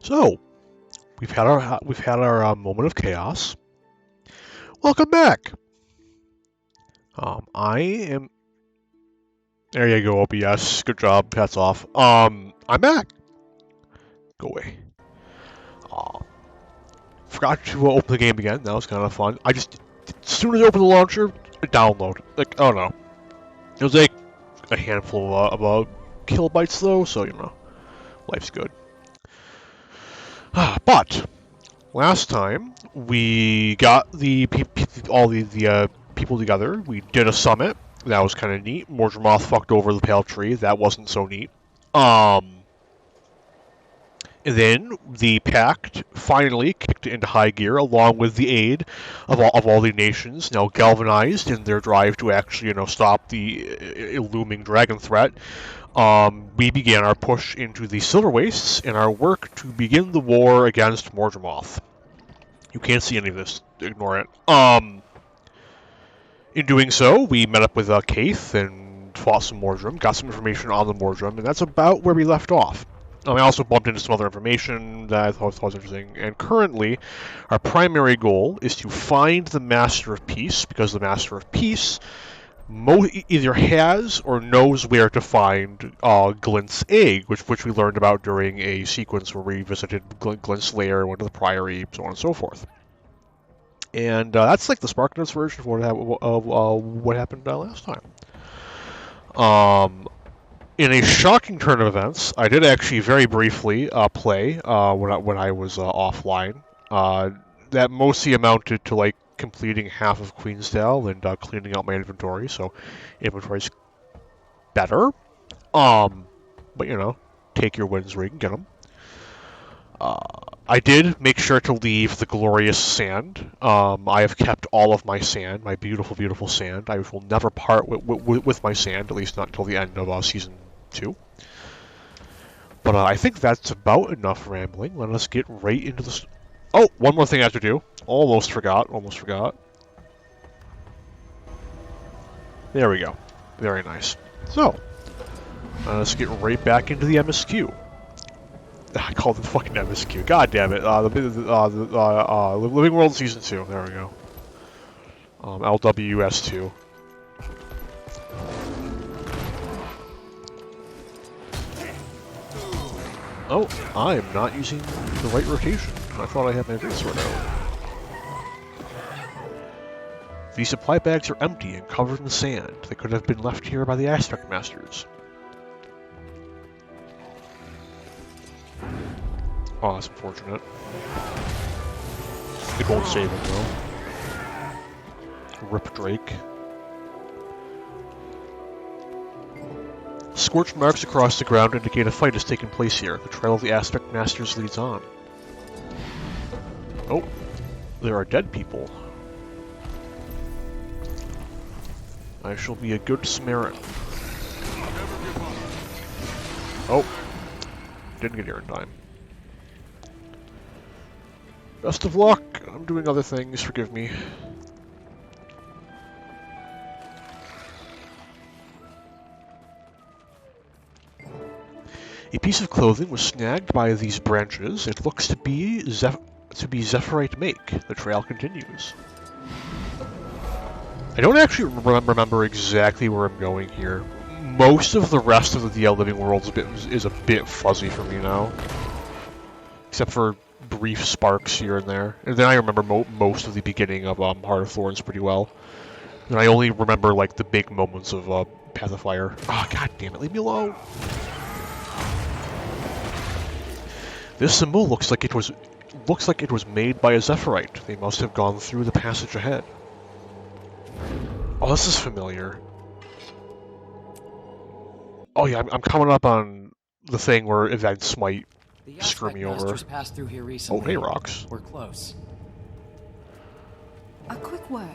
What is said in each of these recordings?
So, we've had our moment of chaos. Welcome back. I am. There you go, OBS. Good job. Hats off. I'm back. Go away. Um, Forgot to open the game again. That was kind of fun. I just, as soon as I opened the launcher, download. Like, oh no, it was like a handful of kilobytes though, so you know, life's good. But last time we got all the people together. We did a summit. That was kind of neat. Mordremoth fucked over the pale tree. That wasn't so neat. And then the pact finally kicked into high gear, along with the aid of all the nations, now galvanized in their drive to actually, stop the looming dragon threat. We began our push into the Silver Wastes in our work to begin the war against Mordremoth. You can't see any of this. Ignore it. In doing so, we met up with Kaith and fought some Mordrem, got some information on the Mordrem, and that's about where we left off. I also bumped into some other information that I thought was interesting. And currently, our primary goal is to find the Master of Peace, because the Master of Peace either has or knows where to find Glint's egg, which we learned about during a sequence where we visited Glint's lair, went to the Priory, so on and so forth. And that's like the SparkNotes version of what happened last time. In a shocking turn of events, I did actually very briefly play when I was offline. That mostly amounted to like completing half of Queensdale and cleaning out my inventory, so inventory's better. But you know, take your wins where you can get them. I did make sure to leave the glorious sand. I have kept all of my sand, my beautiful, beautiful sand. I will never part with my sand, at least not until the end of Season 2. But I think that's about enough rambling. Let us get right into this. Oh, one more thing I have to do. Almost forgot. There we go. Very nice. So, let's get right back into the MSQ. I called it fucking MSQ. God damn it. Living World Season 2. There we go. LWS2. Oh, I am not using the right rotation. I thought I had my great sword out. The supply bags are empty and covered in sand. They could have been left here by the Aspect Masters. Oh, that's unfortunate. The gold saving though. Rip Drake. Scorched marks across the ground indicate a fight has taken place here. The trail of the Aspect Masters leads on. Oh, there are dead people. I shall be a good Samaritan. Oh, didn't get here in time. Best of luck. I'm doing other things, forgive me. A piece of clothing was snagged by these branches. It looks to be Zephyrite make. The trail continues. I don't actually remember exactly where I'm going here. Most of the rest of the DL Living Worlds is a bit fuzzy for me now. Except for brief sparks here and there. And then I remember most of the beginning of Heart of Thorns pretty well. And I only remember like the big moments of Path of Fire. Ah, oh, god damn it, leave me alone! This symbol looks like it was made by a Zephyrite. They must have gone through the passage ahead. Oh, this is familiar. Oh yeah, I'm coming up on the thing where events might screw me over. Passed through here recently. Oh, hey, rocks. We're close. A quick word.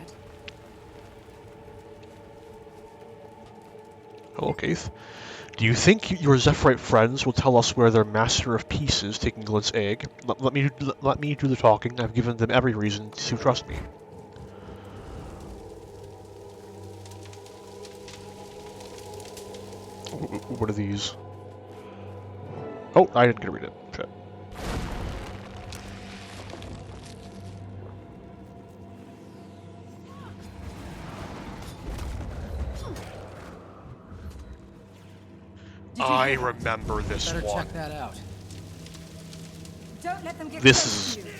Hello, Keith. Do you think your Zephyrite friends will tell us where their Master of Peace is taking Glint's egg? Let me do the talking. I've given them every reason to trust me. What are these? Oh, I didn't get to read it. Shit. I remember this Better one. check that out. Don't let them get This close is to you.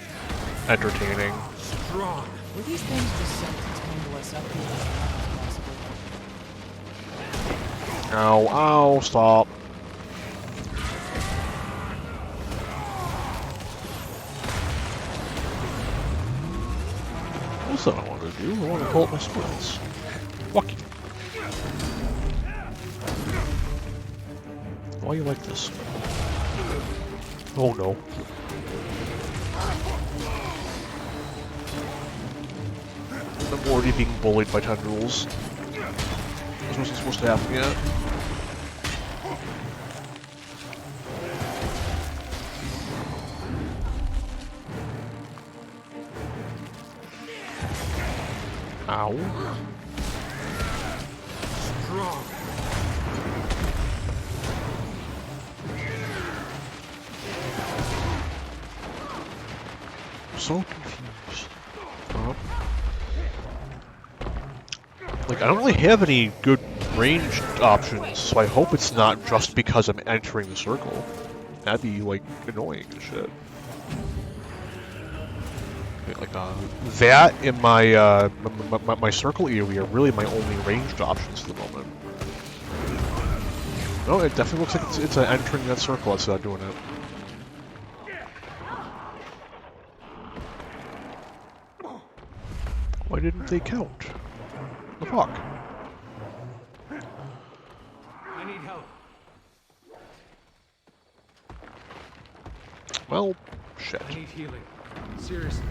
entertaining. Strong. Were these things just sent to tangle us up here as much as possible? Ow, ow, stop. That's what I want to do. I want to pull up my splits. Fuck you. Why you like this? Oh no. I'm already being bullied by tendrils. This wasn't supposed to happen yet. Ow. Strong. I'm so confused. Like, I don't really have any good ranged options, so I hope it's not just because I'm entering the circle. That'd be, like, annoying as shit. Like, that and my circle area are really my only ranged options at the moment. No, it definitely looks like it's entering that circle instead of doing it. Why didn't they count? The fuck? I need help. Well, shit. I need healing. Seriously.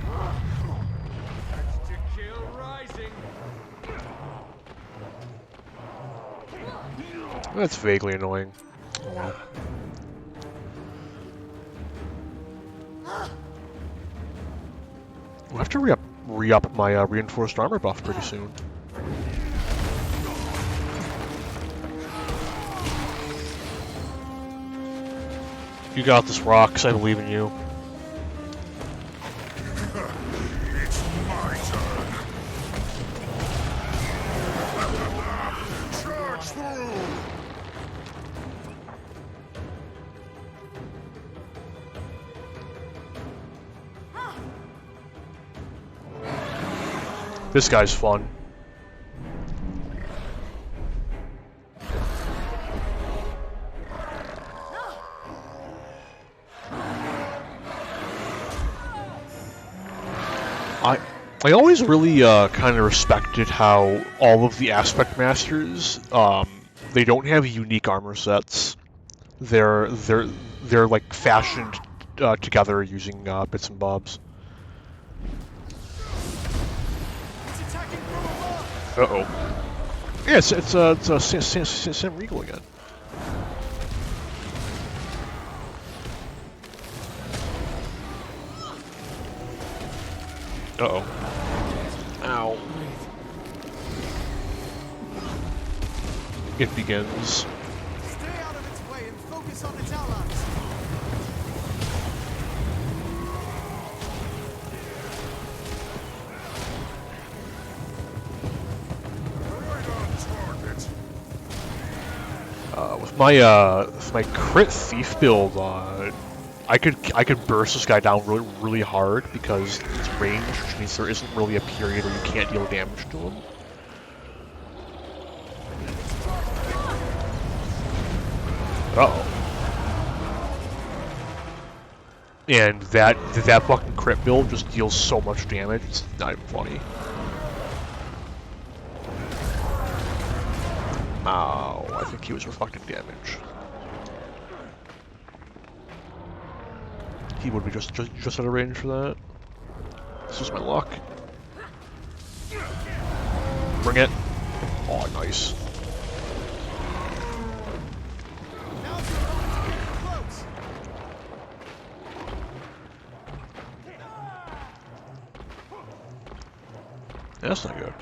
To kill rising. That's vaguely annoying. Oh well. We'll have to re-up my reinforced armor buff pretty soon. You got this, Rocks. I believe in you. It's my turn. Charge through! This guy's fun. I always really kind of respected how all of the Aspect Masters, they don't have unique armor sets. They're like fashioned together using bits and bobs. Uh-oh. Yeah, it's Sam Riegel again. Uh-oh. Ow. It begins. Stay out of its way and focus on its allies. Right on target. With my crit thief build, I could burst this guy down really hard because it's ranged, which means there isn't really a period where you can't deal damage to him. Uh-oh. And that fucking crit build just deals so much damage, it's not even funny. Ow, I think he was reflecting damage. He would be just out of range for that. This is my luck. Bring it. Oh, nice. Now's your moment to get close. That's not good.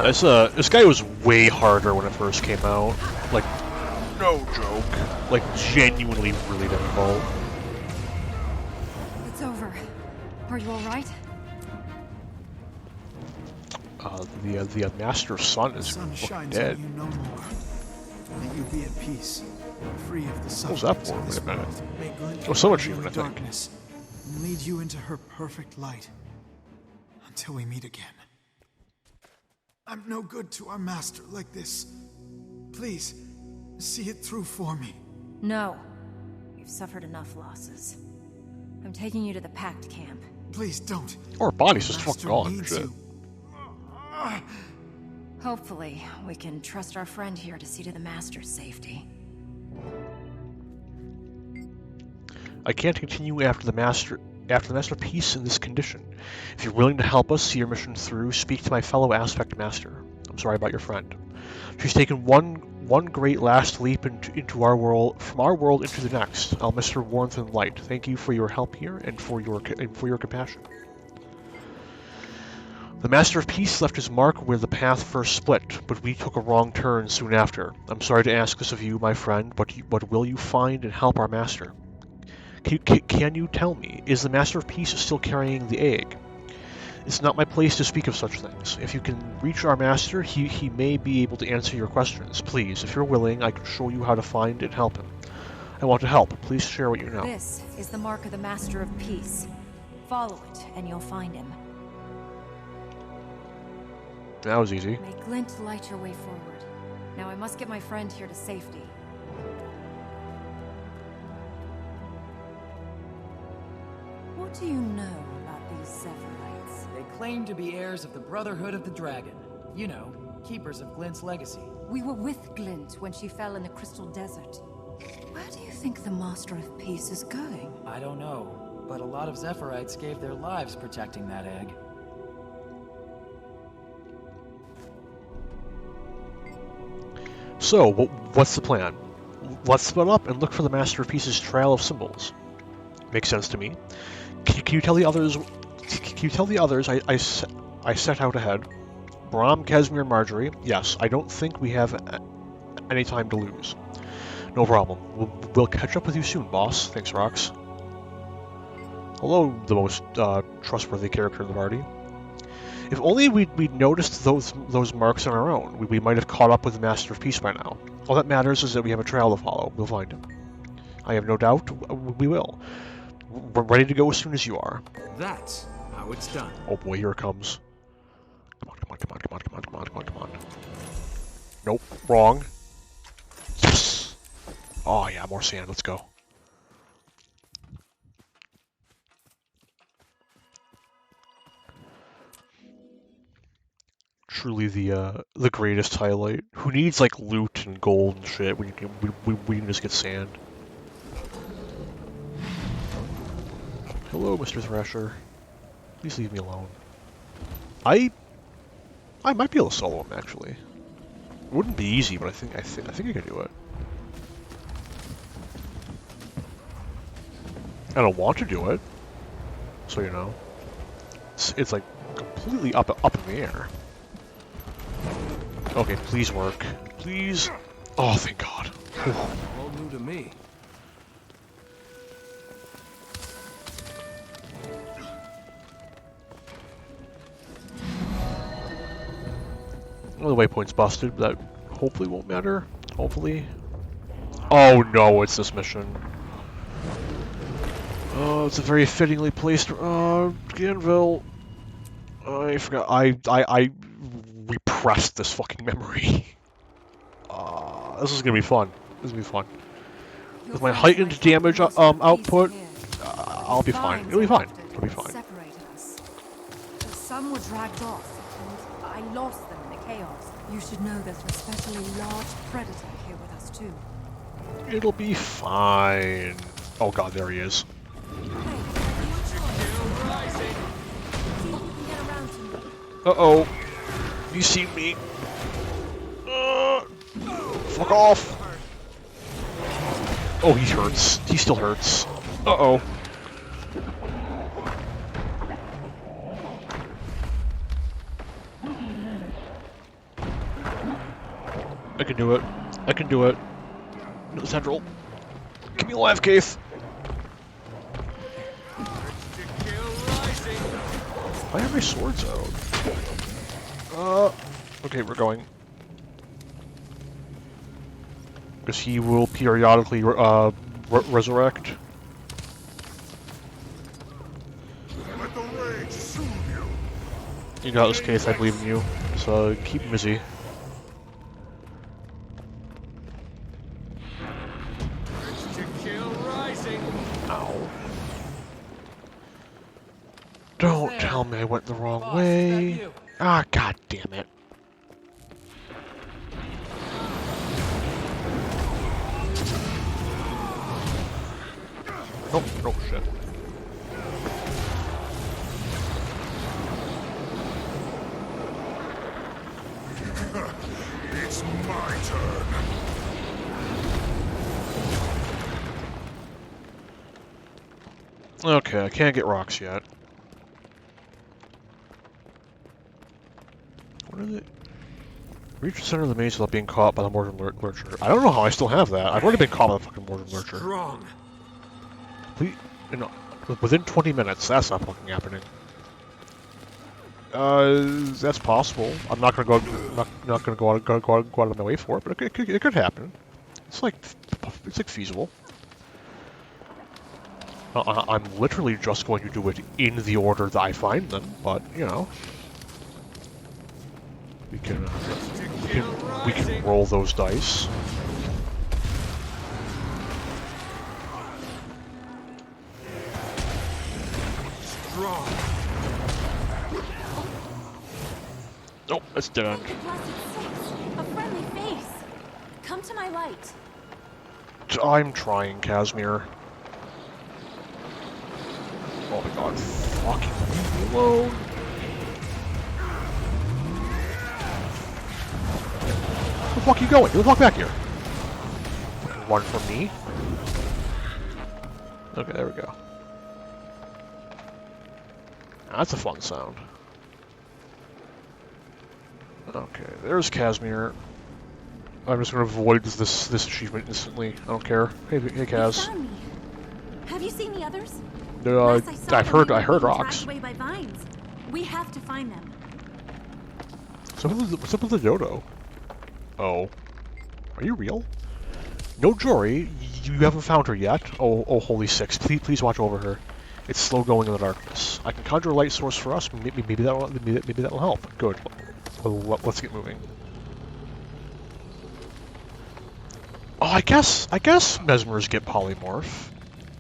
This guy was way harder when it first came out. Like, no joke. Like, genuinely really difficult. It's over. Are you alright? The Master Sun is Sun fucking shines dead. on you no more. May you be at peace, free of the What was that sufferings for? of this Wait a minute. world. May Glint Oh, so guide you achievement, in I think. darkness and lead you into her perfect light. Until we meet again. I'm no good to our master like this. Please, see it through for me. No. You've suffered enough losses. I'm taking you to the pact camp. Please don't. Or body's just Master fucking gone. needs Shit. you. Hopefully, we can trust our friend here to see to the Master's safety. I can't continue after the Masterpiece in this condition. If you're willing to help us see your mission through, speak to my fellow Aspect Master. I'm sorry about your friend. She's taken one great last leap into our world, from our world into the next. I'll miss her warmth and light. Thank you for your help here and for your compassion. The Master of Peace left his mark where the path first split, but we took a wrong turn soon after. I'm sorry to ask this of you, my friend, but what will you find and help our Master? Can you tell me, is the Master of Peace still carrying the egg? It's not my place to speak of such things. If you can reach our Master, he may be able to answer your questions. Please, if you're willing, I can show you how to find and help him. I want to help. Please share what you know. This is the mark of the Master of Peace. Follow it, and you'll find him. That was easy. May Glint light your way forward. Now I must get my friend here to safety. What do you know about these Zephyrites? They claim to be heirs of the Brotherhood of the Dragon. You know, keepers of Glint's legacy. We were with Glint when she fell in the Crystal Desert. Where do you think the Master of Peace is going? I don't know, but a lot of Zephyrites gave their lives protecting that egg. So, what's the plan? Let's split up and look for the Master of Peace's trail of symbols. Makes sense to me. Can you tell the others? Can you tell the others I set out ahead? Brahm, Casimir, Marjorie. Yes, I don't think we have any time to lose. No problem. We'll catch up with you soon, boss. Thanks, Rox. Hello, the most trustworthy character in the party. If only we'd noticed those marks on our own, we might have caught up with the Master of Peace by now. All that matters is that we have a trail to follow. We'll find him. I have no doubt we will. We're ready to go as soon as you are. That's how it's done. Oh boy, here it comes. Come on, come on, come on, come on, come on, come on, come on, come on. Nope, wrong. Yes! Oh yeah, more sand, let's go. Truly the greatest highlight. Who needs like loot and gold and shit when you can we can just get sand. Hello, Mr. Thrasher. Please leave me alone. I might be able to solo him actually. It wouldn't be easy, but I think I can do it. I don't want to do it, so you know. It's like completely up in the air. Okay, please work. Please. Oh, thank God. All new to me. Well, the waypoint's busted, but that hopefully won't matter. Hopefully. Oh no, it's this mission. Oh, it's a very fittingly placed. Ganville. I forgot. I repressed this fucking memory. This is gonna be fun. This is gonna be fun. With my heightened damage output, I'll be fine. It'll be fine. It'll be fine. Separated us. Some were dragged off, and I lost them in the chaos. You should know there's an especially large predator here with us too. It'll be fine. Oh God, there he is. Uh-oh. You see me. Fuck off. Oh, he hurts. He still hurts. Uh-oh. I can do it. I can do it. No central. Give me alive, Keith. Why are my swords out? Okay, we're going. Because he will periodically resurrect. Let the rage soothe you. You got this, Keith. I believe in you. So keep him busy. Ow. Don't tell me I went the wrong Boss, is that way. you? Ah, god damn it. Oh, oh shit. It's my turn. Okay, I can't get rocks yet. What is it? Reach the center of the maze without being caught by the Mordremoth Lurcher. I don't know how I still have that. I've already been caught by the fucking Mordremoth Lurcher. Strong. Within 20 minutes, that's not fucking happening. That's possible. I'm not gonna go. Not gonna go out of my way for it, but it could happen. It's like feasible. I'm literally just going to do it in the order that I find them, but you know, we can roll those dice. Strong. Oh, that's dead end. Blessed six, a friendly face. Come to my light. I'm trying, Casimir. Oh my god, fucking leave me alone. Where the fuck are you going? Get the fuck back here. Fucking run from me. Okay, there we go. That's a fun sound. Okay, there's Casimir. I'm just gonna avoid this achievement instantly. I don't care. Hey, Kaz. You found me. Have you seen the others? I've Last I saw them, heard they were being rocks. dragged away by vines. We have to find them. What's up with the dodo? Oh. Are you real? No, Jory, you haven't found her yet. Oh, holy six! Please watch over her. It's slow going in the darkness. I can conjure a light source for us. Maybe that'll help. Good. Well, let's get moving. Oh, I guess mesmers get polymorph.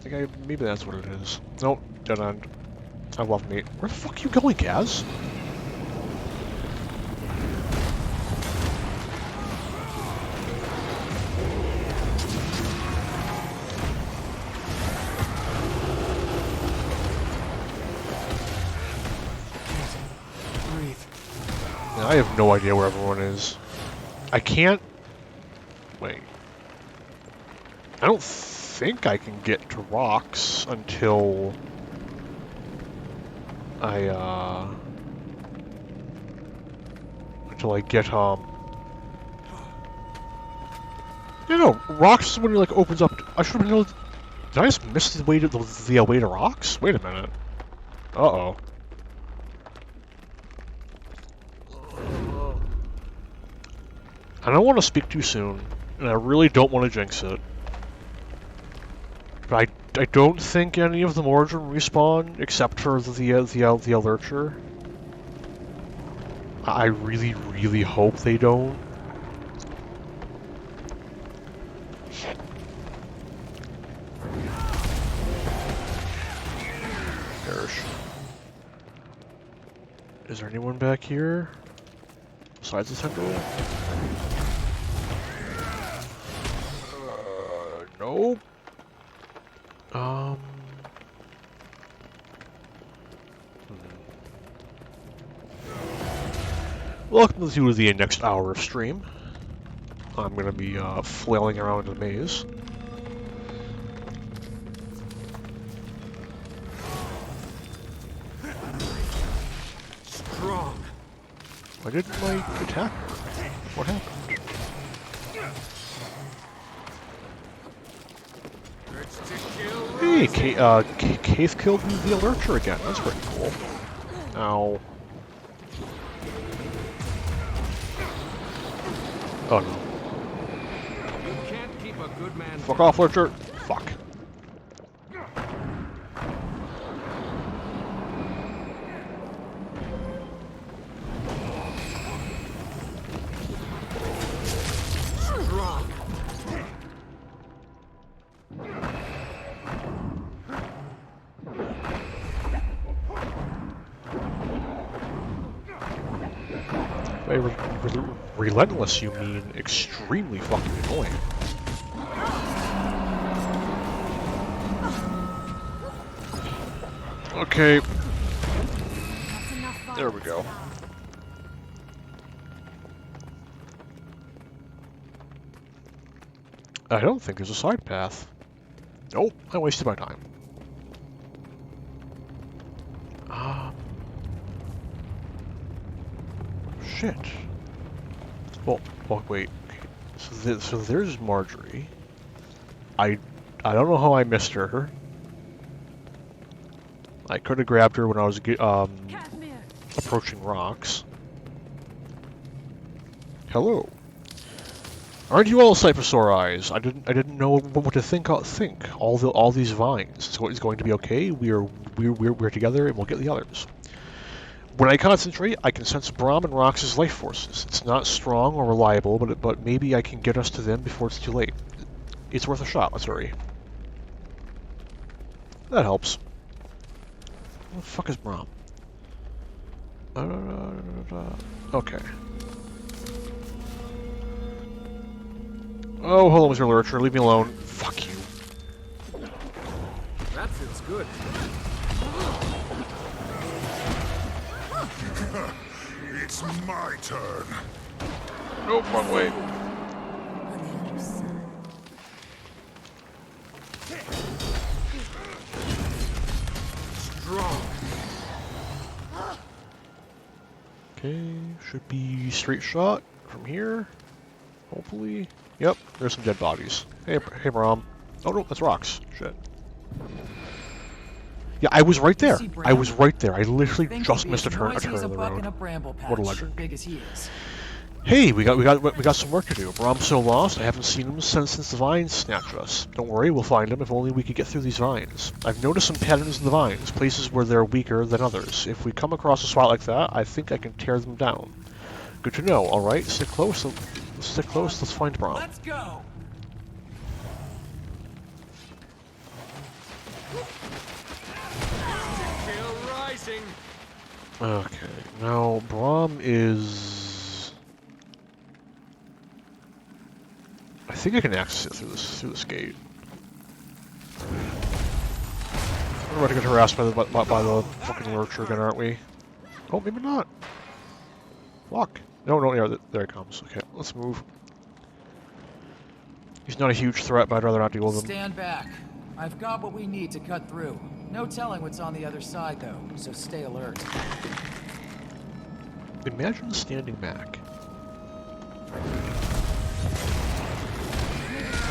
Maybe that's what it is. Nope, dead end. I love me. Where the fuck are you going, Kaz? Breathe. Yeah, I have no idea where everyone is. I can't... Wait. I don't think I can get to rocks until... Until I get, No, rocks is when it, like, opens up... I should have been able to... Did I just miss the way to the way to rocks? Wait a minute. Uh-oh. I don't want to speak too soon, and I really don't want to jinx it. But I don't think any of the Mordremoth respawn, except for the Lurcher. I really, really hope they don't. Perish. Is there anyone back here? Besides the central? Nope. Welcome to the next hour of stream. I'm gonna be flailing around in the maze. Strong. Why didn't my attack work? What happened? Hey, Cave killed the Lurcher again. That's pretty cool. Ow. Oh no. You can't keep a good man. Fuck off, Lurcher. Fuck. Strong. By relentless, you mean extremely fucking annoying. Okay, That's enough there we violence go. now. I don't think there's a side path. Nope, I wasted my time. Shit. Well, wait. Okay. So there's Marjorie. I don't know how I missed her. I could have grabbed her when I was Cadmir. approaching rocks. Hello. Aren't you all Cyphosaur eyes? I didn't know what to think. All these vines. So it's going to be okay. We're together and we'll get the others. When I concentrate, I can sense Braum and Rox's life forces. It's not strong or reliable, but maybe I can get us to them before it's too late. It's worth a shot. Let's hurry. That helps. Where the fuck is Braum? Okay. Oh, hold on, Mr. Lurcher. Leave me alone. Fuck you. That feels good. It's my turn. Nope, wrong way. On the other side. Strong. Okay, should be straight shot from here. Hopefully. Yep, there's some dead bodies. Hey, Braum. Oh no, that's rocks. Shit. Yeah, I was right there. see I was Bram? right there. I literally Think just he'd be missed a as turn noisy as of the a buck in road. a bramble patch, What a legend. big as he is. Hey, we got some work to do. Braum's so lost. I haven't seen him since the vines snatched us. Don't worry, we'll find him. If only we could get through these vines. I've noticed some patterns in the vines, places where they're weaker than others. If we come across a spot like that, I think I can tear them down. Good to know. All right, stick close. Stick close. Let's find Braum. Let's go! Tail rising. Okay, now Braum is. I think I can access it through this gate. We're about to get harassed by the fucking Lurcher again, aren't we? Oh, maybe not. Fuck. No, yeah, there he comes. Okay, let's move. He's not a huge threat, but I'd rather not deal with him. Stand back. I've got what we need to cut through. No telling what's on the other side, though, so stay alert. Imagine standing back.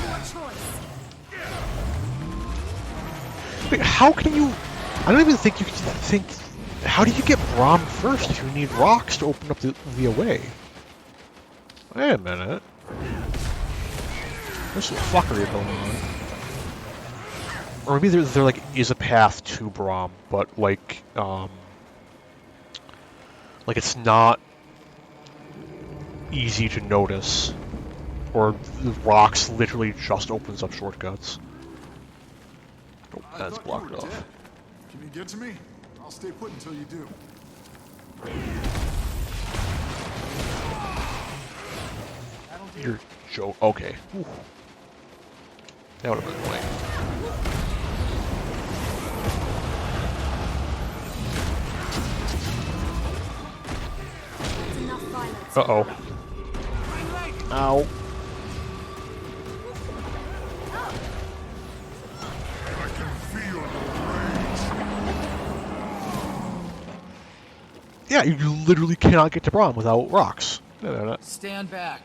Poor choice. Wait, how can you... I don't even think you can think... How do you get Braum first if you need rocks to open up the way? Wait a minute. There's some fuckery going on. Or maybe there like is a path to Braum, but like it's not easy to notice. Or the rocks literally just opens up shortcuts. Oh, I that's thought blocked you were off. dead. Can you get to me? I'll stay put until you do. You're joke. Okay. Whew. That would have been annoying. That's enough violence. Uh-oh. Ow. I can feel your rage. Yeah, you literally cannot get to Braum without rocks. No. Stand back.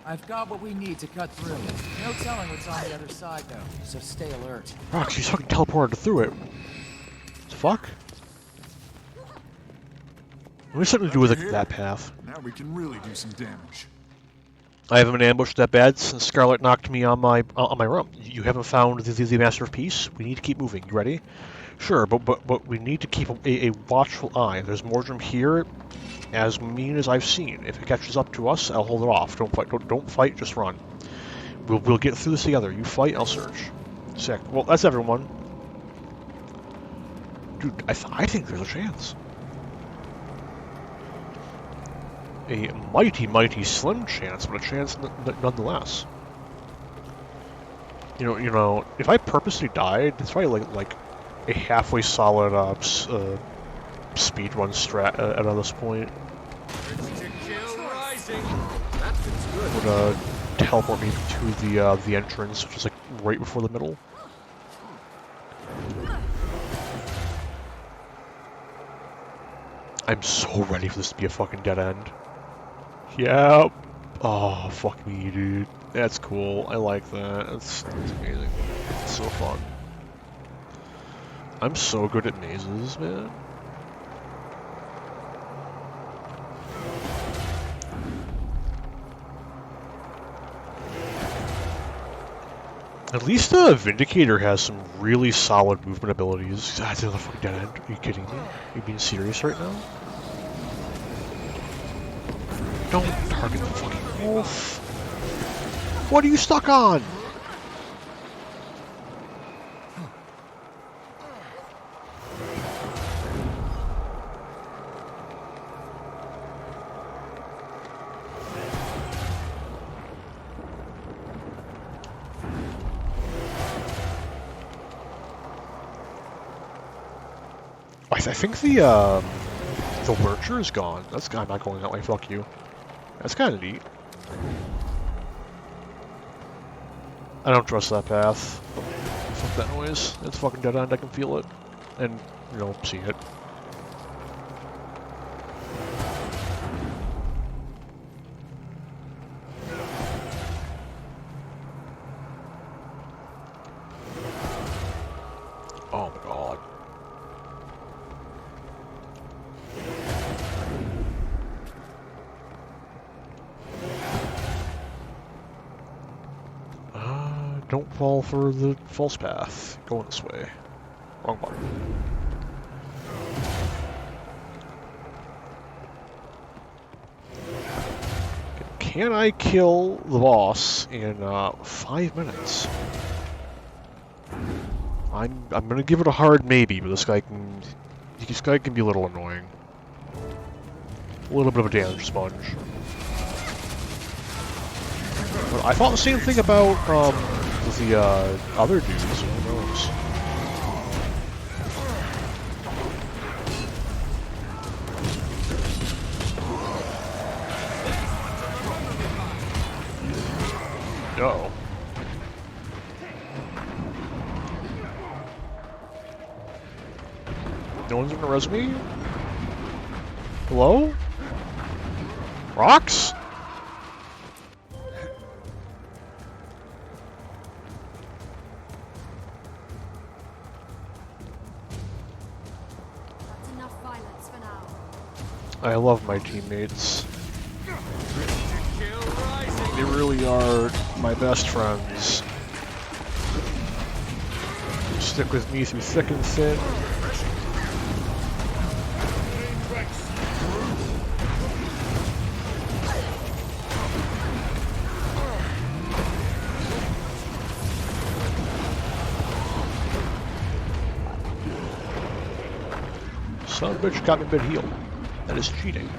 I've got what we need to cut through. No telling what's on the other side, though, so stay alert. Rock, she's fucking teleported through it. What the fuck? There's something to do with that path. Now we can really do some damage. I haven't been ambushed that bad since Scarlet knocked me on my run. You haven't found the Master of Peace? We need to keep moving. You ready? Sure, but we need to keep a watchful eye. There's Mordremoth here, as mean as I've seen. If it catches up to us, I'll hold it off. Don't fight, just run. We'll get through this together. You fight, I'll search. Sick. Well, that's everyone. Dude, I think there's a chance. A mighty, mighty slim chance, but a chance nonetheless. You know, if I purposely died, it's probably like a halfway solid speedrun strat at this point. Would teleport me to the entrance, which is like right before the middle. I'm so ready for this to be a fucking dead end. Yep. Oh, fuck me, dude. That's cool. I like that. That's amazing. It's so fun. I'm so good at mazes, man. At least the Vindicator has some really solid movement abilities. That's another fucking dead end. Are you kidding me? Are you being serious right now? Don't target the fucking wolf. What are you stuck on? I think the Lurcher is gone. I'm not going that way. Fuck you. That's kind of neat. I don't trust that path. Fuck that noise. It's fucking dead end. I can feel it, and you know, see it. Oh my god. Don't fall for the false path. Going this way. Wrong button. Can I kill the boss in 5 minutes? I'm gonna give it a hard maybe, but this guy can be a little annoying. A little bit of a damage sponge. But I thought the same thing about the other dudes. Who knows? No. No one's gonna res me? Hello? Rocks? That's enough violence for now. I love my teammates. They really are my best friends. Stick with me through thick and thin. Son of a bitch got me mid-heal. That is cheating.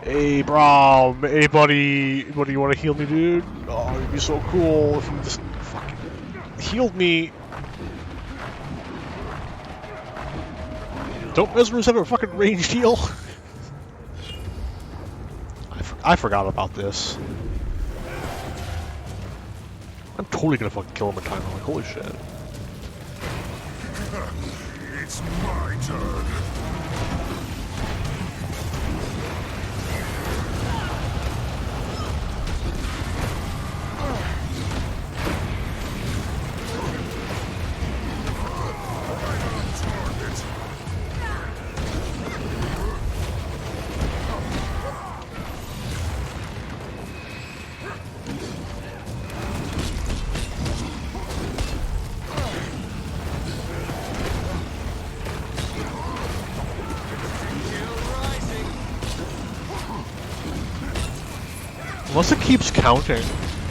Hey, bro. Hey, buddy. What do you want to heal me, dude? Oh, it'd be so cool if you just fucking healed me. Don't Mesmers have a fucking ranged heal? I forgot about this. I'm totally gonna fucking kill him in time. I'm like, holy shit. It's my turn. Unless it keeps counting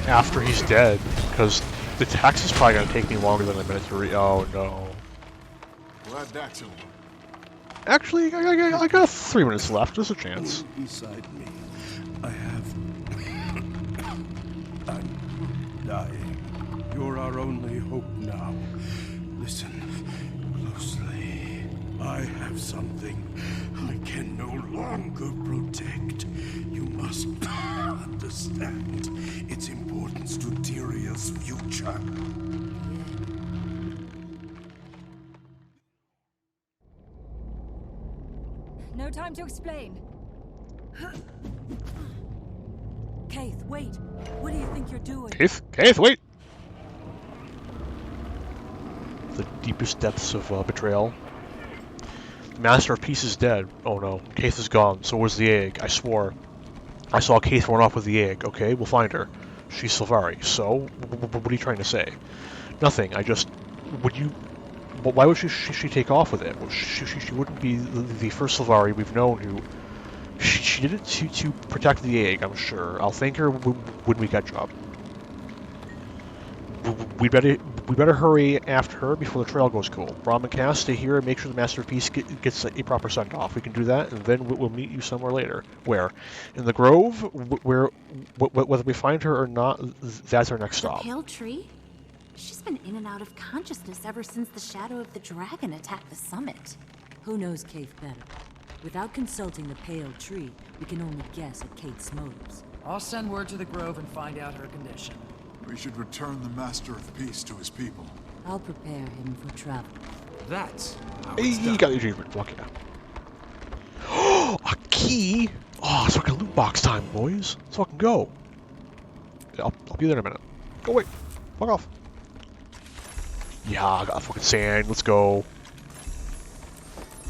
after he's dead, because the text is probably going to take me longer than a minute to read. Oh no. Glad that's over. Actually, I got 3 minutes left. There's a chance. Beside me, I have. I'm dying. You're our only hope now. Listen closely. I have something I can no longer protect. You must understand its importance to Tyria's future. No time to explain. Keith, wait. What do you think you're doing? Keith, wait! The deepest depths of betrayal. The Master of Peace is dead. Oh no, Keith is gone. So was the egg. I swore. I saw Keith run off with the egg. Okay, we'll find her. She's Sylvari. So, what are you trying to say? Nothing. I just... Would you... Why would she take off with it? Well, she wouldn't be the first Sylvari we've known who... She did it to protect the egg, I'm sure. I'll thank her when we catch up. We better hurry after her before the trail goes cold. Brom and Cass, stay here and make sure the Master of Peace gets a proper send-off. We can do that, and then we'll meet you somewhere later. Where? In the Grove? Where, whether we find her or not, that's our next stop. The Pale Tree? She's been in and out of consciousness ever since the Shadow of the Dragon attacked the summit. Who knows Keith better? Without consulting the Pale Tree, we can only guess at Kate's motives. I'll send word to the Grove and find out her condition. We should return the Master of Peace to his people. I'll prepare him for travel. That's how Hey, it's you done. got the achievement. Fuck yeah. A key? Oh, it's fucking loot box time, boys. Let's fucking go. Yeah, I'll be there in a minute. Go wait. Fuck off. Yeah, I got fucking sand. Let's go.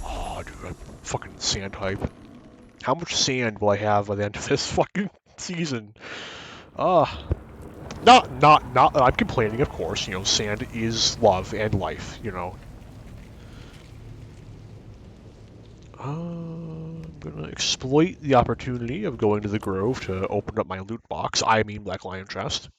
Oh, dude, I'm fucking sand hype. How much sand will I have by the end of this fucking season? Not, I'm complaining, of course. You know, sand is love and life, you know. I'm gonna exploit the opportunity of going to the Grove to open up my loot box. I mean Black Lion chest.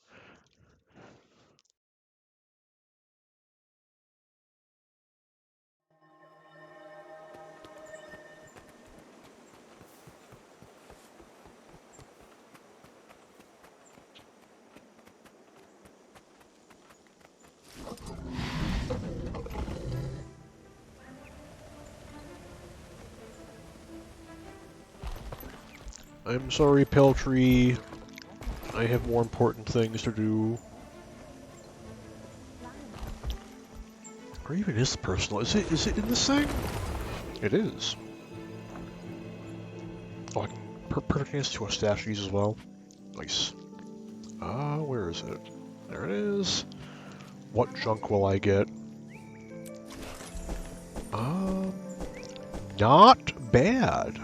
I'm sorry, Peltree. I have more important things to do. Or even is the personal? Is it in this thing? It is. Oh, I can perfect chance to stash these as well. Nice. Where is it? There it is. What junk will I get? Not bad.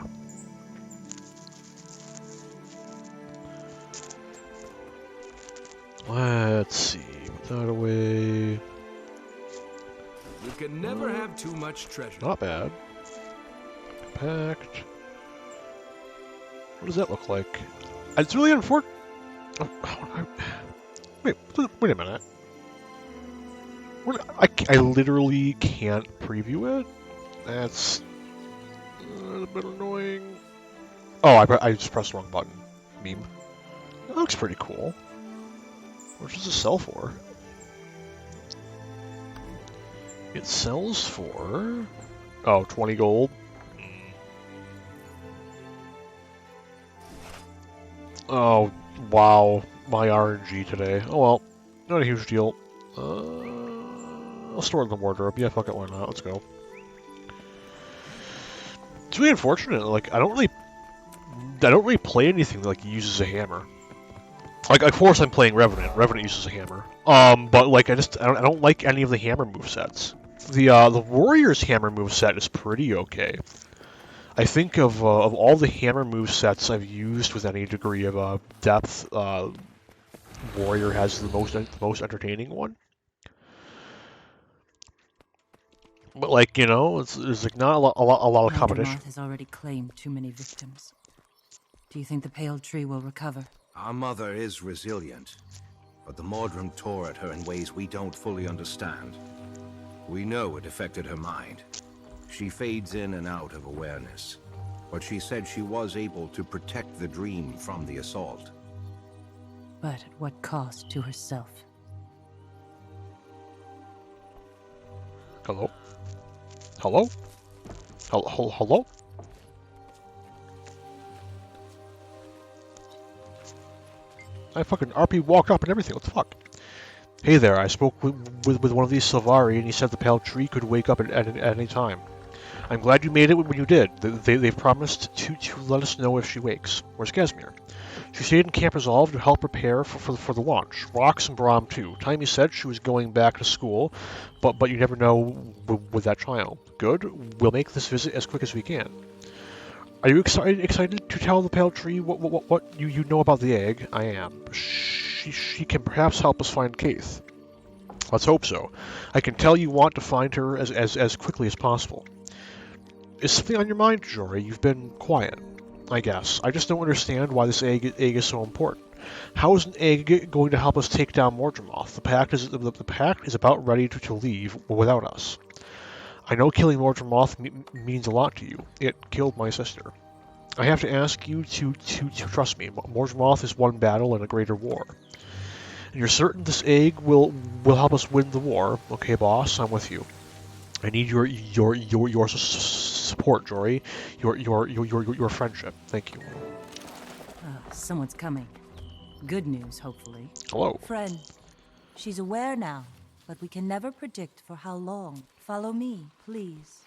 Let's see. Put that away. You can never have too much treasure. Not bad. Pact. What does that look like? It's really unfortunate. Wait a minute. I literally can't preview it? That's a bit annoying. Oh, I just pressed the wrong button. Meme. That looks pretty cool. What does it sell for? It sells for... Oh, 20 gold. Oh, wow. My RNG today. Oh well. Not a huge deal. I'll store it in the wardrobe. Yeah, fuck it, why not? Let's go. It's really unfortunate. Like, I don't really play anything that like uses a hammer. Like, of course I'm playing Revenant. Revenant uses a hammer. But like I don't like any of the hammer movesets. The Warrior's hammer moveset is pretty okay. I think of all the hammer movesets I've used with any degree of depth, Warrior has the most entertaining one. But like, you know, there's like not a lot of competition. Mordremoth has already claimed too many victims. Do you think the Pale Tree will recover? Our mother is resilient, but the Mordrem tore at her in ways we don't fully understand. We know it affected her mind. She fades in and out of awareness, but she said she was able to protect the dream from the assault. But at what cost to herself? Hello? Hello? Hello? I fucking RP walked up and everything. What the fuck? Hey there, I spoke with one of these Sylvari, and he said the pale tree could wake up at any time. I'm glad you made it when you did. They've promised to let us know if she wakes. Where's Casimir? She stayed in Camp Resolve to help prepare for the launch. Rox and Brahm too. Timmy said she was going back to school, but you never know with that child. Good. We'll make this visit as quick as we can. Are you excited to tell the pale tree what you know about the egg? I am. She can perhaps help us find Keith. Let's hope so. I can tell you want to find her as quickly as possible. Is something on your mind, Jory? You've been quiet, I guess. I just don't understand why this egg is so important. How is an egg going to help us take down Mordremoth? The pact is about ready to leave without us. I know killing Mordremoth means a lot to you. It killed my sister. I have to ask you to trust me. Mordremoth is one battle in a greater war. And you're certain this egg will help us win the war? Okay, boss, I'm with you. I need your support, Jory. Your friendship. Thank you. Someone's coming. Good news, hopefully. Hello. Friend, she's aware now, but we can never predict for how long. Follow me, please.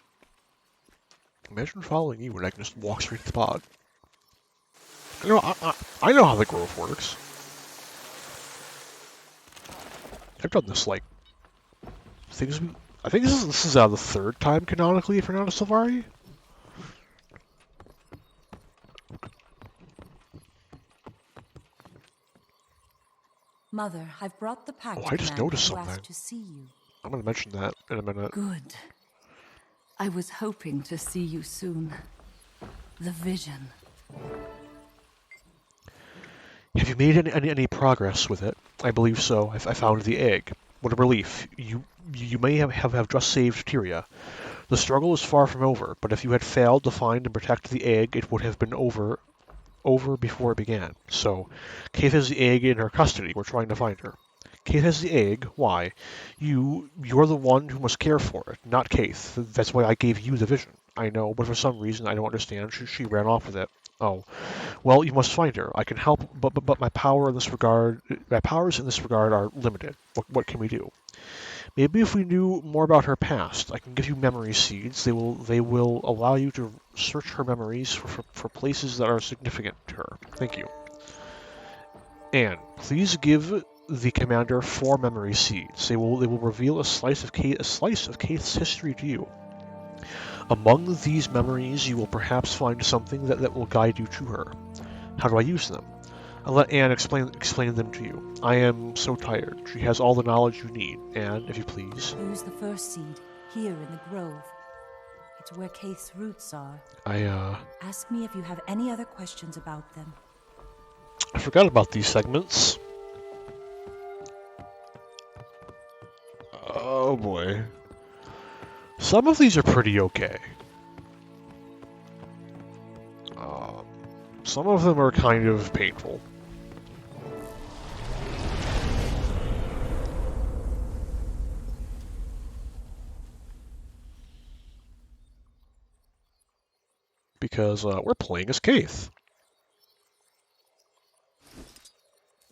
Imagine following you and I can just walk straight to the pod. I know how the growth works. I've done this like things. I think this is the third time canonically if you're not a Sylvari. Mother, I've brought the pact. Oh, I just noticed who asked something. to see you. I'm gonna mention that in a minute. Good. I was hoping to see you soon. The vision. Have you made any progress with it? I believe so. I found the egg. What a relief. You may have just saved Tyria. The struggle is far from over, but if you had failed to find and protect the egg, it would have been over before it began. So, Kate has the egg in her custody. We're trying to find her. Kate has the egg. Why? You're the one who must care for it, not Kate. That's why I gave you the vision. I know, but for some reason I don't understand. She ran off with it. Oh, well, you must find her. I can help, but my powers in this regard are limited. What can we do? Maybe if we knew more about her past, I can give you memory seeds. They will allow you to search her memories for places that are significant to her. Thank you. And please give the commander 4 memory seeds. They will reveal a slice of Kate's history to you. Among these memories, you will perhaps find something that will guide you to her. How do I use them? I'll let Anne explain them to you. I am so tired. She has all the knowledge you need. Anne, if you please. Use the first seed, here in the grove. It's where Kate's roots are. Ask me if you have any other questions about them. I forgot about these segments. Oh boy. Some of these are pretty okay. Some of them are kind of painful. Because we're playing as Kaith.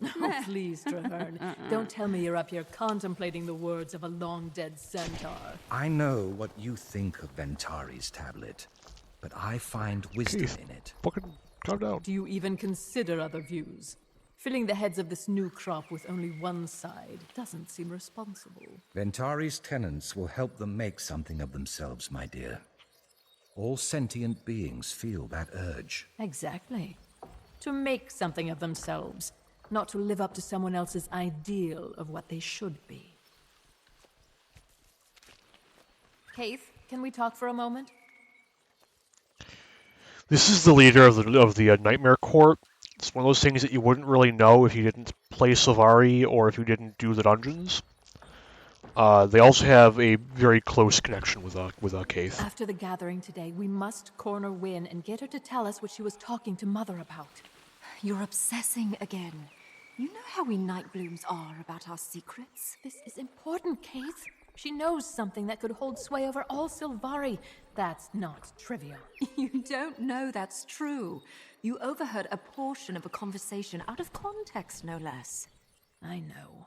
Oh, please, Traherne. Don't tell me you're up here contemplating the words of a long-dead centaur. I know what you think of Ventari's tablet, but I find wisdom Keith, in it. fucking calm down. Do you even consider other views? Filling the heads of this new crop with only one side doesn't seem responsible. Ventari's tenets will help them make something of themselves, my dear. All sentient beings feel that urge. Exactly. To make something of themselves, not to live up to someone else's ideal of what they should be. Keith, can we talk for a moment? This is the leader of the Nightmare Court. It's one of those things that you wouldn't really know if you didn't play Sylvari or if you didn't do the dungeons. They also have a very close connection with Kaith. After the gathering today, we must corner Wynne and get her to tell us what she was talking to Mother about. You're obsessing again. You know how we Nightblooms are about our secrets. This is important, Kaith. She knows something that could hold sway over all Sylvari. That's not trivial. You don't know that's true. You overheard a portion of a conversation out of context, no less. I know.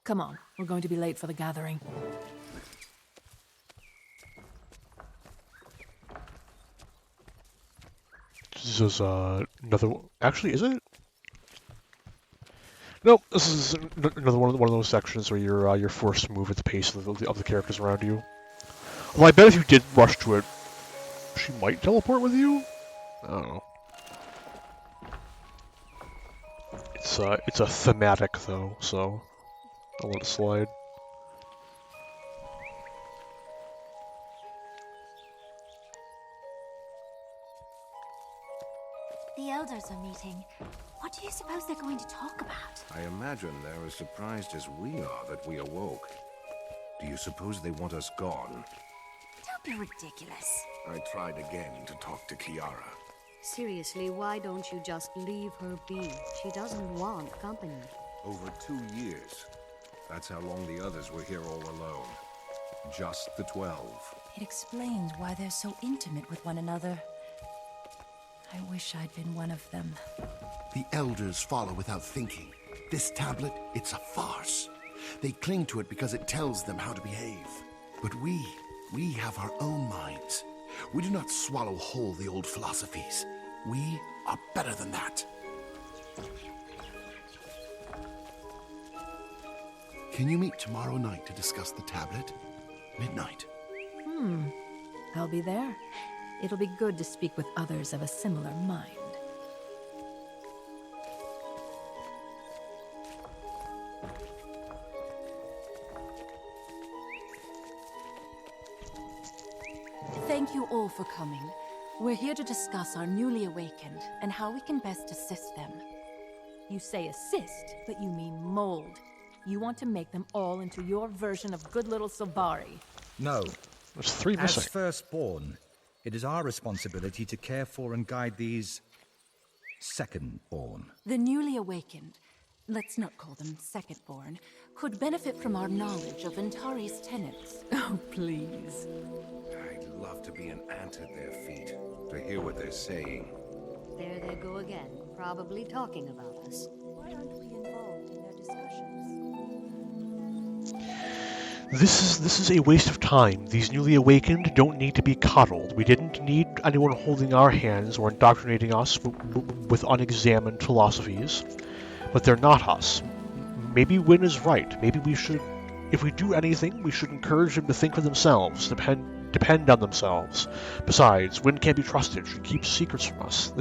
Come on, we're going to be late for the gathering. This is another. Actually, is it? Nope. This is another one of those sections where you're forced to move at the pace of the characters around you. Well, I bet if you did rush to it, she might teleport with you. I don't know. It's a thematic though, so I'll let it slide. The elders are meeting. What do you suppose they're going to talk about? I imagine they're as surprised as we are that we awoke. Do you suppose they want us gone? Don't be ridiculous. I tried again to talk to Kiara. Seriously, why don't you just leave her be? She doesn't want company. Over 2 years. That's how long the others were here all alone. Just the 12. It explains why they're so intimate with one another. I wish I'd been one of them. The elders follow without thinking. This tablet, it's a farce. They cling to it because it tells them how to behave. But we have our own minds. We do not swallow whole the old philosophies. We are better than that. Can you meet tomorrow night to discuss the tablet? Midnight. I'll be there. It'll be good to speak with others of a similar mind. Thank you all for coming. We're here to discuss our newly awakened and how we can best assist them. You say assist, but you mean mold. You want to make them all into your version of good little Sylvari. No. There's 3 missing. As firstborn, it is our responsibility to care for and guide these secondborn. The newly awakened, let's not call them secondborn, could benefit from our knowledge of Ventari's tenets. Oh, please. I'd love to be an ant at their feet, to hear what they're saying. There they go again, probably talking about us. Why aren't we involved in their discussions? This is a waste of time. These newly awakened don't need to be coddled. We didn't need anyone holding our hands or indoctrinating us with unexamined philosophies. But they're not us. Maybe Wynne is right. Maybe we should, if we do anything, we should encourage them to think for themselves, depend on themselves. Besides, Wynne can't be trusted. She keeps secrets from us.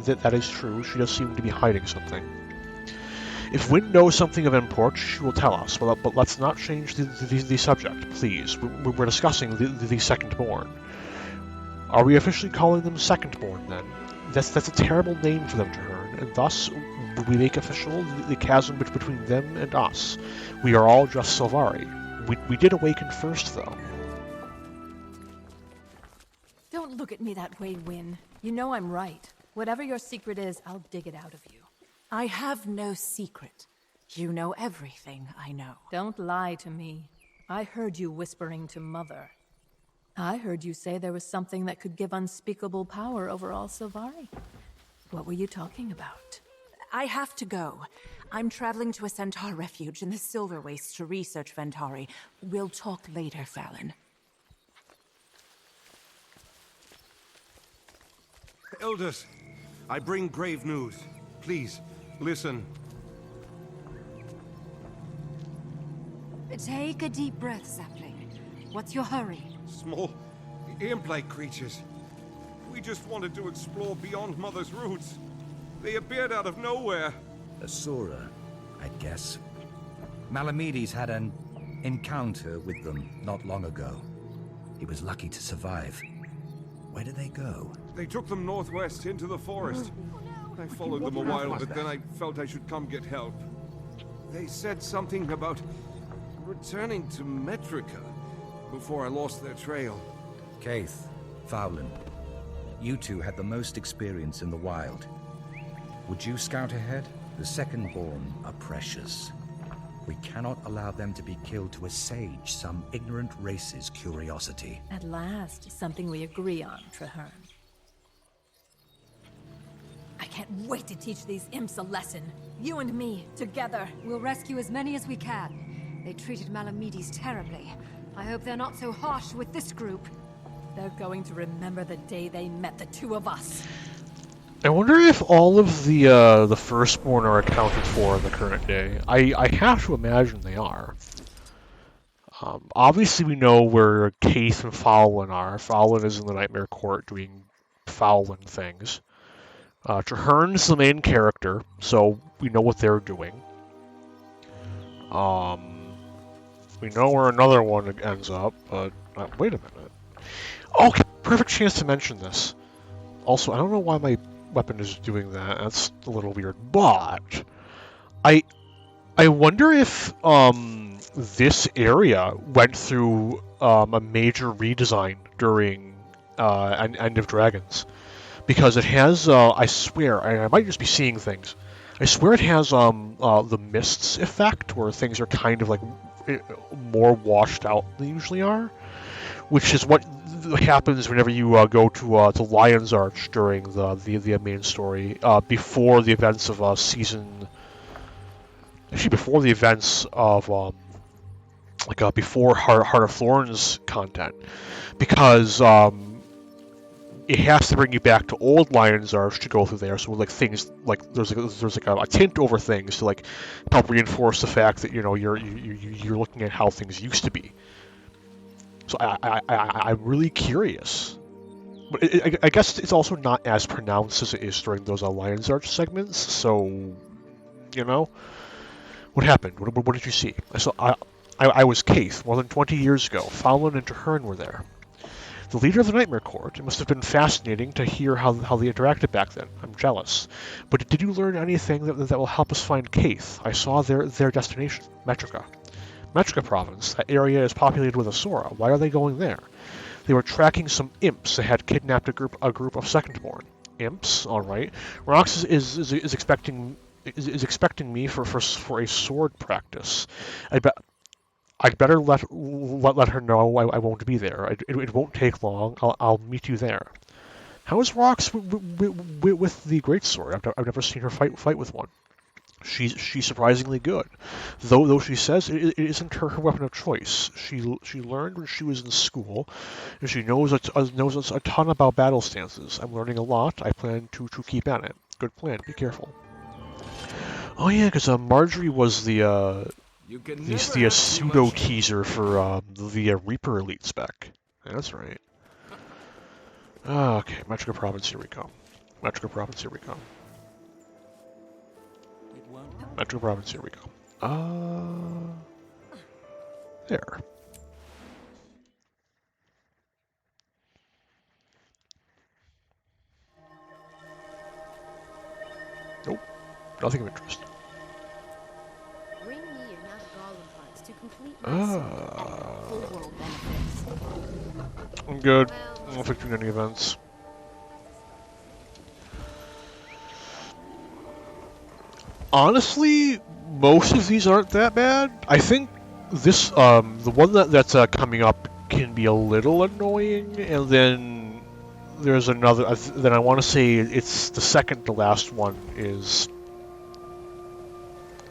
That is true. She does seem to be hiding something. If Wynne knows something of import, she will tell us, but let's not change the subject, please. We're discussing the Secondborn. Are we officially calling them Secondborn, then? That's a terrible name for them to earn, and thus we make official the chasm between them and us. We are all just Sylvari. We did awaken first, though. Don't look at me that way, Wynne. You know I'm right. Whatever your secret is, I'll dig it out of you. I have no secret. You know everything I know. Don't lie to me. I heard you whispering to Mother. I heard you say there was something that could give unspeakable power over all Sylvari. What were you talking about? I have to go. I'm traveling to a Centaur refuge in the Silver Wastes to research Ventari. We'll talk later, Fallon. Elders, I bring grave news. Please, listen. Take a deep breath, Sapling. What's your hurry? Small, imp-like creatures. We just wanted to explore beyond Mother's roots. They appeared out of nowhere. Asura, I'd guess. Malamedes had an encounter with them not long ago. He was lucky to survive. Where did they go? They took them northwest into the forest. I followed them a while, but then I felt I should come get help. They said something about returning to Metrica before I lost their trail. Keith, Fowlin, you two had the most experience in the wild. Would you scout ahead? The Secondborn are precious. We cannot allow them to be killed to assuage some ignorant race's curiosity. At last, something we agree on, Traherne. I can't wait to teach these imps a lesson. You and me, together. We'll rescue as many as we can. They treated Malamides terribly. I hope they're not so harsh with this group. They're going to remember the day they met the two of us. I wonder if all of the Firstborn are accounted for in the current day. I have to imagine they are. Obviously, we know where Keith and Fowlin are. Fowlin is in the Nightmare Court doing Fowlin things. Traherne's the main character, so we know what they're doing. We know where another one ends up, but wait a minute. Okay, perfect chance to mention this. Also, I don't know why my weapon is doing that. That's a little weird, but I wonder if this area went through a major redesign during End of Dragons, because it has I swear, and I might just be seeing things, I swear it has the mists effect where things are kind of like more washed out than they usually are, which is what happens whenever you go to Lion's Arch during the main story, before the events of season. Actually, before the events of before Heart of Thorns content, because it has to bring you back to old Lion's Arch to go through there. So like things like there's a tint over things to like help reinforce the fact that you're looking at how things used to be. So I'm really curious, but I guess it's also not as pronounced as it is during those Lion's Arch segments. So, what happened? What did you see? I was Keith more than 20 years ago. Fowlin and Traherne were there. The leader of the Nightmare Court. It must have been fascinating to hear how they interacted back then. I'm jealous. But did you learn anything that will help us find Keith? I saw their destination, Metrica. Metrica province. That area is populated with Asura. Why are they going there? They were tracking some imps that had kidnapped a group of Secondborn. Imps, all right. Rox is expecting me for a sword practice. I'd better let her know I won't be there. It won't take long. I'll meet you there. How is Rox with the greatsword? I've never seen her fight with one. She's surprisingly good, though she says it isn't her weapon of choice. She learned when she was in school, and she knows a ton about battle stances. I'm learning a lot. I plan to keep at it. Good plan. Be careful. Oh yeah, because Marjorie was the pseudo teaser for the Reaper Elite spec. That's right. Okay, Metrica Province. Here we go. Metrica Province. Here we go. Metro Province, here we go. There. Nope. Nothing of interest. Bring me enough golem parts to complete my full world benefits. I'm good. I'm not fixing any events. Honestly, most of these aren't that bad. I think this, the one that's coming up can be a little annoying, and then there's another. Then I want to say it's the second to last one is.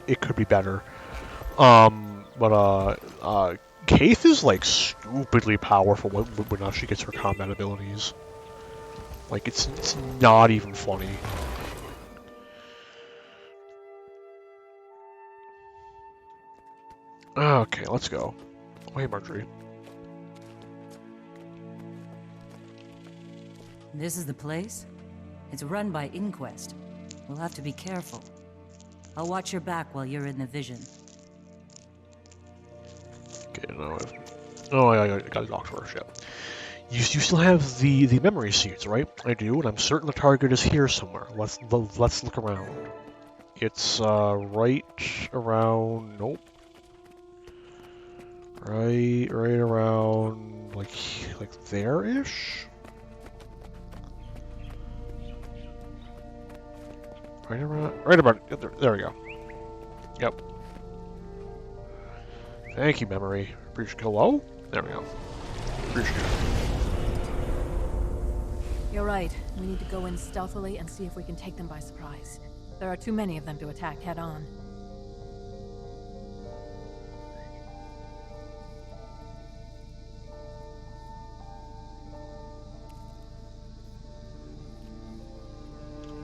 It could be better, but Keith is like stupidly powerful when she gets her combat abilities. Like it's not even funny. Okay, let's go. Oh, hey, Marjorie. This is the place? It's run by Inquest. We'll have to be careful. I'll watch your back while you're in the vision. Okay, no, I got a doctor for a ship. You still have the memory seeds, right? I do, and I'm certain the target is here somewhere. Let's look around. It's right around. Nope. Right around like there-ish. Right about there we go. Yep. Thank you, memory. Appreciate. Hello? There we go. Appreciate it. You're right. We need to go in stealthily and see if we can take them by surprise. There are too many of them to attack head-on.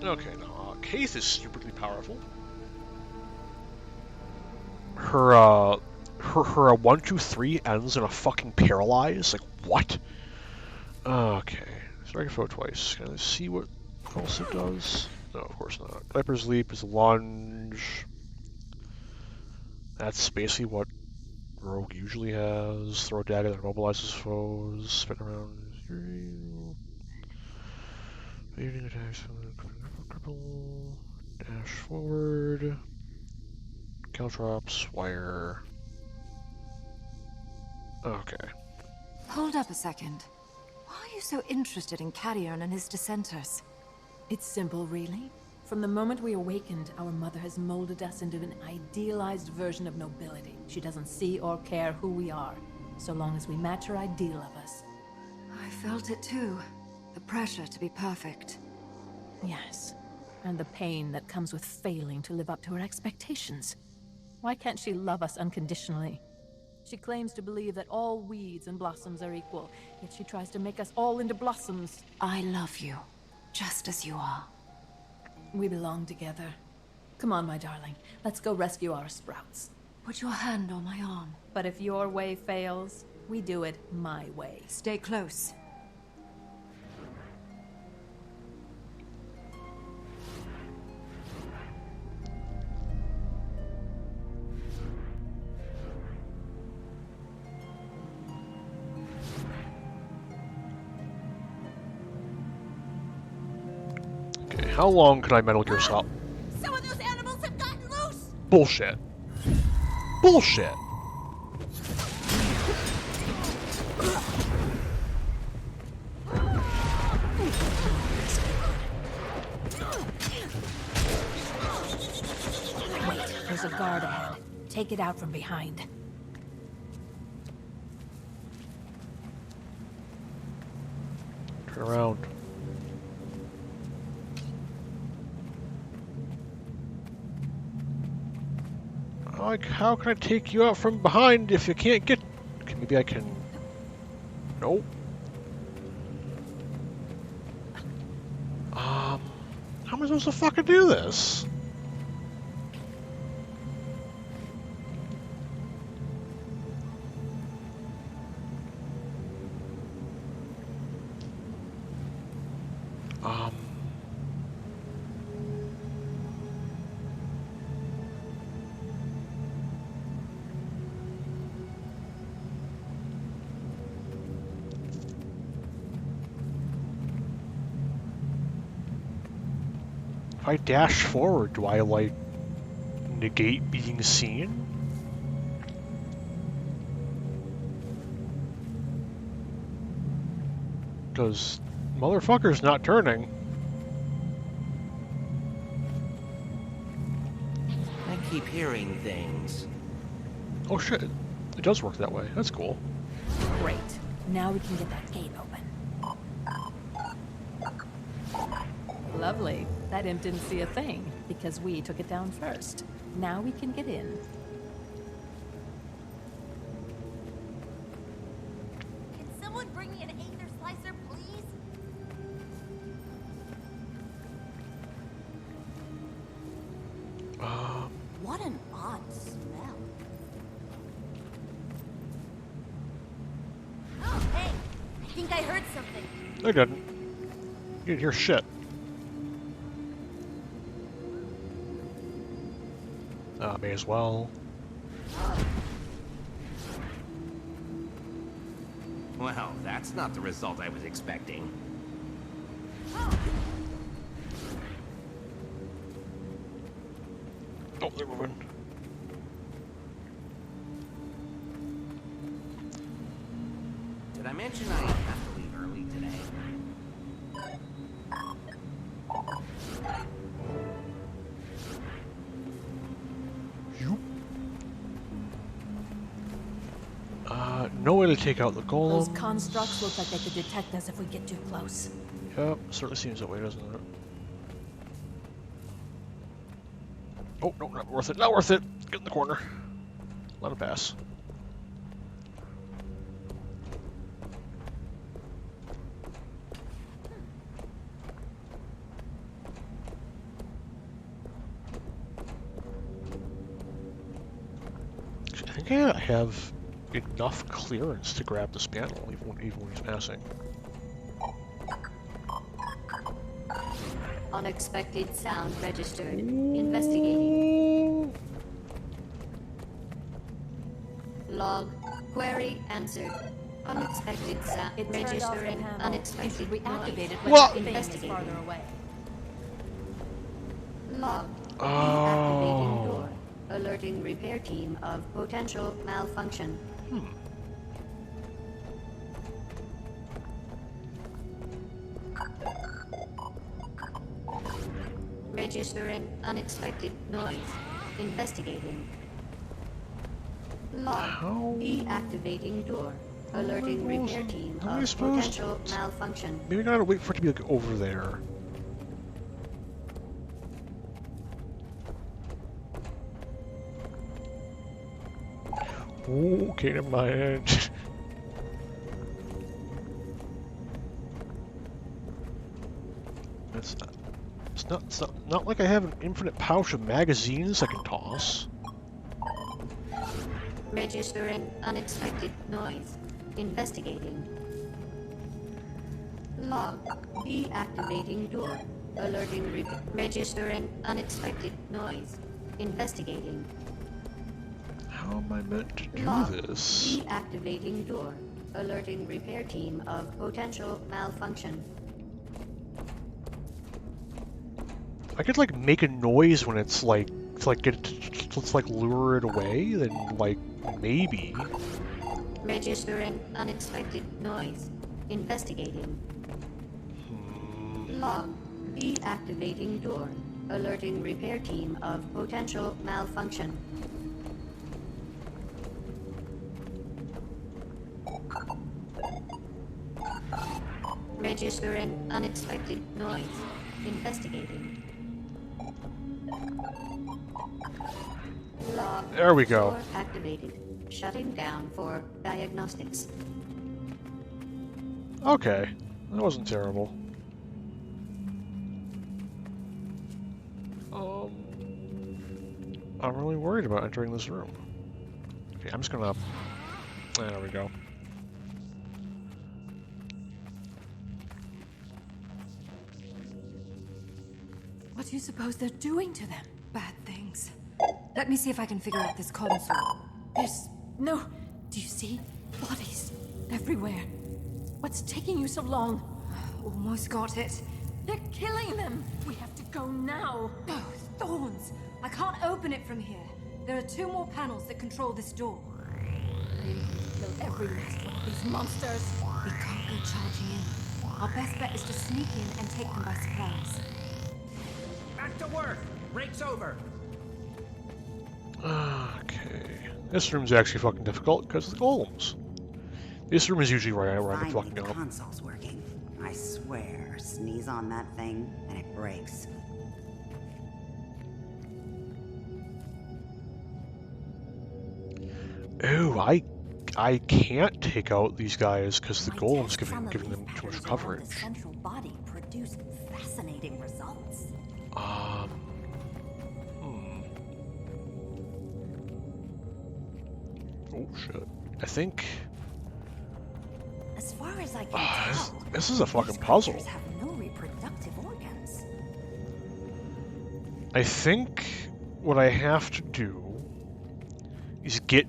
Okay, now, Keith is stupidly powerful. Her 1, 2, 3 ends in a fucking paralyze. Like, what? Okay. Strike a foe twice. Can I see what else it does? No, of course not. Viper's Leap is a lunge. That's basically what Rogue usually has. Throw a dagger that immobilizes foes. Spin around. Evading attacks. Cripple. Dash forward. Caltrops. Wire. Okay. Hold up a second. Why are you so interested in Carrion and his dissenters? It's simple, really. From the moment we awakened, our mother has molded us into an idealized version of nobility. She doesn't see or care who we are, so long as we match her ideal of us. I felt it too. The pressure to be perfect. Yes, and the pain that comes with failing to live up to her expectations. Why can't she love us unconditionally? She claims to believe that all weeds and blossoms are equal, yet she tries to make us all into blossoms. I love you, just as you are. We belong together. Come on, my darling. Let's go rescue our sprouts. Put your hand on my arm. But if your way fails, we do it my way. Stay close. How long can I Metal Gear Solid? Some of those animals have gotten loose! Bullshit. Bullshit. Wait, there's a guard ahead. Take it out from behind. Turn around. Like, how can I take you out from behind if you can't get... Okay, maybe I can... Nope. How am I supposed to fucking do this? If I dash forward, do I, like, negate being seen? Because motherfucker's not turning. I keep hearing things. Oh shit, it does work that way. That's cool. Great. Now we can get that gate open. Lovely. That imp didn't see a thing, because we took it down first. Now we can get in. Can someone bring me an Aether Slicer, please? What an odd smell. Oh, hey! I think I heard something. I didn't. You didn't hear shit. May as well. Well, that's not the result I was expecting. Oh, they're moving. Did I mention I have to leave early today? No way to take out the golem. Those constructs look like they could detect us if we get too close. Yep, certainly seems that way, doesn't it? Oh, no, not worth it. Not worth it. Get in the corner. Let it pass. I think I have enough clearance to grab this panel, even when he's passing. Unexpected sound registered. Investigating. Log. Query answered. Unexpected sound registering. Unexpected reactivated when what? the thing is farther away. Log. Oh. Deactivating door. Alerting repair team of potential malfunction. Registering unexpected noise. Investigating. Log. Deactivating door. Alerting repair team of potential malfunction. Maybe I gotta wait for it to be like over there. Okay, never mind. It's not like I have an infinite pouch of magazines I can toss. Registering unexpected noise. Investigating. Log. Deactivating door. Alerting registering unexpected noise. Investigating. How am I meant to do this? Deactivating door. Alerting repair team of potential malfunction. I could like make a noise when it's like to like let's like lure it away, then like maybe. Registering unexpected noise. Investigating. Log. Deactivating door. Alerting repair team of potential malfunction. Registering unexpected noise. Investigating. Log. There we go. Door activated. Shutting down for diagnostics. Okay, that wasn't terrible. I'm really worried about entering this room. Okay, I'm just gonna... There we go. What do you suppose they're doing to them? Bad things. Let me see if I can figure out this console. There's no... Do you see? Bodies everywhere. What's taking you so long? Almost got it. They're killing them! We have to go now! No, thorns! I can't open it from here. There are 2 more panels that control this door. Kill every last one of these monsters! We can't go charging in. Our best bet is to sneak in and take them by surprise. Back to work! Break's over! Okay. This room's actually fucking difficult because of the golems. This room is usually where I get fucking the up. console's working. I swear, sneeze on that thing and it breaks. Ooh, I can't take out these guys because the golem's giving them too much coverage. The central body produced fascinating results. Oh shit. I think... As far as I can tell, this is a fucking puzzle. creatures have no reproductive organs. I think what I have to do is get...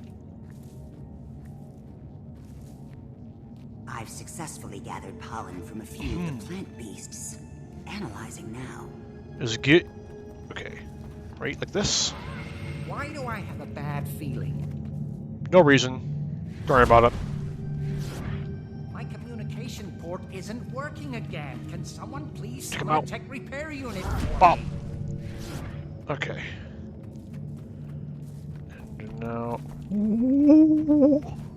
I've successfully gathered pollen from a few of the plant beasts. Analyzing now. Is get okay, right like this? Why do I have a bad feeling? No reason. Don't worry about it. My communication port isn't working again. Can someone please Come summon a out. tech repair unit for Bop. me? Okay. And now.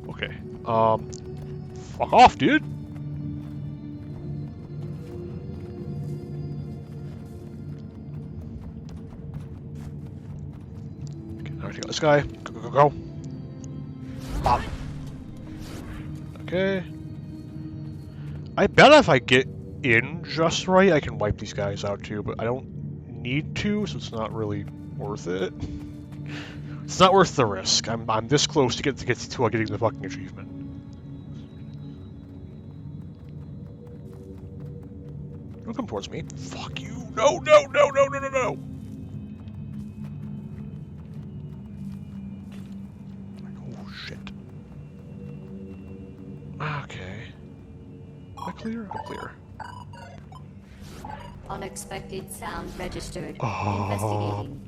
Okay. Fuck off, dude. Okay, now I take out this guy. Go, go, go, go. Bop. Okay. I bet if I get in just right, I can wipe these guys out too, but I don't need to, so it's not really worth it. It's not worth the risk. I'm this close to getting the fucking achievement. Don't come towards me. Fuck you. No, no, no, no, no, no, no. Oh shit. Okay. Am I clear? I'm clear. Unexpected sound registered. Oh. Investigating.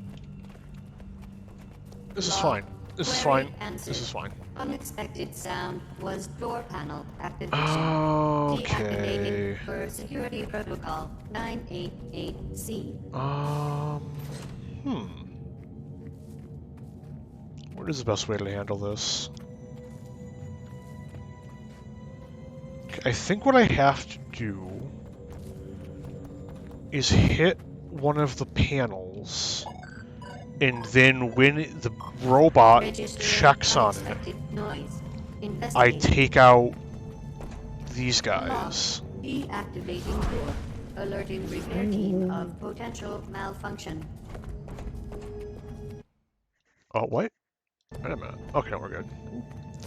This is fine. This is fine. Answered. This is fine. Unexpected sound was door panel activation. Okay. Deactivating for security protocol 988C. What is the best way to handle this? Okay, I think what I have to do is hit one of the panels, and then when the robot checks on it, I take out these guys. Deactivating door. Alerting repair team of potential malfunction. Oh, what? Wait a minute. Okay, no, we're good.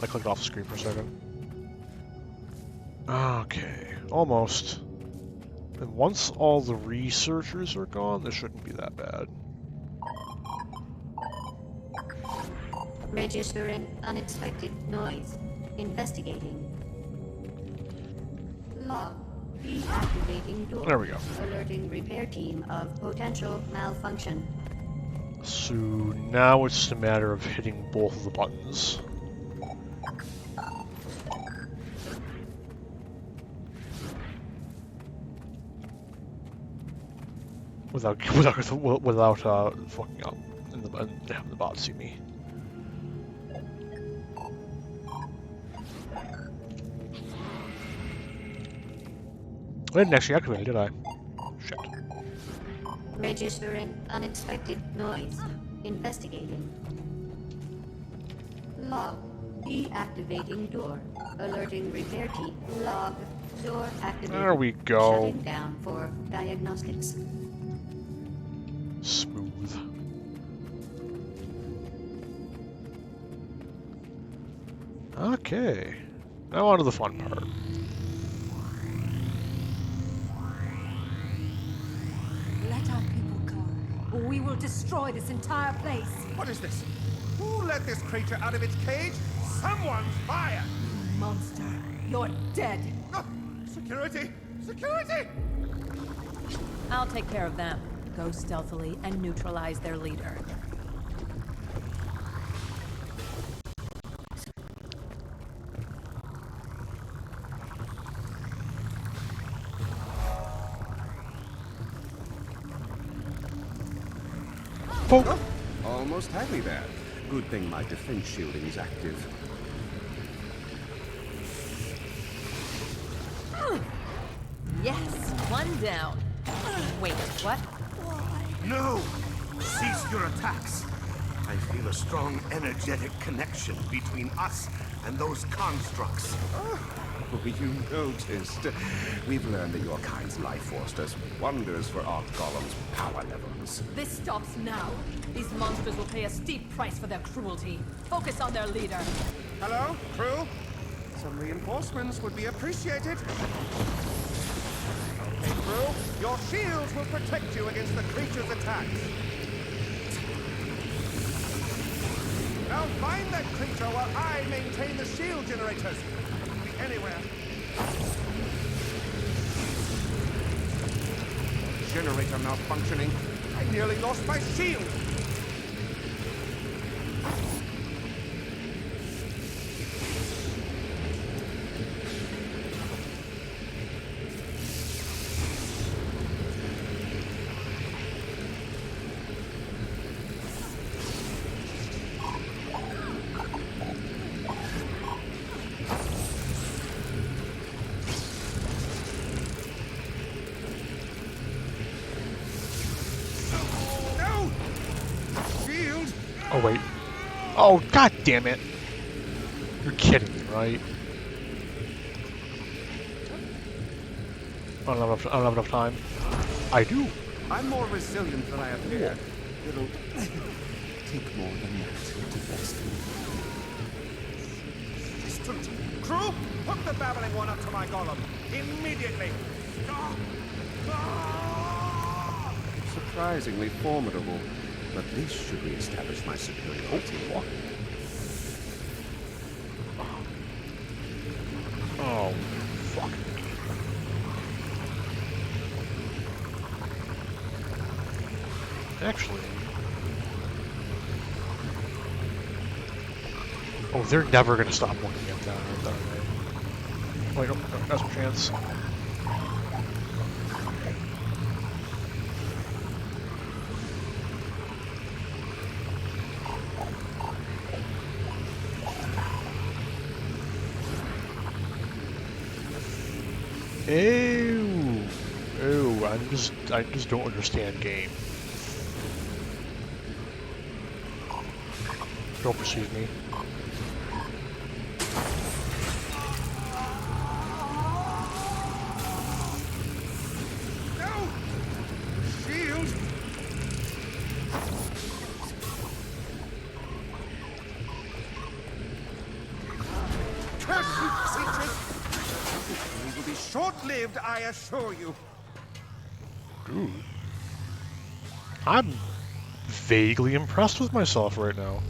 I clicked off the screen for a second. Okay, almost. And once all the researchers are gone, this shouldn't be that bad. Registering unexpected noise. Investigating. Log. Deactivating door. There we go. Alerting repair team of potential malfunction. So now it's just a matter of hitting both of the buttons. Without fucking up and having the bot see me. I didn't actually activate it, did I? Shit. Registering unexpected noise. Investigating. Log. Deactivating door. Alerting repair team. Log. Door activated. There we go. Shutting down for diagnostics. Smooth. Okay. Now on to the fun part. Let our people go, or we will destroy this entire place. What is this? Who let this creature out of its cage? Someone's fired! Monster, you're dead. Oh, security! Security! I'll take care of them. Go stealthily and neutralize their leader. Oh, almost had me there. Good thing my defense shielding is active. Yes, one down. Wait, what? No! Cease your attacks! I feel a strong, energetic connection between us and those constructs. Oh, you noticed. We've learned that your kind's life force does wonders for Arc Golem's power levels. This stops now. These monsters will pay a steep price for their cruelty. Focus on their leader. Hello, crew? Some reinforcements would be appreciated. Okay, crew, your shields will protect you against the creature's attacks. Now find that creature while I maintain the shield generators. Could be anywhere. generator malfunctioning. I nearly lost my shield. Oh wait. Oh god damn it! You're kidding me, right? I don't have enough time. I do. I'm more resilient than I appear. It'll take more than that to best me. Distant crew, hook the babbling one up to my golem immediately. Surprisingly formidable, but this should re-establish my superiority. Oh, fuck. Actually... Oh, they're never gonna stop looking at that, are they? Wait, no, that's a chance. Ew. Ew, I just don't understand game. Don't perceive me. No! Shield! Curse you, creatures! They will be short-lived, I assure you. Ooh. I'm vaguely impressed with myself right now.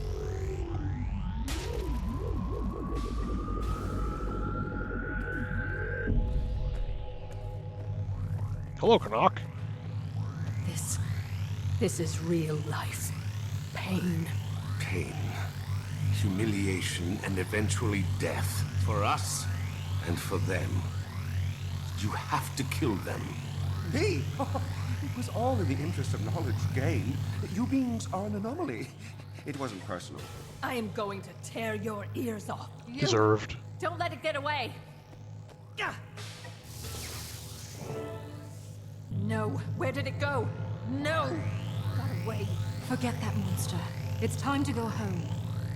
Hello, Canuck. This is real life. Pain. Pain, humiliation, and eventually death. For us, and for them. You have to kill them. Me? It was all in the interest of knowledge gained. You beings are an anomaly. It wasn't personal. I am going to tear your ears off. You Deserved. Don't let it get away. No. Where did it go? No. Got away. Forget that monster. It's time to go home.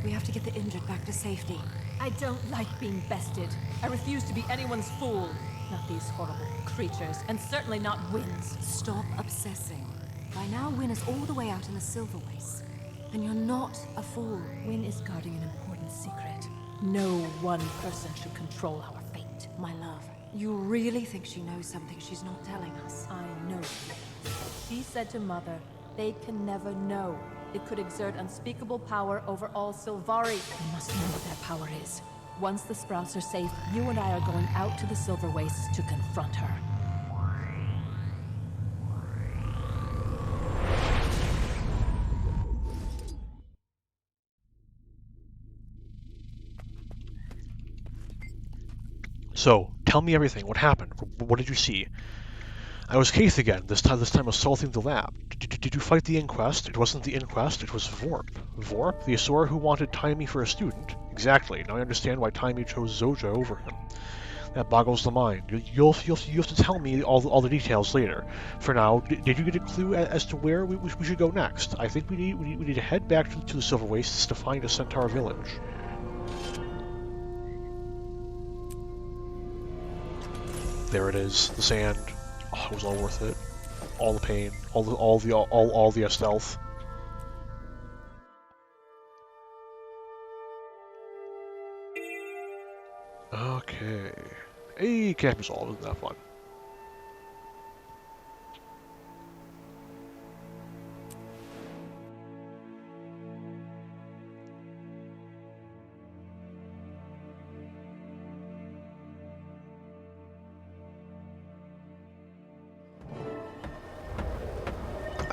We have to get the injured back to safety. I don't like being bested. I refuse to be anyone's fool. Not these horrible creatures, and certainly not Wynn's. Stop obsessing. By now, Wynn is all the way out in the Silver Waste. And you're not a fool. Wynn is guarding an important secret. No one person should control our fate. My love, you really think she knows something she's not telling us? I know. She said to Mother, they can never know. It could exert unspeakable power over all Sylvari. We must know what that power is. Once the Sprouts are safe, you and I are going out to the Silver Wastes to confront her. So, tell me everything. What happened? What did you see? I was Keith again, this time assaulting the lab. Did you fight the inquest? It wasn't the inquest, it was Vorp. Vorp? The Asura who wanted Taimi for a student? Exactly. Now I understand why Taimi chose Zoja over him. That boggles the mind. You have to tell me all the details later. For now, did you get a clue as to where we should go next? I think we need to head back to the Silver Wastes to find a Centaur village. There it is, the sand. Oh, it was all worth it. All the pain, all the stealth. Okay. Hey, camp resolved. Isn't that fun?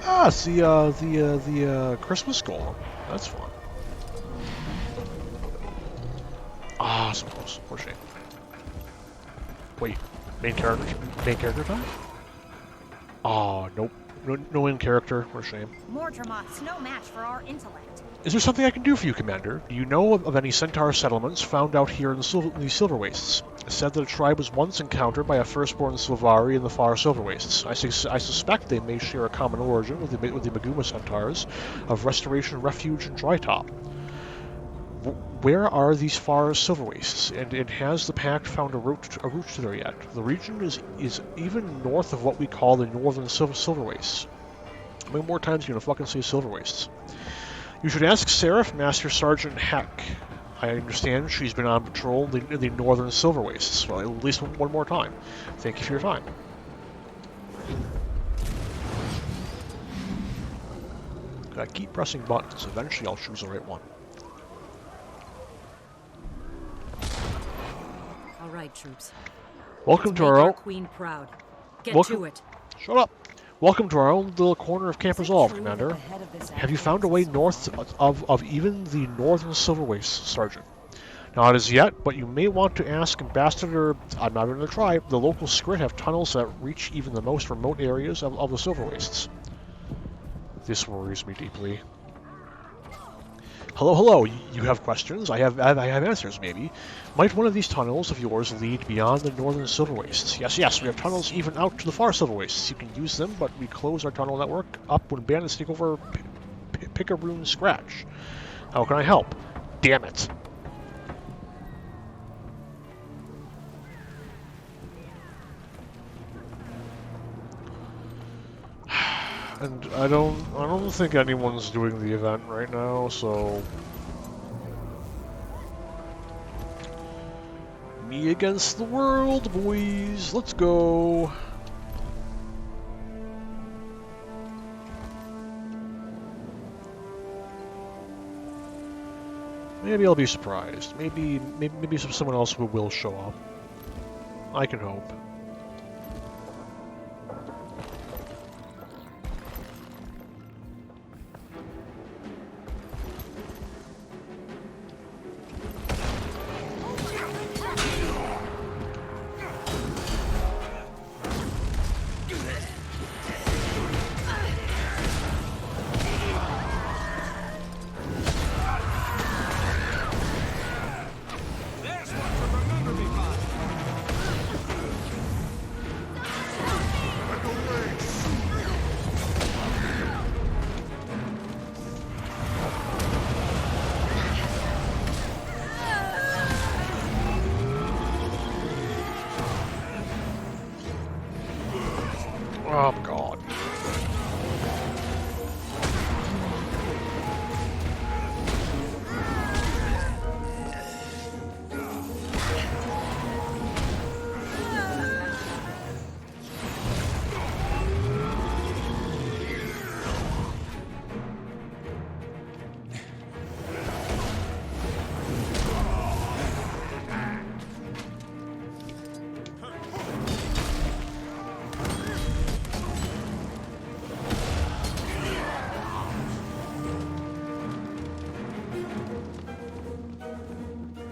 Ah, it's the Christmas golem. That's fun. Ah, so close. Poor shame. Wait, main character time? Oh, nope. No in character. What a shame. Mordremoth's no match for our intellect. Is there something I can do for you, Commander? Do you know of any centaur settlements found out here in the Silver Wastes? It's said that a tribe was once encountered by a firstborn Sylvari in the far Silver Wastes. I suspect they may share a common origin with the Maguma centaurs of Restoration, Refuge, and Drytop. Where are these far Silver Wastes, and has the Pact found a route to there yet? The region is even north of what we call the Northern Silver Wastes. How many more times are you gonna fucking say Silver Wastes? You should ask Seraph Master Sergeant Heck. I understand she's been on patrol in the Northern Silver Wastes. Well, at least one more time. Thank you for your time. Gotta keep pressing buttons. Eventually I'll choose the right one. All right, troops. Welcome to our own Queen proud. Get Welcome... to it. Shut up. Welcome to our own little corner of Camp Resolve, Commander. Have you found a way north of even the Northern Silver Wastes, Sergeant? Not as yet, but you may want to ask Ambassador, I'm not going to try, the local Skrit have tunnels that reach even the most remote areas of the Silver Wastes. This worries me deeply. Hello, you have questions? I have answers, maybe. Might one of these tunnels of yours lead beyond the Northern Silver Wastes? Yes, we have tunnels even out to the far Silver Wastes. You can use them, but we close our tunnel network up when bandits take over Pickaroon Scratch. How can I help? Damn it. And I don't think anyone's doing the event right now, so me against the world, boys. Let's go. Maybe I'll be surprised. Maybe someone else will show up. I can hope. Oh, God.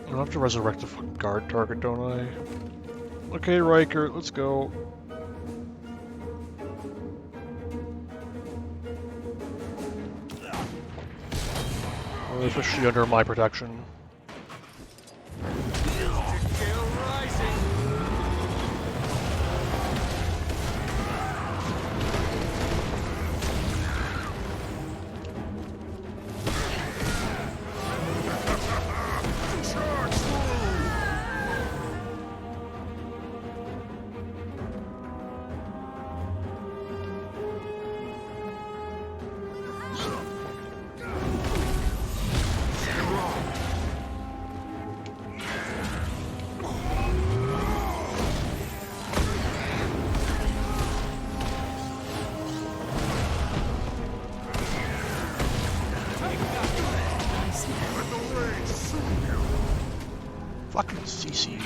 I have to resurrect the fucking guard target, don't I? Okay, Riker, let's go. Officially under my protection. Fucking CC.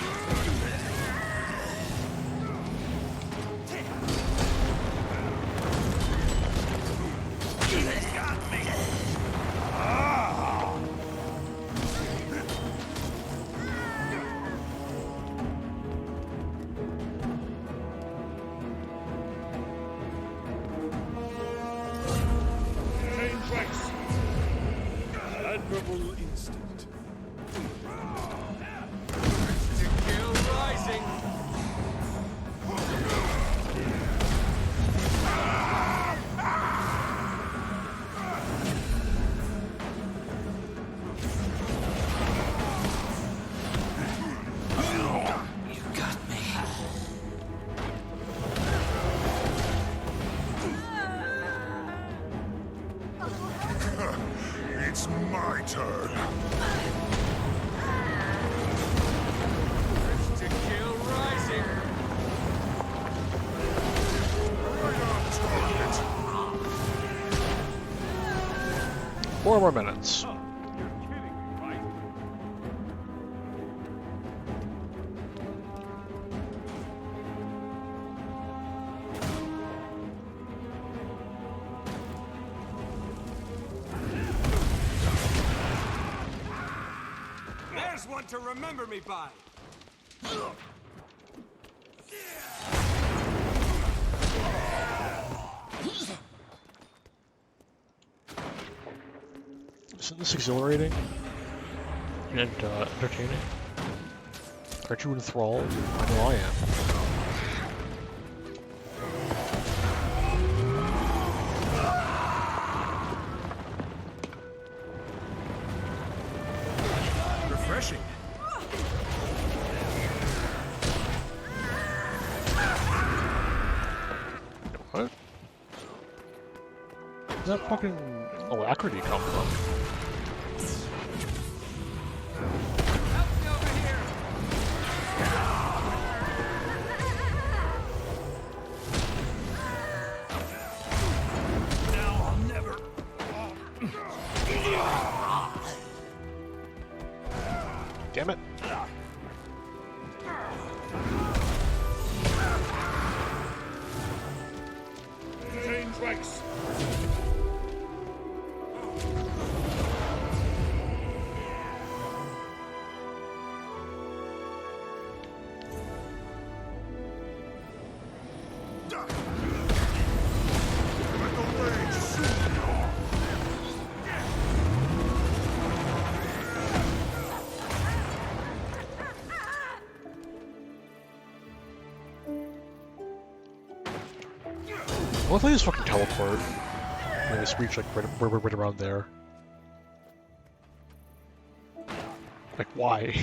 It's my turn. To kill rising. Right on target. 4 more minutes. There's one to remember me by. Isn't this exhilarating and entertaining? Aren't you enthralled? I know I am. Refreshing. What? Where's that fucking alacrity come from? Damn it. Change ranks. What if I just fucking teleport? And I just reach like right around there. Like why?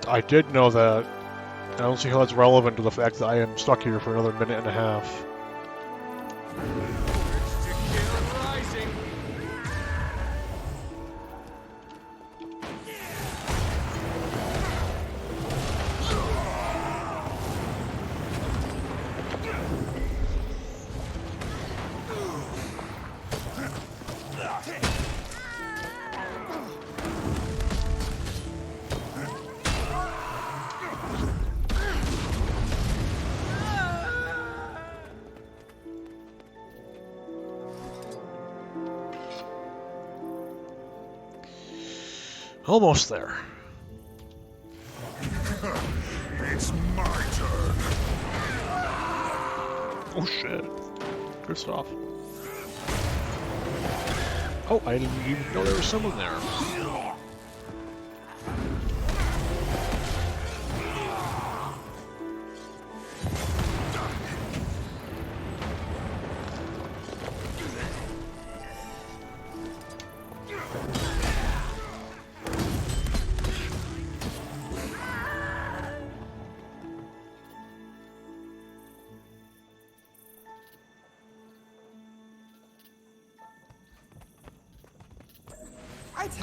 I did know that. I don't see how that's relevant to the fact that I am stuck here for another minute and a half. Almost there. It's my turn. Oh shit. Good stuff. Oh, I didn't even know there was someone there.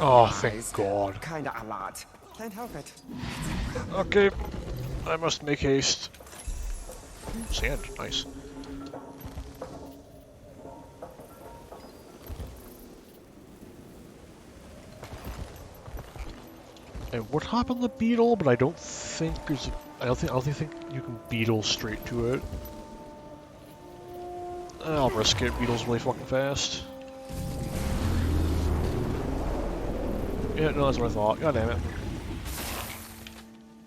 Oh, thank God. Kinda a lot. Can't help it. Okay, I must make haste. Sand, nice. I would hop on the beetle, but I don't think there's. I don't think you can beetle straight to it. I'll risk it. Beetle's really fucking fast. Yeah, no, that's what I thought. God damn it.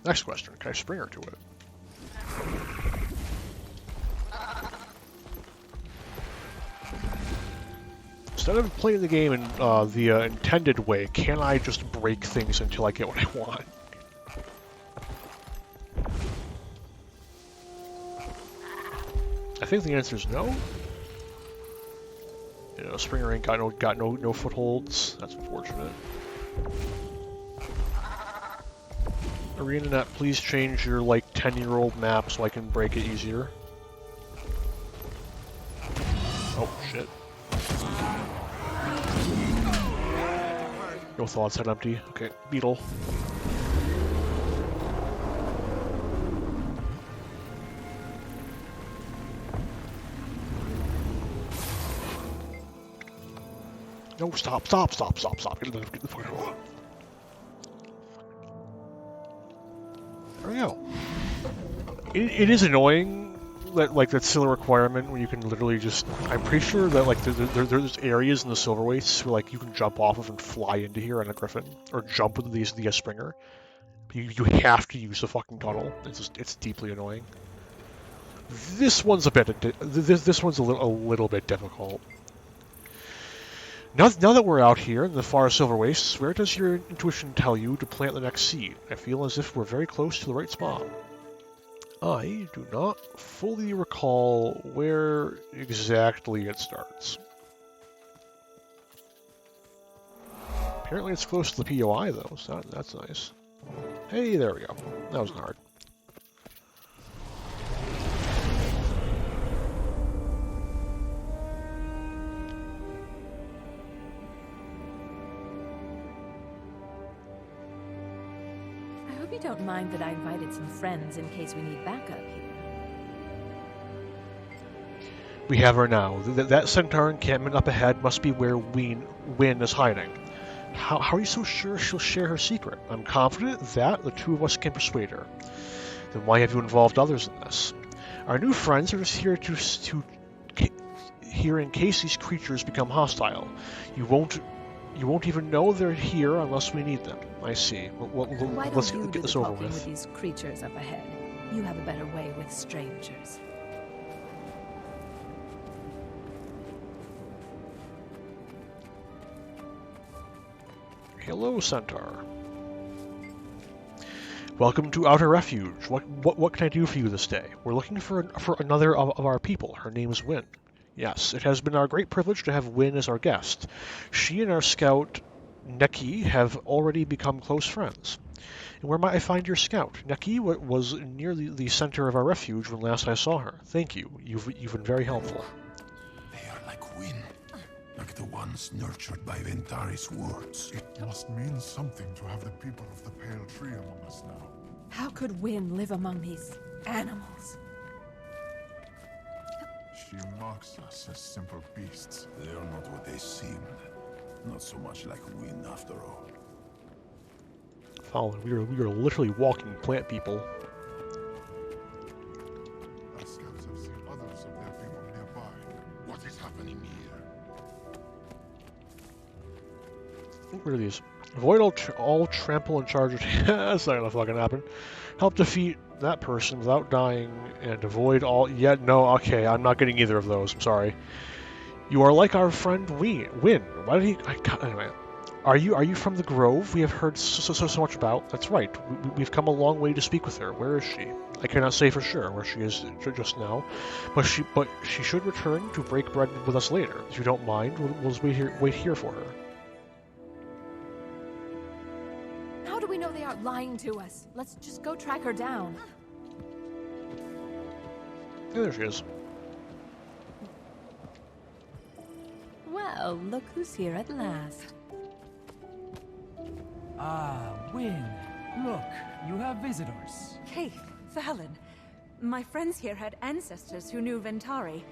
Next question, can I spring her to it? instead of playing the game in the intended way, can I just break things until I get what I want? I think the answer is no. You know, Springer ain't got no footholds. That's unfortunate. ArenaNet, please change your like 10-year-old map so I can break it easier. Oh shit. No thoughts, head empty. Okay, Beetle. No, stop. Get the fuck out. There we go. It is annoying that like that silly requirement where you can literally just. I'm pretty sure that like there's areas in the Silver Wastes where like you can jump off of and fly into here on a Griffin or jump with the Springer. But you have to use the fucking tunnel. It's deeply annoying. This one's a bit. This one's a little bit difficult. Now that we're out here in the far Silver Wastes, where does your intuition tell you to plant the next seed? I feel as if we're very close to the right spot. I do not fully recall where exactly it starts. Apparently it's close to the POI though, so that's nice. Hey, there we go. That wasn't hard. You don't mind that I invited some friends in case we need backup here. We have her now. That centaur encampment up ahead must be where Win is hiding. How are you so sure she'll share her secret? I'm confident that the two of us can persuade her. Then why have you involved others in this? Our new friends are just here here in case these creatures become hostile. You won't even know they're here unless we need them. I see. Let's get this over with. These creatures up ahead. You have a better way with strangers. Hello, Centaur. Welcome to Outer Refuge. What can I do for you this day? We're looking for another of our people. Her name's Win. Yes, it has been our great privilege to have Win as our guest. She and our scout, Neki, have already become close friends. And where might I find your scout? Neki was near the center of our refuge when last I saw her. Thank you. You've been very helpful. They are like Win, like the ones nurtured by Ventari's words. It must mean something to have the people of the Pale Tree among us now. How could Win live among these animals? She mocks us as simple beasts. They are not what they seemed. Not so much like Win, after all. Fallen, we are literally walking plant people. Our scouts have seen others of their people nearby. What is happening here? What are these? Avoid all trample and charge. That's not gonna fucking happen. Help defeat that person without dying, and avoid all. Yeah, no, okay, I'm not getting either of those. I'm sorry. You are like our friend Win. Why did he? Anyway, are you from the Grove? We have heard so much about. That's right. We've come a long way to speak with her. Where is she? I cannot say for sure where she is just now, but she should return to break bread with us later. If you don't mind, we'll wait here for her. How do we know they aren't lying to us? Let's just go track her down. Yeah, there she is. Well, look who's here at last. Ah, Win. Look, you have visitors. Keith, Valen. My friends here had ancestors who knew Ventari.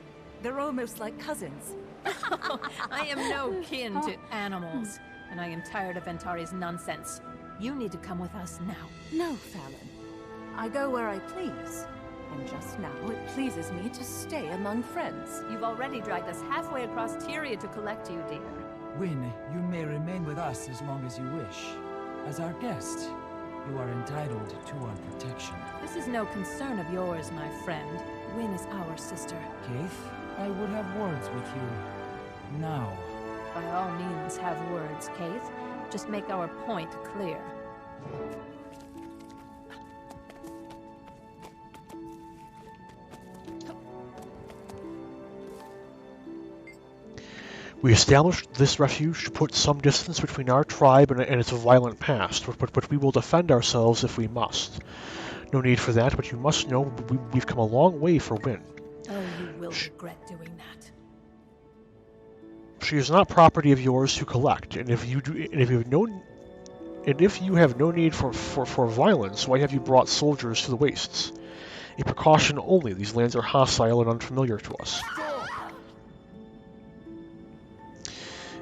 They're almost like cousins. I am no kin to animals, and I am tired of Ventari's nonsense. You need to come with us now. No, Valen. I go where I please. And just now, it pleases me to stay among friends. You've already dragged us halfway across Tyria to collect you, dear. Win, you may remain with us as long as you wish. As our guest, you are entitled to our protection. This is no concern of yours, my friend. Win is our sister. Keith, I would have words with you. Now. By all means, have words, Kaith. Just make our point clear. We established this refuge to put some distance between our tribe and its violent past, but we will defend ourselves if we must. No need for that, but you must know we've come a long way for Wynne. Oh, you will regret doing that. She is not property of yours to collect, and if you have no need for violence, why have you brought soldiers to the wastes? A precaution only. These lands are hostile and unfamiliar to us.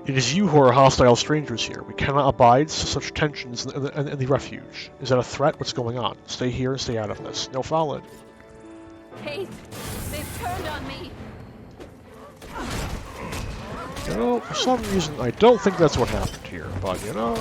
It is you who are hostile strangers here. We cannot abide such tensions in the refuge. Is that a threat? What's going on? Stay here and stay out of this. No fouling. Kaith, they've turned on me. You know, for some reason, I don't think that's what happened here, but you know...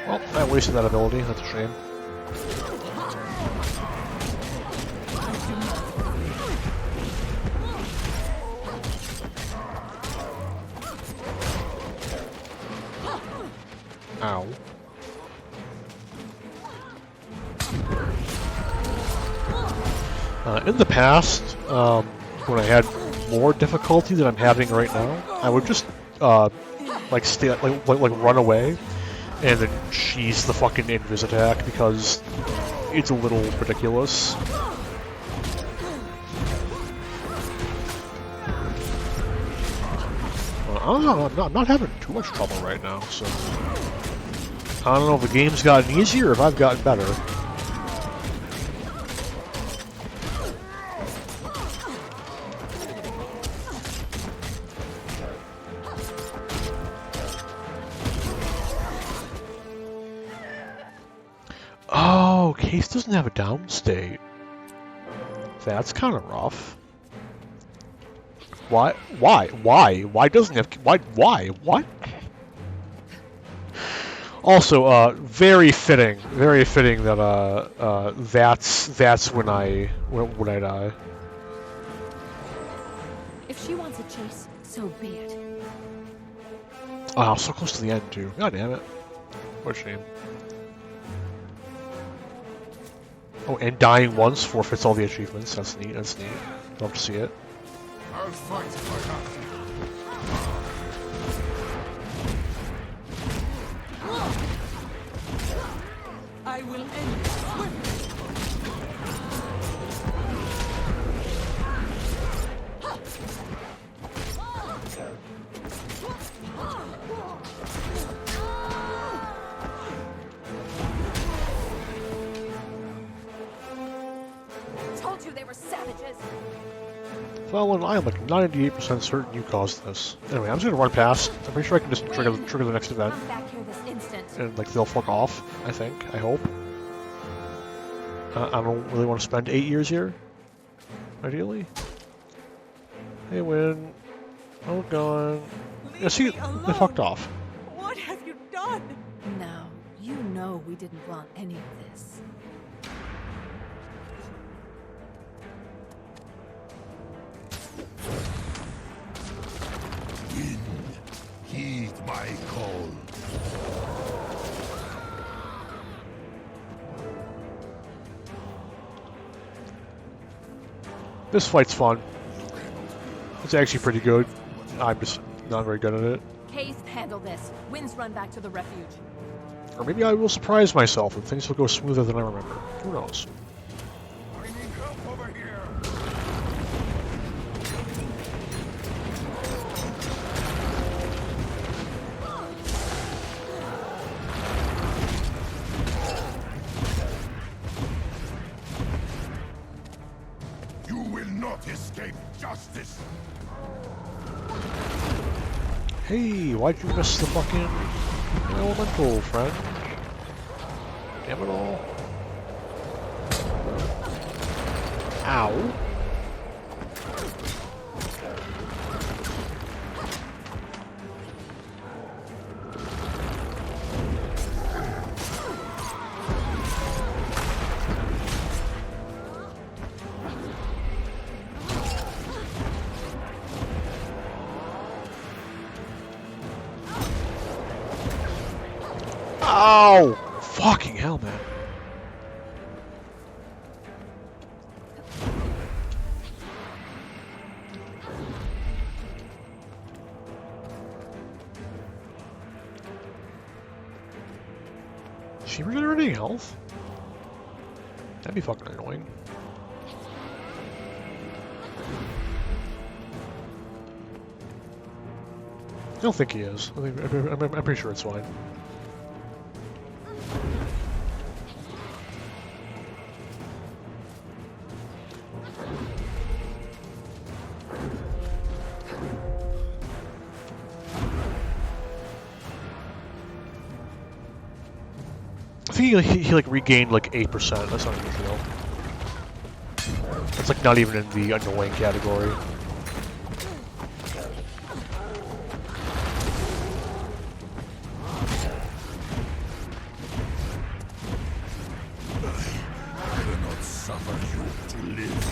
Well, I wasted that ability, that's a shame. Ow. In the past, when I had more difficulty than I'm having right now, I would just like run away and then cheese the fucking invis attack because it's a little ridiculous. I don't know, I'm not having too much trouble right now, so I don't know if the game's gotten easier or if I've gotten better. Oh, Case doesn't have a downstate. That's kind of rough. Why? Why doesn't have? Why? What? Also, very fitting that that's when I die. If she wants a chase, so be it. Oh, so close to the end too. God damn it! What a shame. Oh, and dying once forfeits all the achievements. That's neat. That's neat. Love to see it. I'll fight if I have to. I will end this swiftly. Told you they were savages. Well, I'm like 98% certain you caused this. Anyway, I'm just gonna run past. I'm pretty sure I can just trigger the next event. Come back here this instant. And like they'll fuck off, I think. I hope. I don't really want to spend 8 years here. Ideally. Hey, Wynne. Oh, God. Yeah, see, they fucked off. What have you done? Now, you know we didn't want any of this. Wynne, heed my call. This fight's fun. It's actually pretty good. I'm just not very good at it. Case, handle this. Winds run back to the refuge. Or maybe I will surprise myself and things will go smoother than I remember. Who knows? I need help over here. You will not escape justice. Hey, why'd you miss the fucking elemental, friend? Damn it all. Ow. Ow! Fucking hell, man. Is she regenerating health? That'd be fucking annoying. I don't think he is. I'm pretty sure it's fine. I think he like regained like 8%. That's not unusual. That's like not even in the annoying category. I will not suffer you to live.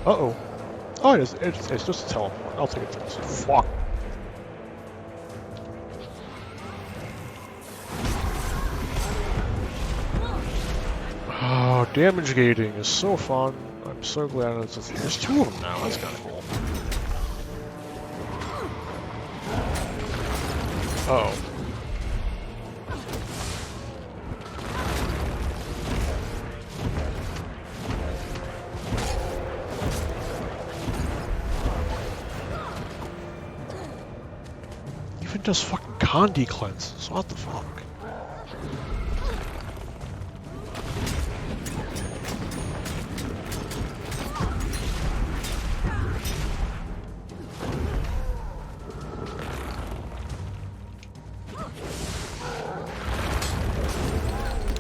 Uh-oh. Oh, it's just a teleport. I'll take it to this. Fuck. Oh, damage gating is so fun. I'm so glad it's there's two of them now. That's kind of cool. Uh-oh. Even does fucking Condi cleanse. So what the fuck?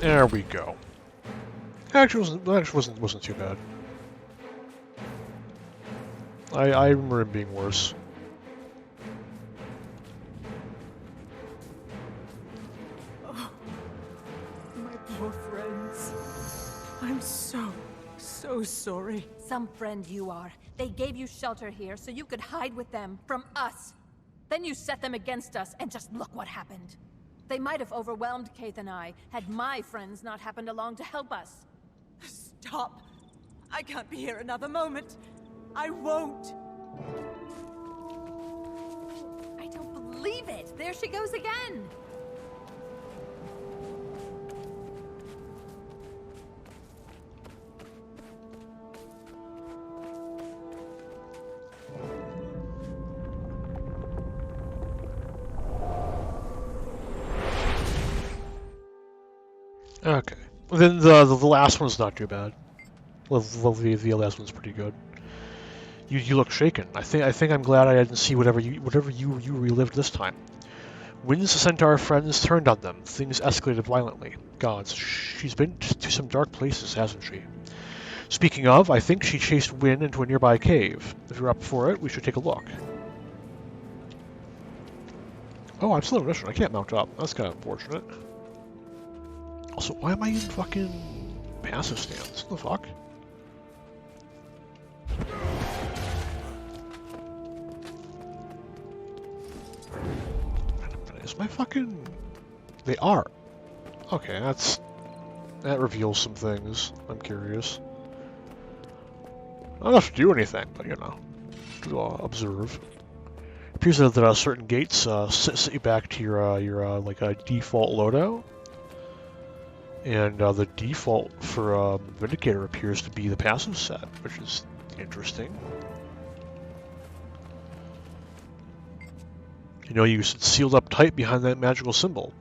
There we go. Actually, wasn't too bad. I remember it being worse. Oh, my poor friends. I'm so sorry. Some friend you are. They gave you shelter here so you could hide with them from us. Then you set them against us, and just look what happened. They might have overwhelmed Kaith and I, had my friends not happened along to help us. Stop! I can't be here another moment. I won't. I don't believe it! There she goes again! Okay. Then the last one's not too bad. The last one's pretty good. You look shaken. I think I'm glad I didn't see whatever you relived this time. Winds sent our friends turned on them. Things escalated violently. Gods, she's been to some dark places, hasn't she? Speaking of, I think she chased Wynn into a nearby cave. If you're up for it, we should take a look. Oh, I'm still in mission. I can't mount up. That's kind of unfortunate. Also, why am I in fucking passive stance? What the fuck? Is my fucking... They are. Okay, that reveals some things. I'm curious. I don't have to do anything, but you know, to observe. It appears that certain gates set you back to your like a default loadout, and the default for Vindicator appears to be the passive set, which is interesting. You know, you sealed up tight behind that magical symbol.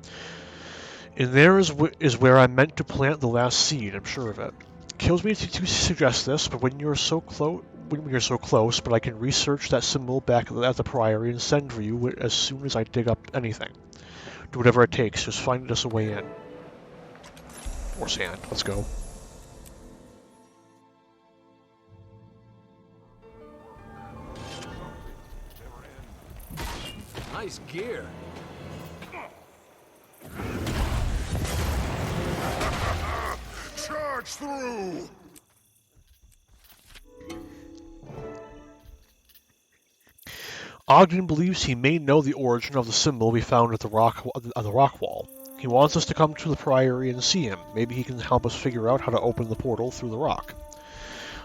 And there is where I meant to plant the last seed, I'm sure of it. Kills me to suggest this, but when you're so close, but I can research that symbol back at the Priory and send for you as soon as I dig up anything. Do whatever it takes, just find us a way in. Or sand, let's go. Nice gear. Charge through! Ogden believes he may know the origin of the symbol we found at the rock wall. He wants us to come to the Priory and see him. Maybe he can help us figure out how to open the portal through the rock.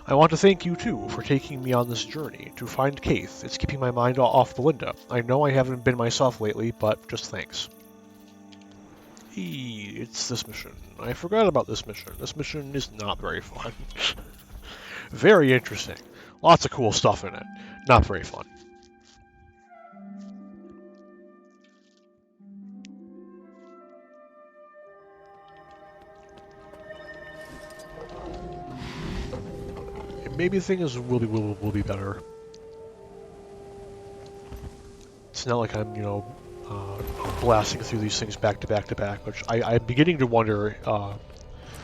I want to thank you, too, for taking me on this journey to find Kaith. It's keeping my mind off Belinda. I know I haven't been myself lately, but just thanks. It's this mission. I forgot about this mission. This mission is not very fun. Very interesting. Lots of cool stuff in it. Not very fun. Maybe things will be better. It's not like I'm, you know, blasting through these things back to back to back, which I'm beginning to wonder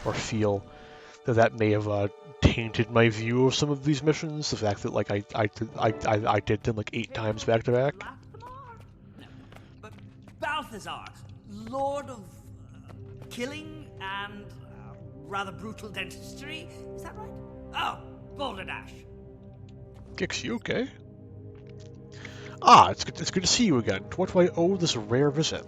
or feel that may have tainted my view of some of these missions. The fact that like I did them like 8 times back to back. But Balthazar, Lord of Killing and rather brutal dentistry, is that right? Oh, Balderdash. Gix, you okay? Ah, it's good to see you again. To what do I owe this rare visit?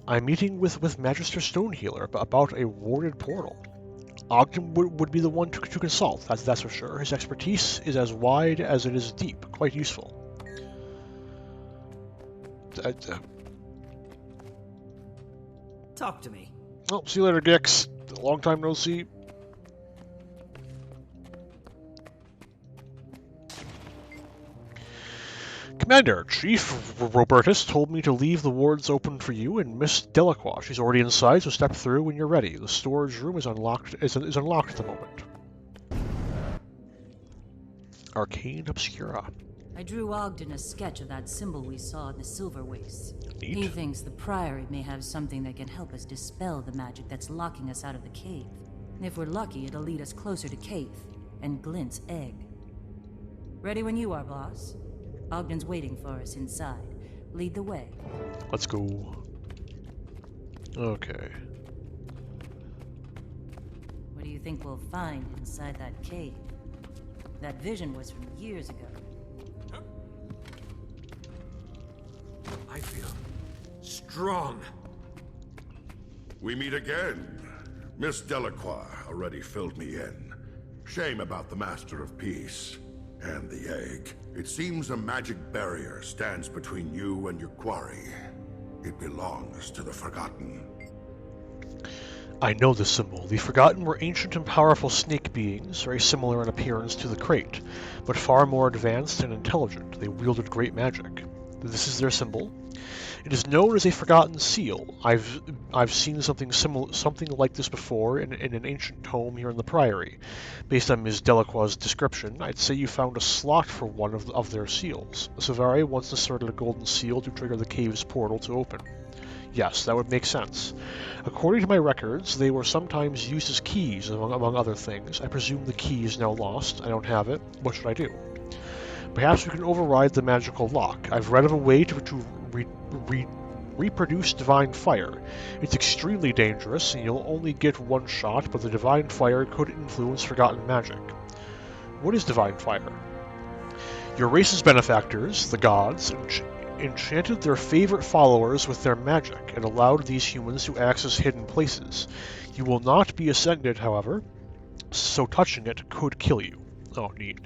I'm meeting with Magister Stonehealer about a warded portal. Ogden would be the one to consult, that's for sure. His expertise is as wide as it is deep, quite useful. Talk to me. Oh, see you later, Gix. Long time no see. Commander, Chief Robertus told me to leave the wards open for you and Miss Delacroix. She's already inside, so step through when you're ready. The storage room is unlocked at the moment. Arcane Obscura. I drew Ogden a sketch of that symbol we saw in the Silver Waste. Neat. He thinks the Priory may have something that can help us dispel the magic that's locking us out of the cave. If we're lucky, it'll lead us closer to Kaith and Glint's egg. Ready when you are, boss. Ogden's waiting for us inside. Lead the way. Let's go. Okay. What do you think we'll find inside that cave? That vision was from years ago. I feel strong. We meet again. Miss Delacroix already filled me in. Shame about the Master of Peace and the egg. It seems a magic barrier stands between you and your quarry. It belongs to the Forgotten. I know the symbol. The Forgotten were ancient and powerful snake beings, very similar in appearance to the Crate, but far more advanced and intelligent. They wielded great magic. This is their symbol. It is known as a Forgotten Seal. I've seen something like this before in an ancient tome here in the Priory. Based on Ms. Delacroix's description, I'd say you found a slot for one of their seals. Savare once inserted a golden seal to trigger the cave's portal to open. Yes, that would make sense. According to my records, they were sometimes used as keys, among other things. I presume the key is now lost. I don't have it. What should I do? Perhaps we can override the magical lock. I've read of a way to reproduce divine fire. It's extremely dangerous, and you'll only get one shot, but the divine fire could influence forgotten magic. What is divine fire? Your race's benefactors, the gods, enchanted their favorite followers with their magic and allowed these humans to access hidden places. You will not be ascended, however, so touching it could kill you. Oh, neat.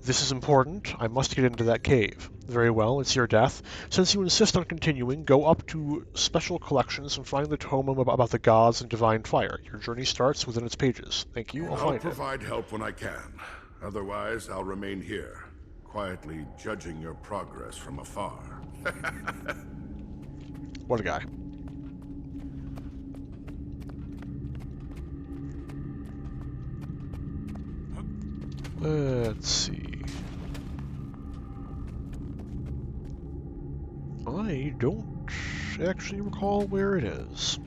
This is important. I must get into that cave. Very well, it's your death. Since you insist on continuing, go up to Special Collections and find the tome about the gods and divine fire. Your journey starts within its pages. Thank you, I'll find it. Provide help when I can. Otherwise, I'll remain here, quietly judging your progress from afar. What a guy. Let's see. I don't actually recall where it is.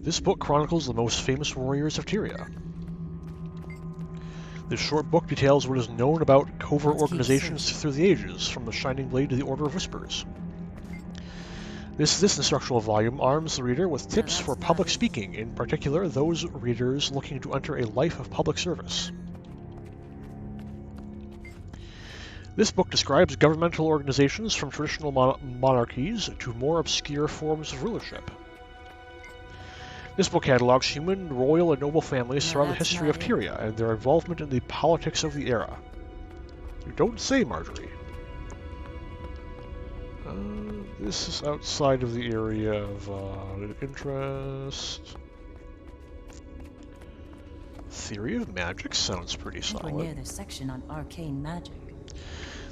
This book chronicles the most famous warriors of Tyria. This short book details what is known about covert organizations through the ages, from the Shining Blade to the Order of Whispers. This instructional volume arms the reader with tips for public speaking, in particular those readers looking to enter a life of public service. This book describes governmental organizations from traditional monarchies to more obscure forms of rulership. This book catalogs human, royal, and noble families throughout the history of Tyria and their involvement in the politics of the era. You don't say, Marjorie. This is outside of the area of interest. Theory of magic sounds pretty solid. We're near the section on arcane magic.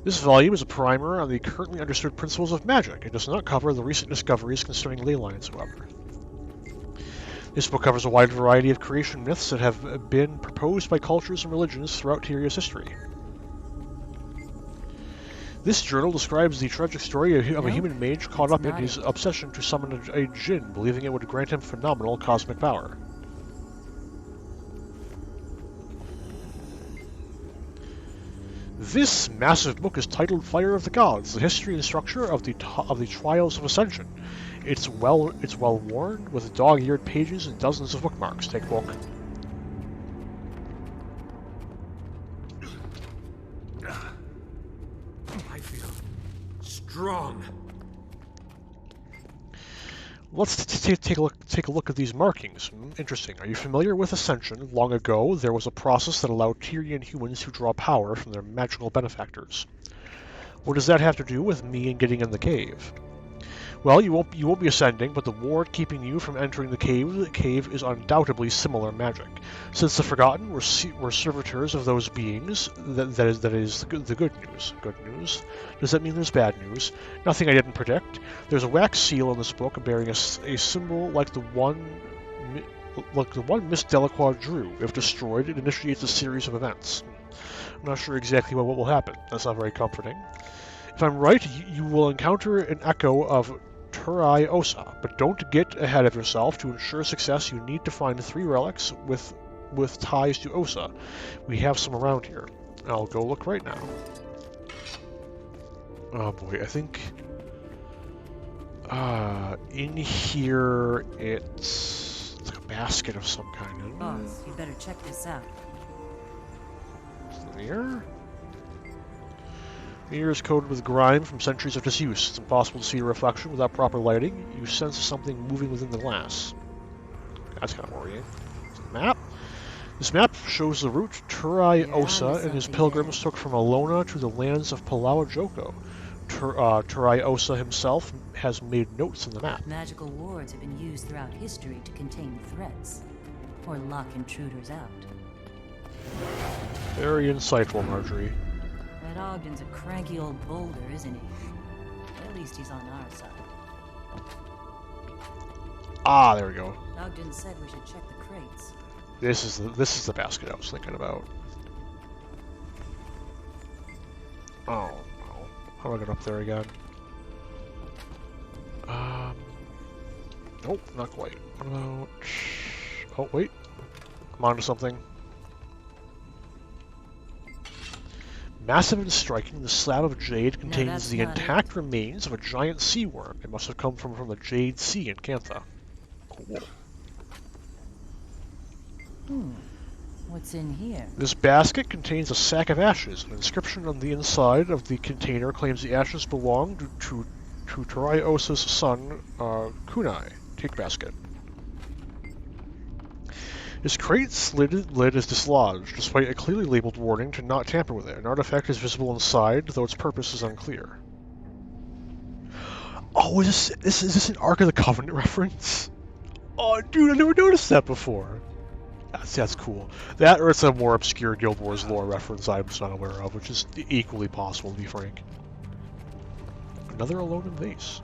This volume is a primer on the currently understood principles of magic. It does not cover the recent discoveries concerning ley lines, however. This book covers a wide variety of creation myths that have been proposed by cultures and religions throughout Tyria's history. This journal describes the tragic story of a human mage caught up in his obsession to summon a djinn, believing it would grant him phenomenal cosmic power. This massive book is titled Fire of the Gods, the history and structure of the Trials of Ascension. It's well worn, with dog-eared pages and dozens of bookmarks. Take a look. I feel strong. Let's take a look at these markings. Interesting. Are you familiar with Ascension? Long ago, there was a process that allowed Tyrian humans to draw power from their magical benefactors. What does that have to do with me and getting in the cave? Well, you won't be ascending, but the ward keeping you from entering the cave is undoubtedly similar magic. Since the Forgotten were servitors of those beings, that is the good news. Good news? Does that mean there's bad news? Nothing I didn't predict. There's a wax seal in this book bearing a symbol like the one Miss Delacroix drew. If destroyed, it initiates a series of events. I'm not sure exactly what will happen. That's not very comforting. If I'm right, you will encounter an echo of Turai Osa, but don't get ahead of yourself. To ensure success, you need to find 3 relics with ties to Osa. We have some around here. I'll go look right now. Oh boy, I think in here it's like a basket of some kind. Boss, you better check this out. Mirror? Mirror is coated with grime from centuries of disuse. It's impossible to see a reflection without proper lighting. You sense something moving within the glass. That's kind of worrying. It's a map. This map shows the route Turai Osa and his pilgrims took from Alona to the lands of Palau Joko. Turai Osa himself has made notes in the map. Magical wards have been used throughout history to contain threats, or lock intruders out. Very insightful, Marjorie. That Ogden's a cranky old boulder, isn't he? At least he's on our side. Ah, there we go. Ogden said we should check the crates. This is the basket I was thinking about. Oh no. How do I get up there again? Nope, not quite. What about... Oh, wait. I'm onto something. Massive and striking, the slab of jade contains the intact remains of a giant sea worm. It must have come from the Jade Sea in Cantha. Cool. What's in here? This basket contains a sack of ashes. An inscription on the inside of the container claims the ashes belong to Turai Osa's son, Kunai. Take basket. His crate's lid is dislodged, despite a clearly labeled warning to not tamper with it. An artifact is visible inside, though its purpose is unclear. Oh, is this an Ark of the Covenant reference? Oh, dude, I never noticed that before. That's cool. That, or it's a more obscure Guild Wars lore reference I'm just not aware of, which is equally possible, to be frank. Another alone in base.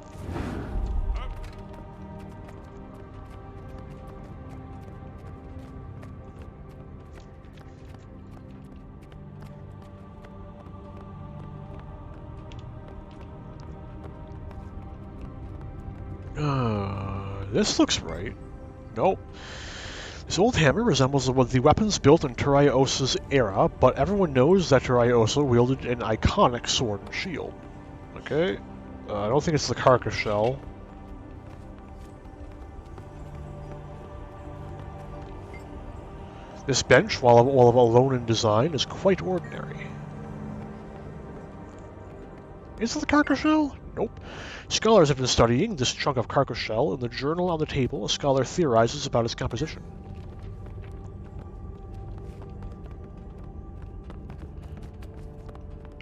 This looks right. Nope. This old hammer resembles the weapons built in Turaya Osa's era, but everyone knows that Turaya Osa wielded an iconic sword and shield. Okay. I don't think it's the carcass shell. This bench, while alone in design, is quite ordinary. Is it the carcass shell? Nope. Scholars have been studying this chunk of carcass shell. In the journal on the table, a scholar theorizes about its composition.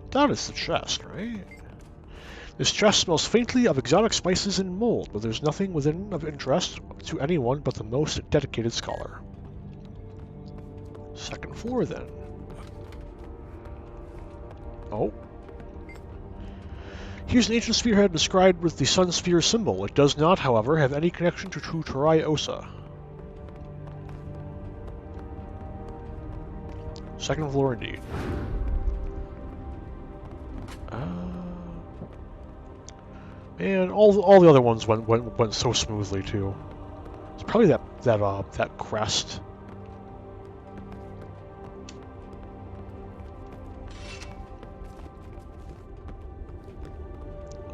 That is the chest, right? This chest smells faintly of exotic spices and mold, but there's nothing within of interest to anyone but the most dedicated scholar. Second floor, then. Oh. Here's an ancient spearhead described with the sun sphere symbol. It does not, however, have any connection to true Turaya Osa. Second floor, indeed. And all the other ones went so smoothly too. It's probably that crest.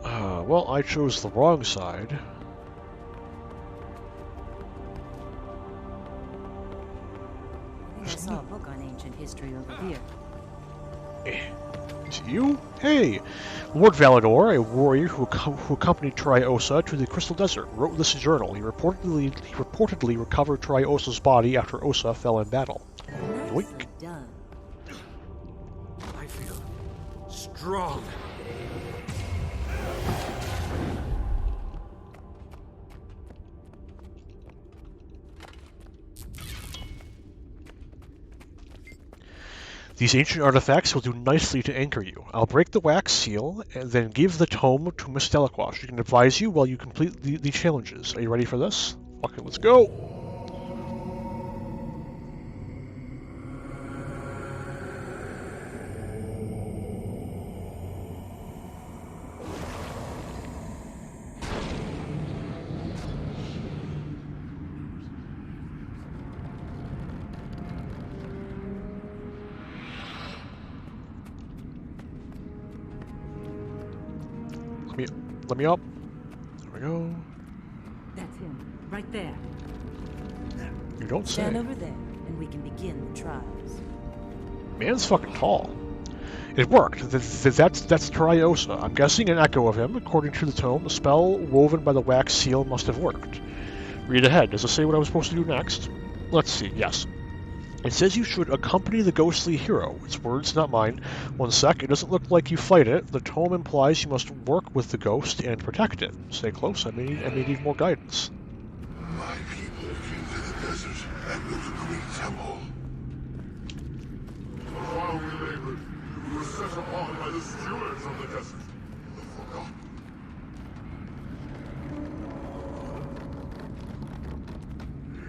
Well, I chose the wrong side. I saw a book on ancient history over here. Is it you? Hey! Lord Valador, a warrior who accompanied Turaya Osa to the Crystal Desert, wrote this journal. He reportedly recovered Turaya Osa's body after Osa fell in battle. Yoink. I feel strong. These ancient artifacts will do nicely to anchor you. I'll break the wax seal, and then give the tome to Miss Delacroix. She can advise you while you complete the challenges. Are you ready for this? Okay, let's go! Let me up. There we go. That's him, right there. You don't say. Stand over there, and we can begin the trials. Man's fucking tall. It worked. That's Turaya Osa. I'm guessing an echo of him. According to the tome, the spell woven by the wax seal must have worked. Read ahead. Does it say what I was supposed to do next? Let's see. Yes. It says you should accompany the ghostly hero. It's words, not mine. One sec, it doesn't look like you fight it. The tome implies you must work with the ghost and protect it. Stay close, I may need more guidance. My people came to the desert and built a great temple. While we labored, we were set upon by the stewards of the desert. The forgotten.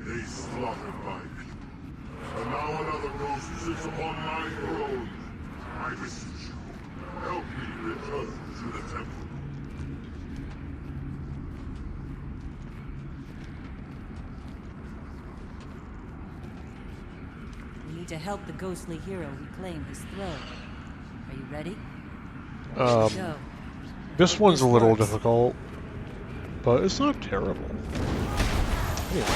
They slaughtered my people. And now another ghost sits upon my throne. I beseech you, help me return to the temple. We need to help the ghostly hero reclaim his throne. Are you ready? Go. This one's a little difficult, but it's not terrible. Anyway.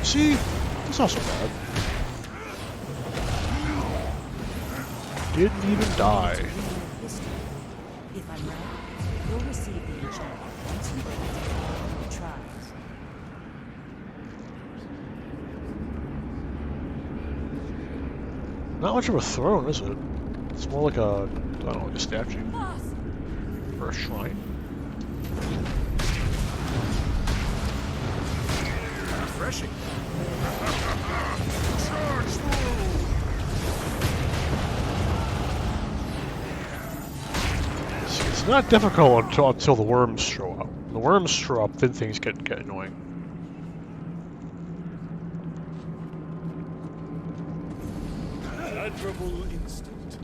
See? It's not so bad. Didn't even die. If I'm right, you'll receive the enchantment. He tries. Not much of a throne, is it? It's more like a, I don't know, like a statue. Or a shrine. Refreshing. Charge through! It's not difficult until the worms show up. When the worms show up, then things get annoying. Admirable instinct.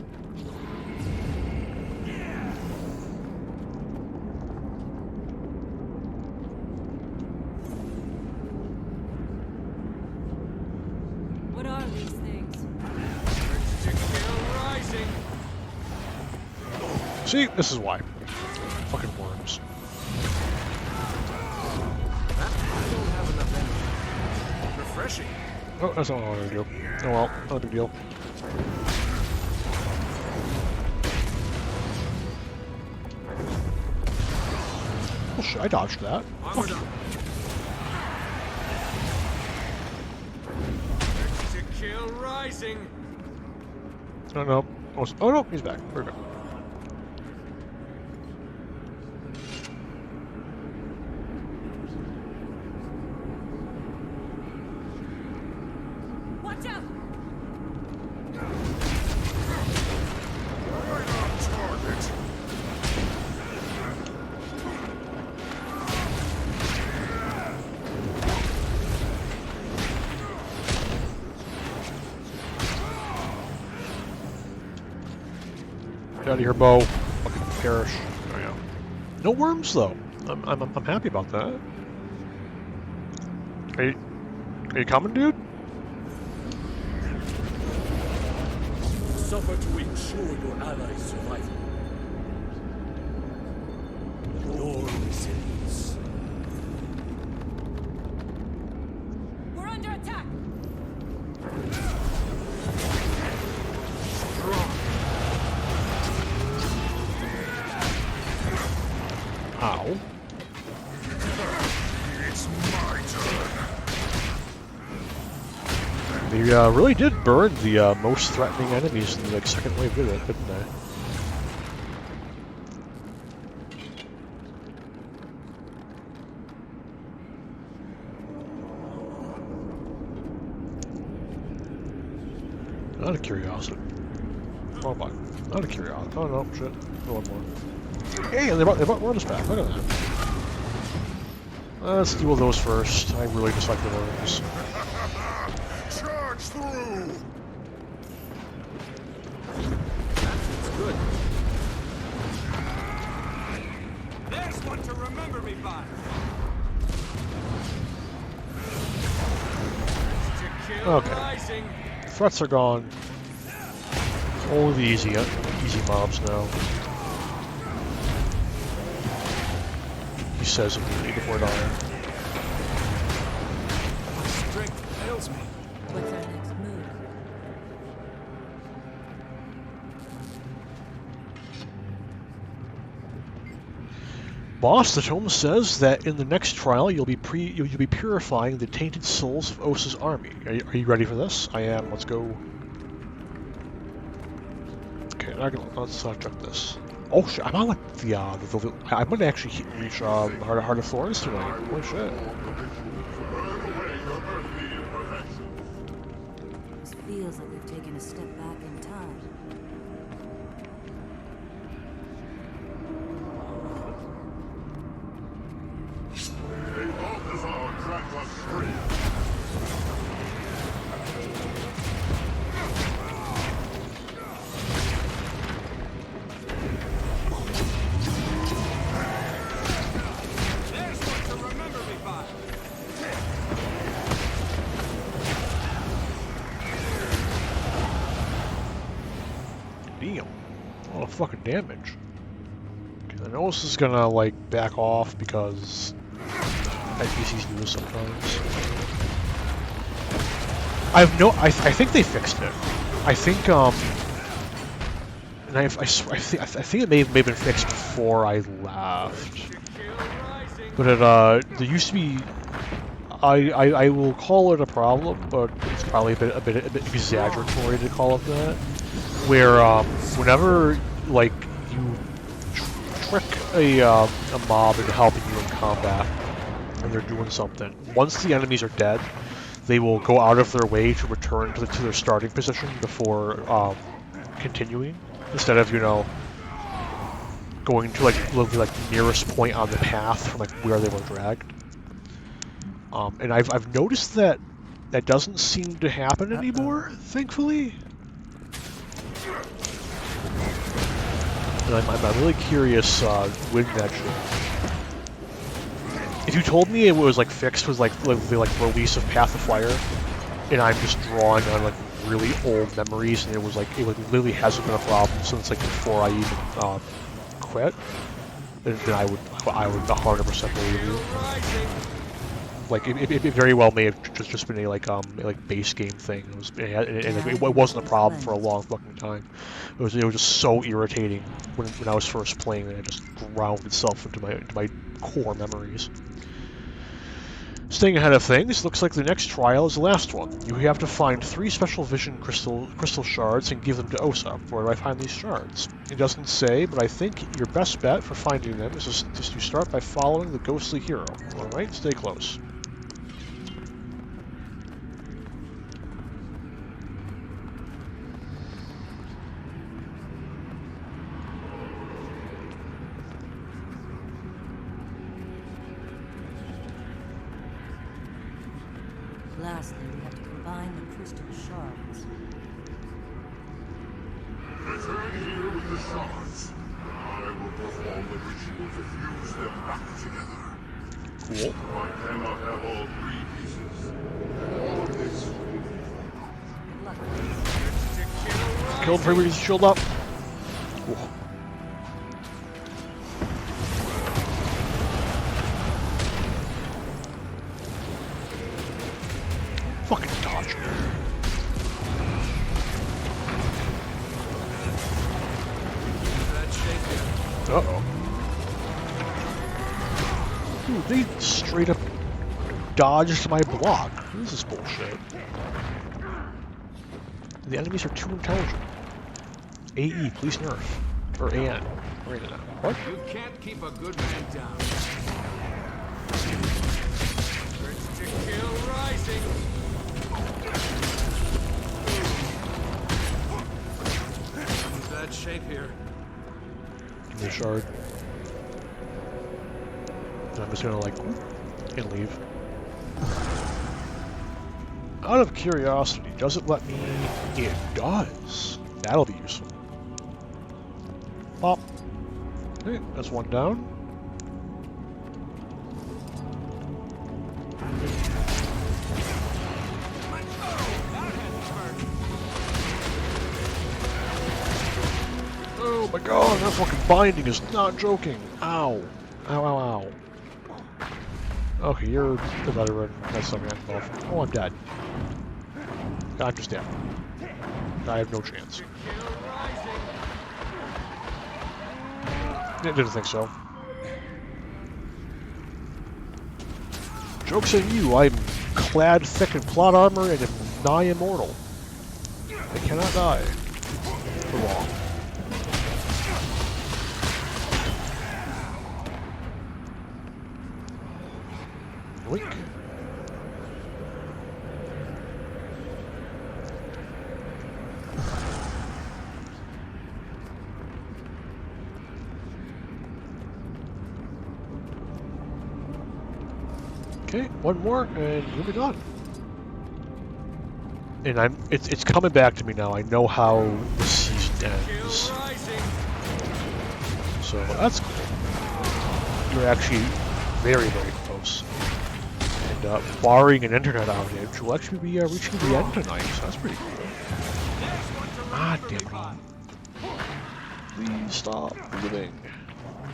What are these things? Rising. See, this is why. Fucking worms. I don't have enough energy. Refreshing. Oh, that's not what I wanted to do. Oh well, not a big deal. Oh shit, I dodged that. Fuck you. To kill rising. Oh no. Oh no, he's back. We're good. Watch out! Right on target. Get out of here, Bo. Fucking perish. Oh yeah. No worms though. I'm happy about that. Are you coming, dude? Suffer to ensure your allies' survival. Your resilience. We're under attack! Ow. It's my turn. They really did burn the most threatening enemies in the second wave, didn't they? Out of curiosity. Oh my. Out of curiosity. Oh no, shit. One more. Hey, they brought worms back. Look at that. Let's deal with those first. I really dislike the worms. Charge through! That's good. There's one to remember me by. To kill Okay. rising. Threats are gone. Only the easy mobs now. He says immediately before dying. My strength fails me. What's our next move? Boss, the tome says that in the next trial you'll be purifying the tainted souls of Osa's army. Are you ready for this? I am. Let's go. Okay, let's check this. Oh shit! I'm on like I might actually reach Heart of Thorns tonight. Holy shit! This feels like we've taken a step back in time. There's one to remember me by. Damn! A lot of fucking damage. Okay, I know this is gonna like back off because NPCs do this sometimes. I think they fixed it. I think and I think it may have been fixed before I left. But there used to be, I will call it a problem, but it's probably a bit exaggeratory to call it that. Where whenever like you trick a mob into helping you in combat, and they're doing something, once the enemies are dead, they will go out of their way to return to their starting position before continuing, instead of going to like nearest point on the path from like where they were dragged. And I've noticed that doesn't seem to happen anymore, thankfully. And I'm really curious when that changed. If you told me it was like fixed with like the release of Path of Fire, and I'm just drawing on like really old memories, and it literally hasn't been a problem since like before I even quit, then I would 100% believe you. Like it very well may have just been a like base game thing. It wasn't a problem for a long fucking time. It was just so irritating when I was first playing that it just ground itself into my core memories. Staying ahead of things, looks like the next trial is the last one. You have to find 3 special vision crystal shards and give them to Osa. Where do I find these shards? It doesn't say, but I think your best bet for finding them is to start by following the ghostly hero. Alright, stay close. Lastly, we have to combine the crystal shards. Return here with the shards. I will perform the ritual to fuse them back together. Cool. I cannot have all 3 pieces. All this will be Killed Freeby's shield up. Cool. Fucking dodge. Uh-oh. Dude, they straight up dodged my block. This is bullshit. The enemies are too intelligent. AE, please nerf. Or AN. Right now. What? You can't keep a good man down. Urge to kill rising. That shape here. Give me a shard. And I'm just gonna like and leave. Out of curiosity, does it let me? It does. That'll be useful. Pop. Okay, that's one down. Oh my god, that fucking binding is not joking. Ow. Ow, ow, ow. Okay, you're the veteran. That's something I'm involved. Oh, I'm dead. I'm just dead. I have no chance. I didn't think so. Joke's on you, I'm clad thick in plot armor and am nigh immortal. I cannot die. For long. Blink. Okay, one more, and we'll be done. And it's coming back to me now. I know how the season ends. So that's cool. You're actually very, very close. And barring an internet outage, we'll actually be reaching the end tonight, so that's pretty cool. Ah, damn it all. Please stop moving.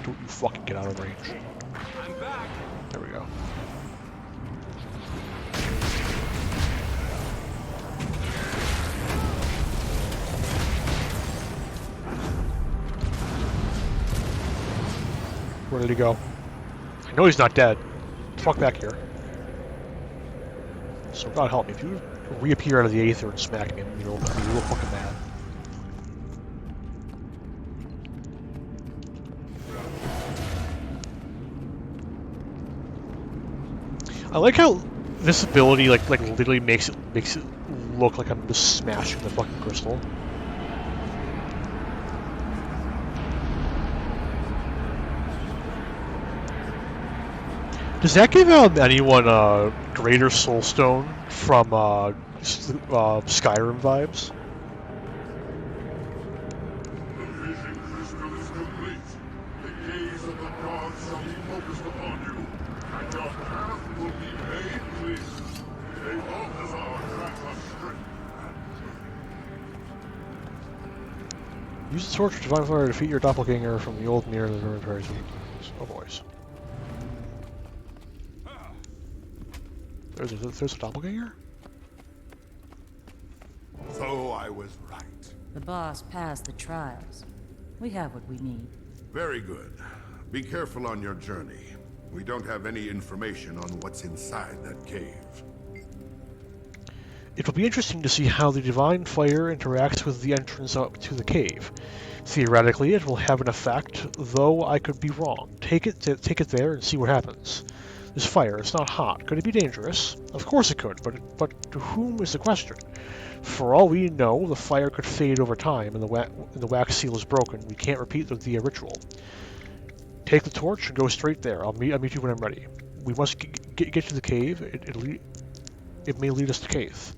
Don't you fucking get out of range. There we go. Where did he go? I know he's not dead. Fuck back here. So God help me, if you reappear out of the aether and smack me, I'll be real fucking mad. I like how this ability like literally makes it look like I'm just smashing the fucking crystal. Does that give anyone a greater soulstone from Skyrim vibes? The vision crystal is complete. The gaze of the gods shall be focused upon you, and your path will be made clear. A Balthazar grants us strength. Use the torch of divine fire to defeat your doppelganger from the old mirror of the Vermin Fairies. Oh boys. There's a doppelganger? So I was right. The boss passed the trials. We have what we need. Very good. Be careful on your journey. We don't have any information on what's inside that cave. It will be interesting to see how the divine fire interacts with the entrance up to the cave. Theoretically, it will have an effect, though I could be wrong. Take it there and see what happens. This fire, it's not hot. Could it be dangerous? Of course it could, but to whom is the question? For all we know, the fire could fade over time, and the wax seal is broken. We can't repeat the ritual. Take the torch and go straight there. I'll meet you when I'm ready. We must get to the cave. It may lead us to Kaith.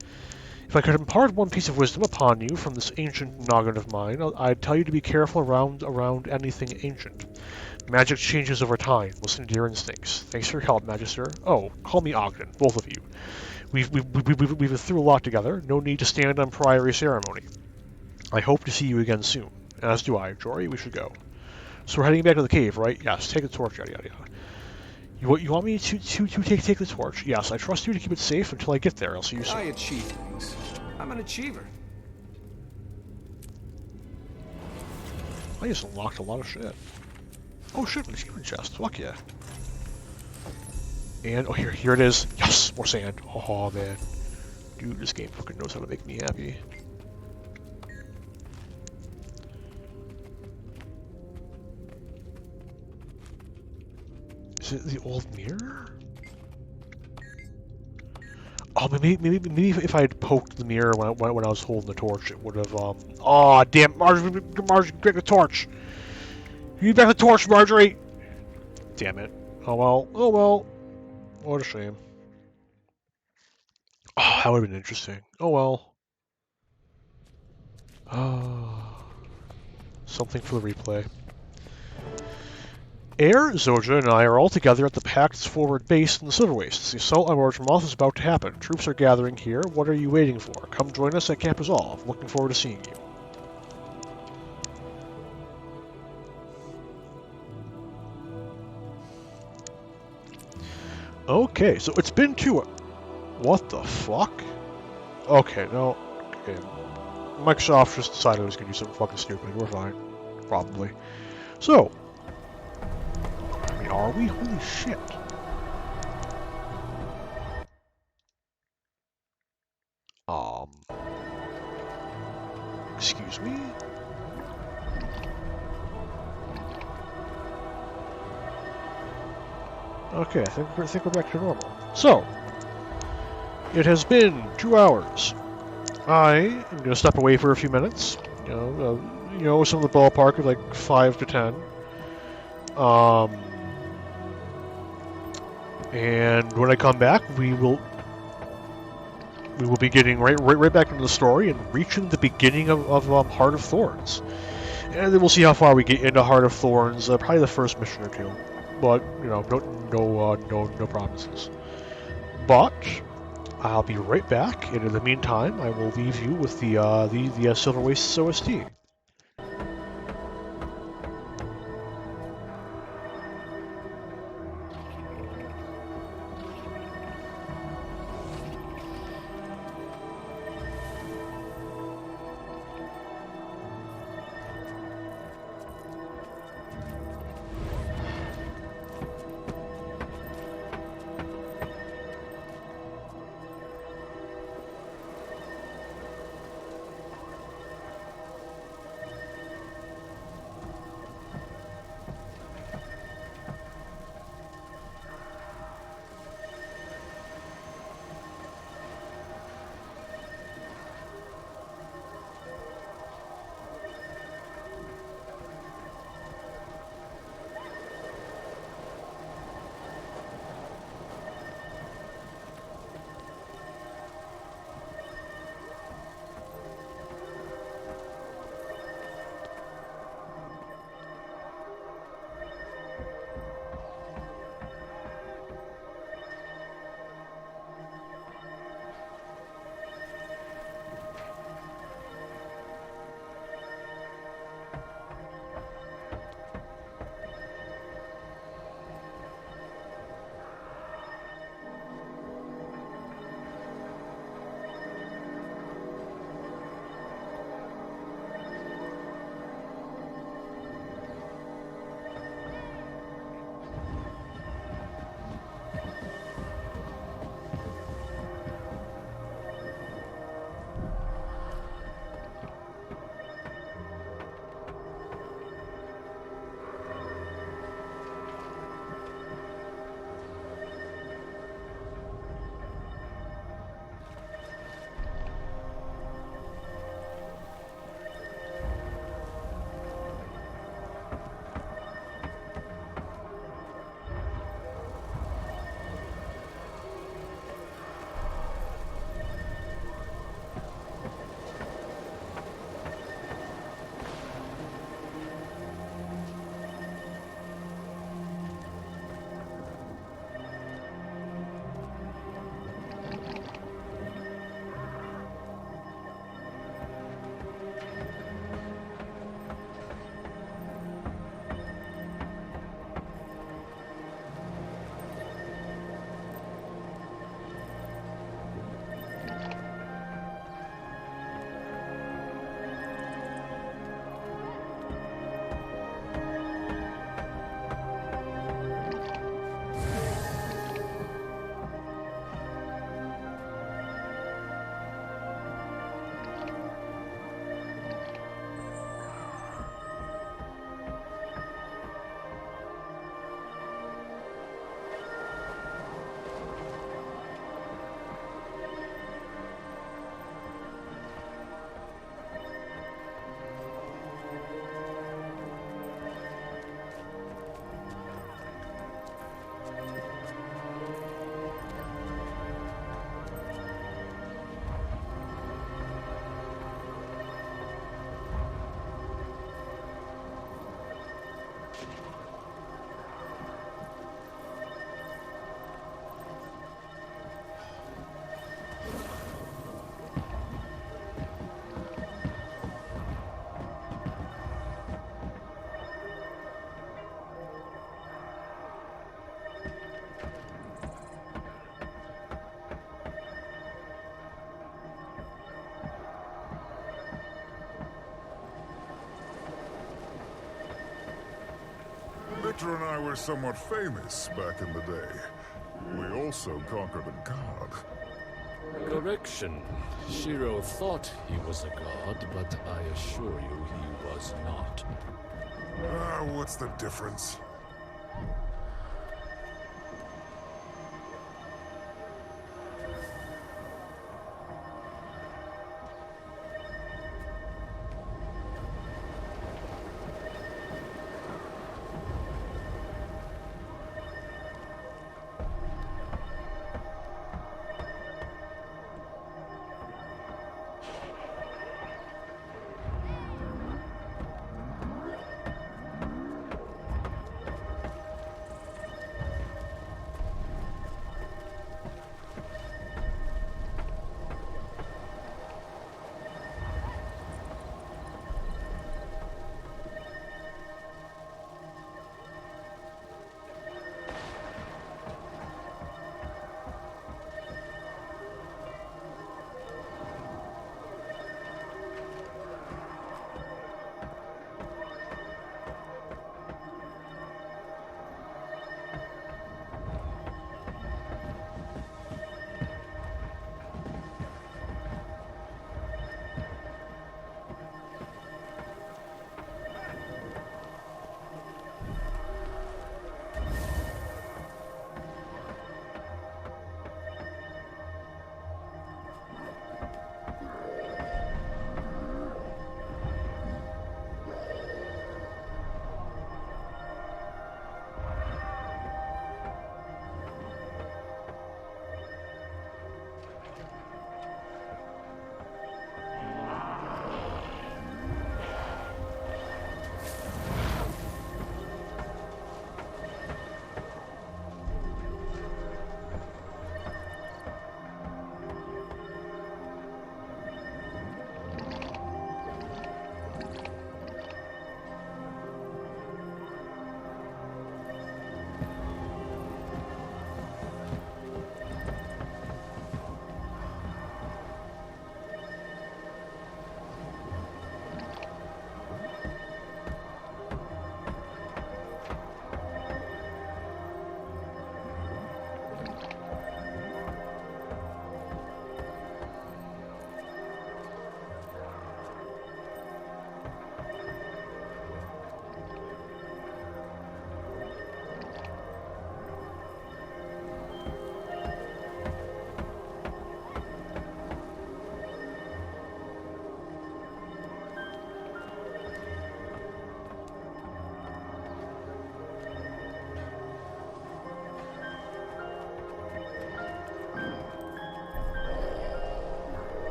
If I could impart one piece of wisdom upon you from this ancient noggin of mine, I'd tell you to be careful around anything ancient. Magic changes over time. Listen to your instincts. Thanks for your help, Magister. Oh, call me Ogden, both of you. We've been through a lot together. No need to stand on priory ceremony. I hope to see you again soon. As do I. Jory, we should go. So we're heading back to the cave, right? Yes. Take the torch, yada yada yada. You want me to take the torch? Yes. I trust you to keep it safe until I get there. I'll see you soon. I achieve things. I'm an achiever. I just unlocked a lot of shit. Oh shit, an achievement chest. Fuck yeah. And, oh, here it is. Yes, more sand. Oh, man. Dude, this game fucking knows how to make me happy. Is it the old mirror? Oh, maybe if I had poked the mirror when I was holding the torch, it would have, Oh, damn, Marjorie, get the torch! You need back the torch, Marjorie! Damn it. Oh well. What a shame. Oh, that would have been interesting. Oh well. Something for the replay. Air, Zoja, and I are all together at the Pact's forward base in the Silver Wastes. The assault on Mordremoth is about to happen. Troops are gathering here. What are you waiting for? Come join us at Camp Resolve. Looking forward to seeing you. Okay, so it's been 2 hours. What the fuck? Okay, no. Okay. Microsoft just decided it was going to do something fucking stupid. We're fine. Probably. So. I mean, are we? Holy shit. Excuse me? Okay, I think we're back to normal. So, it has been 2 hours. I am going to step away for a few minutes. You know, some of the ballpark of like 5 to 10. And when I come back, we will be getting right back into the story and reaching the beginning of Heart of Thorns. And then we'll see how far we get into Heart of Thorns. Probably the first mission or two. But you know, no promises. But I'll be right back, and in the meantime, I will leave you with the Silver Wastes OST. Victor and I were somewhat famous back in the day. We also conquered a god. Correction. Shiro thought he was a god, but I assure you he was not. What's the difference?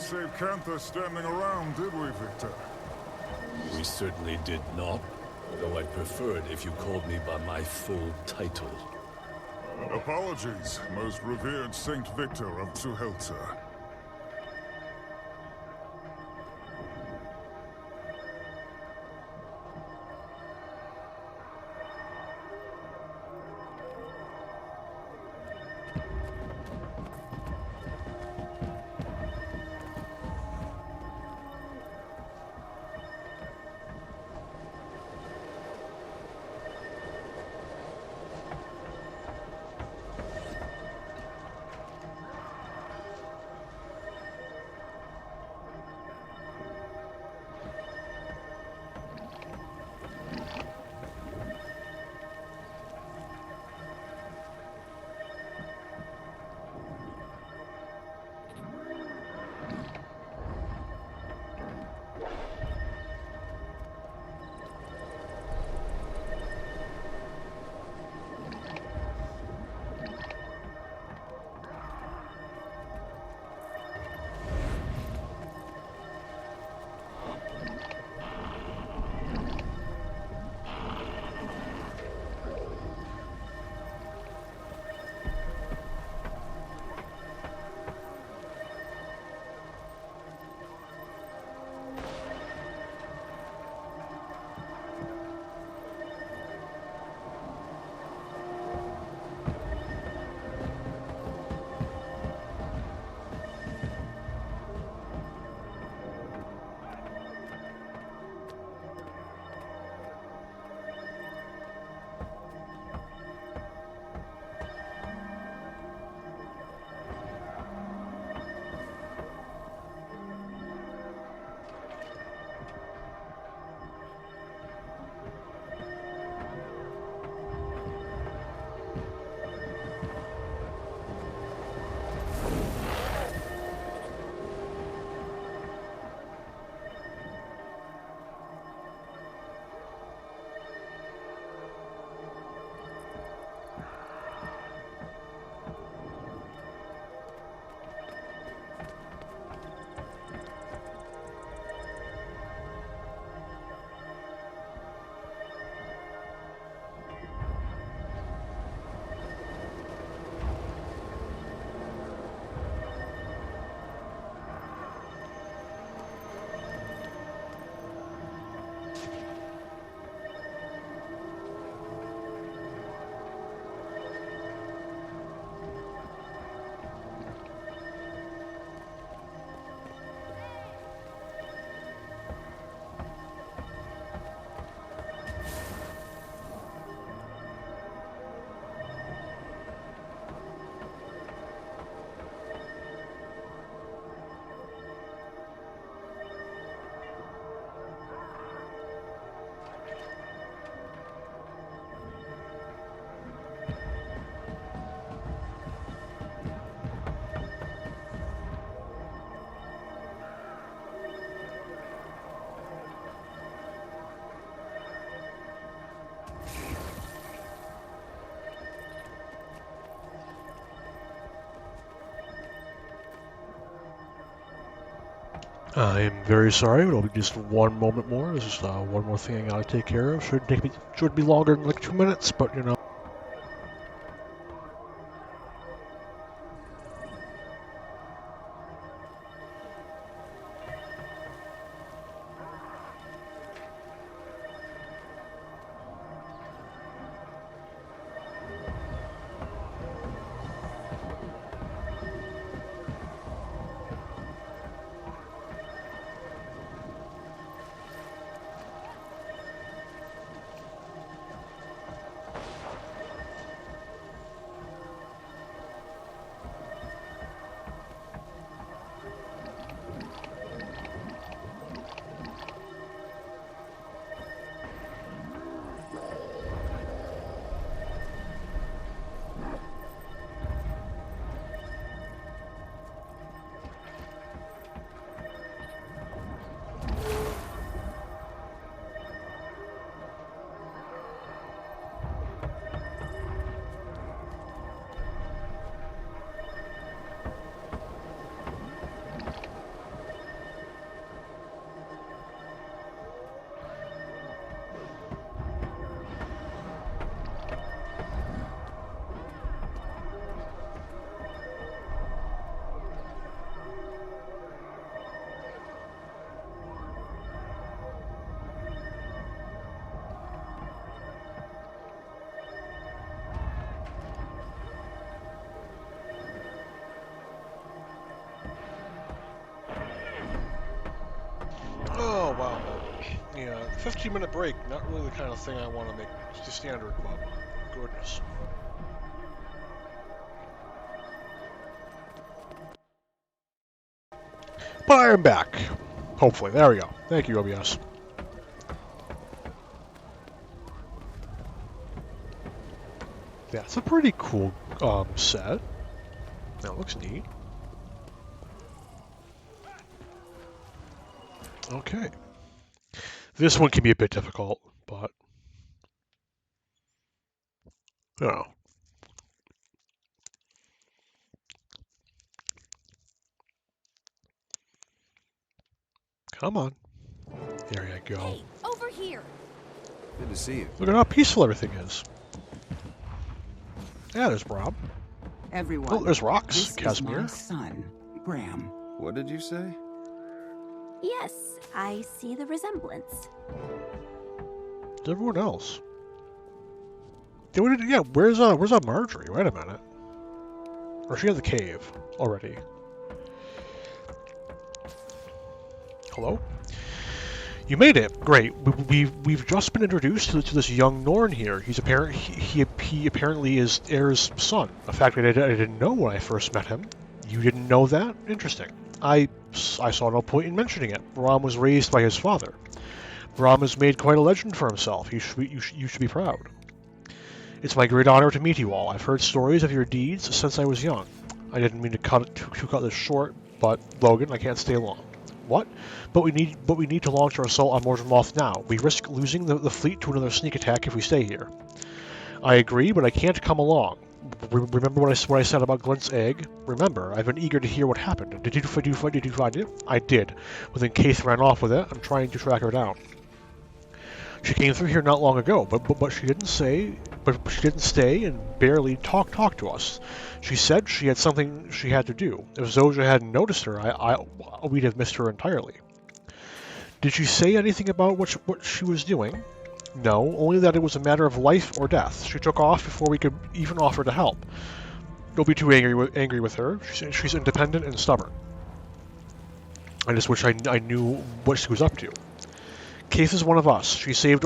save Cantha standing around, did we, Victor? We certainly did not, though I'd prefer it if you called me by my full title. Apologies, most revered Saint Victor of Zuhelter. I am very sorry, but it'll be just one moment more. There's just one more thing I gotta take care of. Should be longer than like 2 minutes, but you know. wow. Yeah, 15-minute break, not really the kind of thing I want to make the standard, but goodness. But I am back. Hopefully. There we go. Thank you, OBS. That's a pretty cool set. That looks neat. Okay. This one can be a bit difficult, but you know. Come on. There you go. Hey, over here. Good to see you. Look at how peaceful everything is. Yeah, there's Rob. Everyone. Oh, there's Rox, This Casimir. is my son, Bram. What did you say? Yes, I see the resemblance. There's everyone else. Yeah, where's Marjorie? Wait a minute. Or she has the cave already. Hello? You made it. Great. We've just been introduced to this young Norn here. He apparently is Heir's son. A fact that I didn't know when I first met him. You didn't know that? Interesting. I saw no point in mentioning it. Bram was raised by his father. Bram has made quite a legend for himself. You should be proud. It's my great honor to meet you all. I've heard stories of your deeds since I was young. I didn't mean to cut this short, but Logan, I can't stay long. What? But we need to launch our assault on Mordremoth now. We risk losing the fleet to another sneak attack if we stay here. I agree, but I can't come along. Remember what I said about Glint's egg? Remember, I've been eager to hear what happened. Did you find it? I did. But then Keith ran off with it. I'm trying to track her down. She came through here not long ago, but she didn't say. But she didn't stay and barely talk to us. She said she had something she had to do. If Zoja hadn't noticed her, we'd have missed her entirely. Did she say anything about what she was doing? No, only that it was a matter of life or death. She took off before we could even offer to help. Don't be too angry with her. She's independent and stubborn. I just wish I knew what she was up to. Keith is one of us. She saved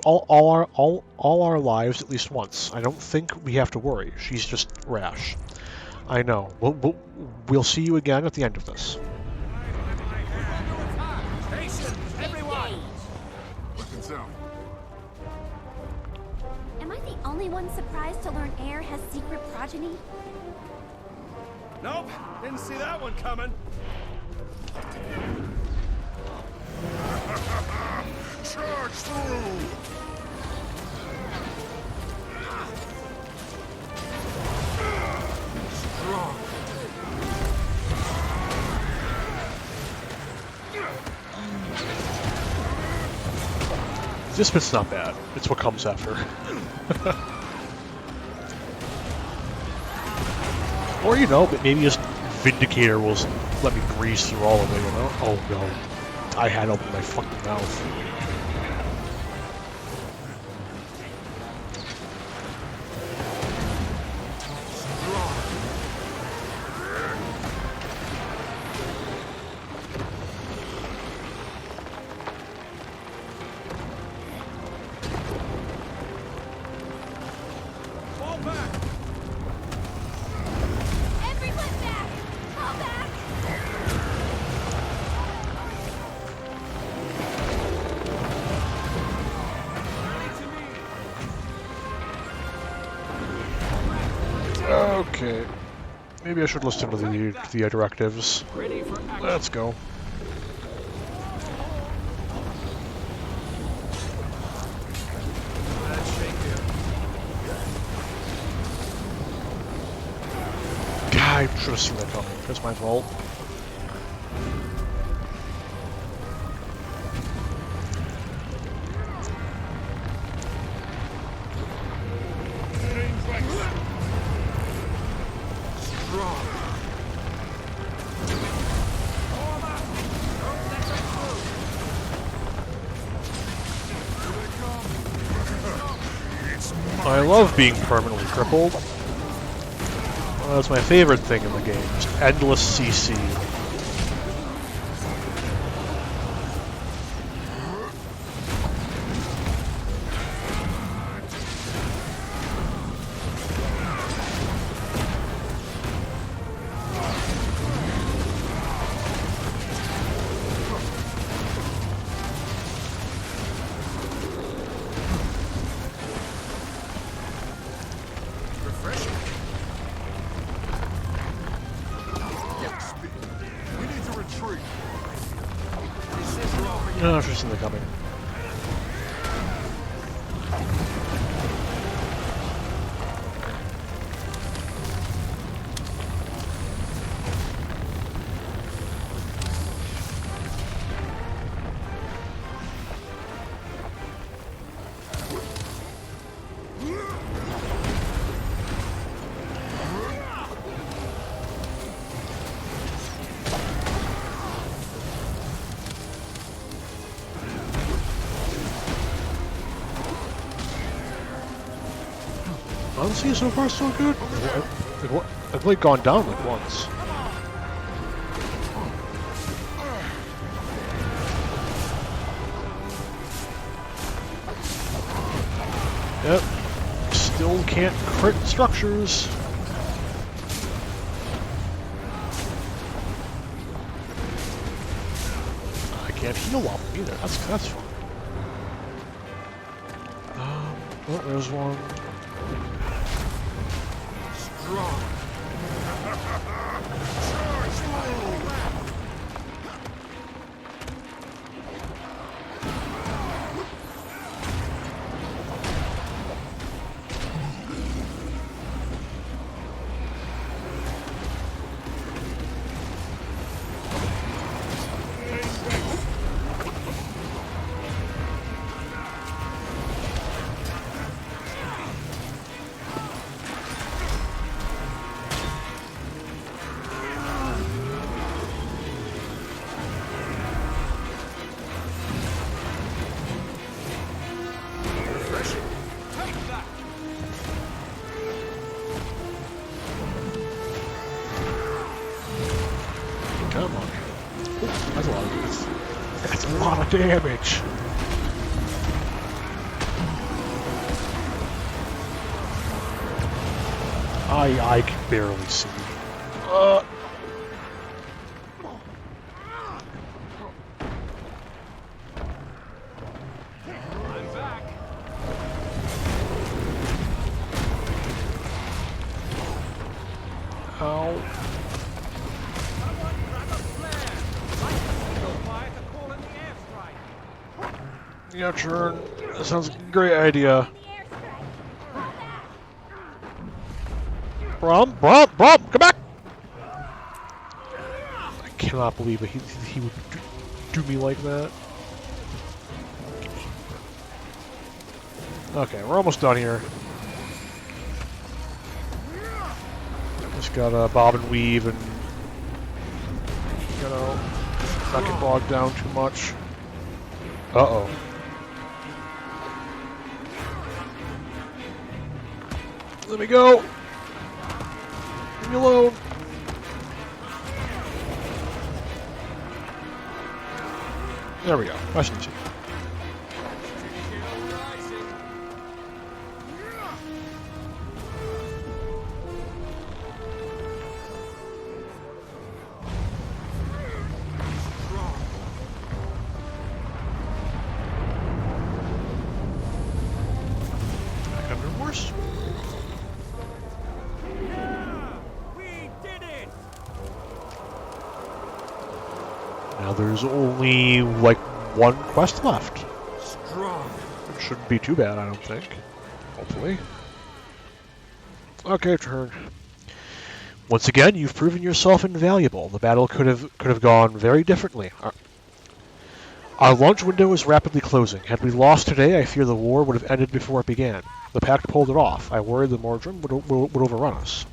all our lives at least once. I don't think we have to worry. She's just rash. I know. We'll see you again at the end of this. Everyone! Am I the only one surprised to learn Heir has secret progeny? Nope, didn't see that one coming. Charge through! Strong. This bit's not bad. It's what comes after. Or, but maybe just Vindicator will let me breeze through all of it, Oh no. I had opened my fucking mouth. Okay. Maybe I should listen to the directives. Let's go. God, I should have seen that coming. That's my fault. I love being permanently crippled. That's my favorite thing in the game, just endless CC. No, she's in the coming. Honestly, so far so good. I've like gone down like once. Yep. Still can't crit structures. I can't heal off them either. That's fun. Oh, there's one. Strong. Come on. Ooh, that's a lot of damage. I can barely see. I'm back. Ow. Yeah, turn. That sounds like a great idea. Brom, come back! I cannot believe it. He would do me like that. Okay, we're almost done here. Just gotta bob and weave and, you know, not get bogged down too much. Uh-oh. Let me go! Leave me alone! There we go. Nice and easy. I got no worse. Now there's only like one quest left. Strong. It shouldn't be too bad, I don't think. Hopefully. Okay, turn. Once again, you've proven yourself invaluable. The battle could have gone very differently. Our launch window is rapidly closing. Had we lost today, I fear the war would have ended before it began. The pact pulled it off. I worry the Mordrem would overrun us.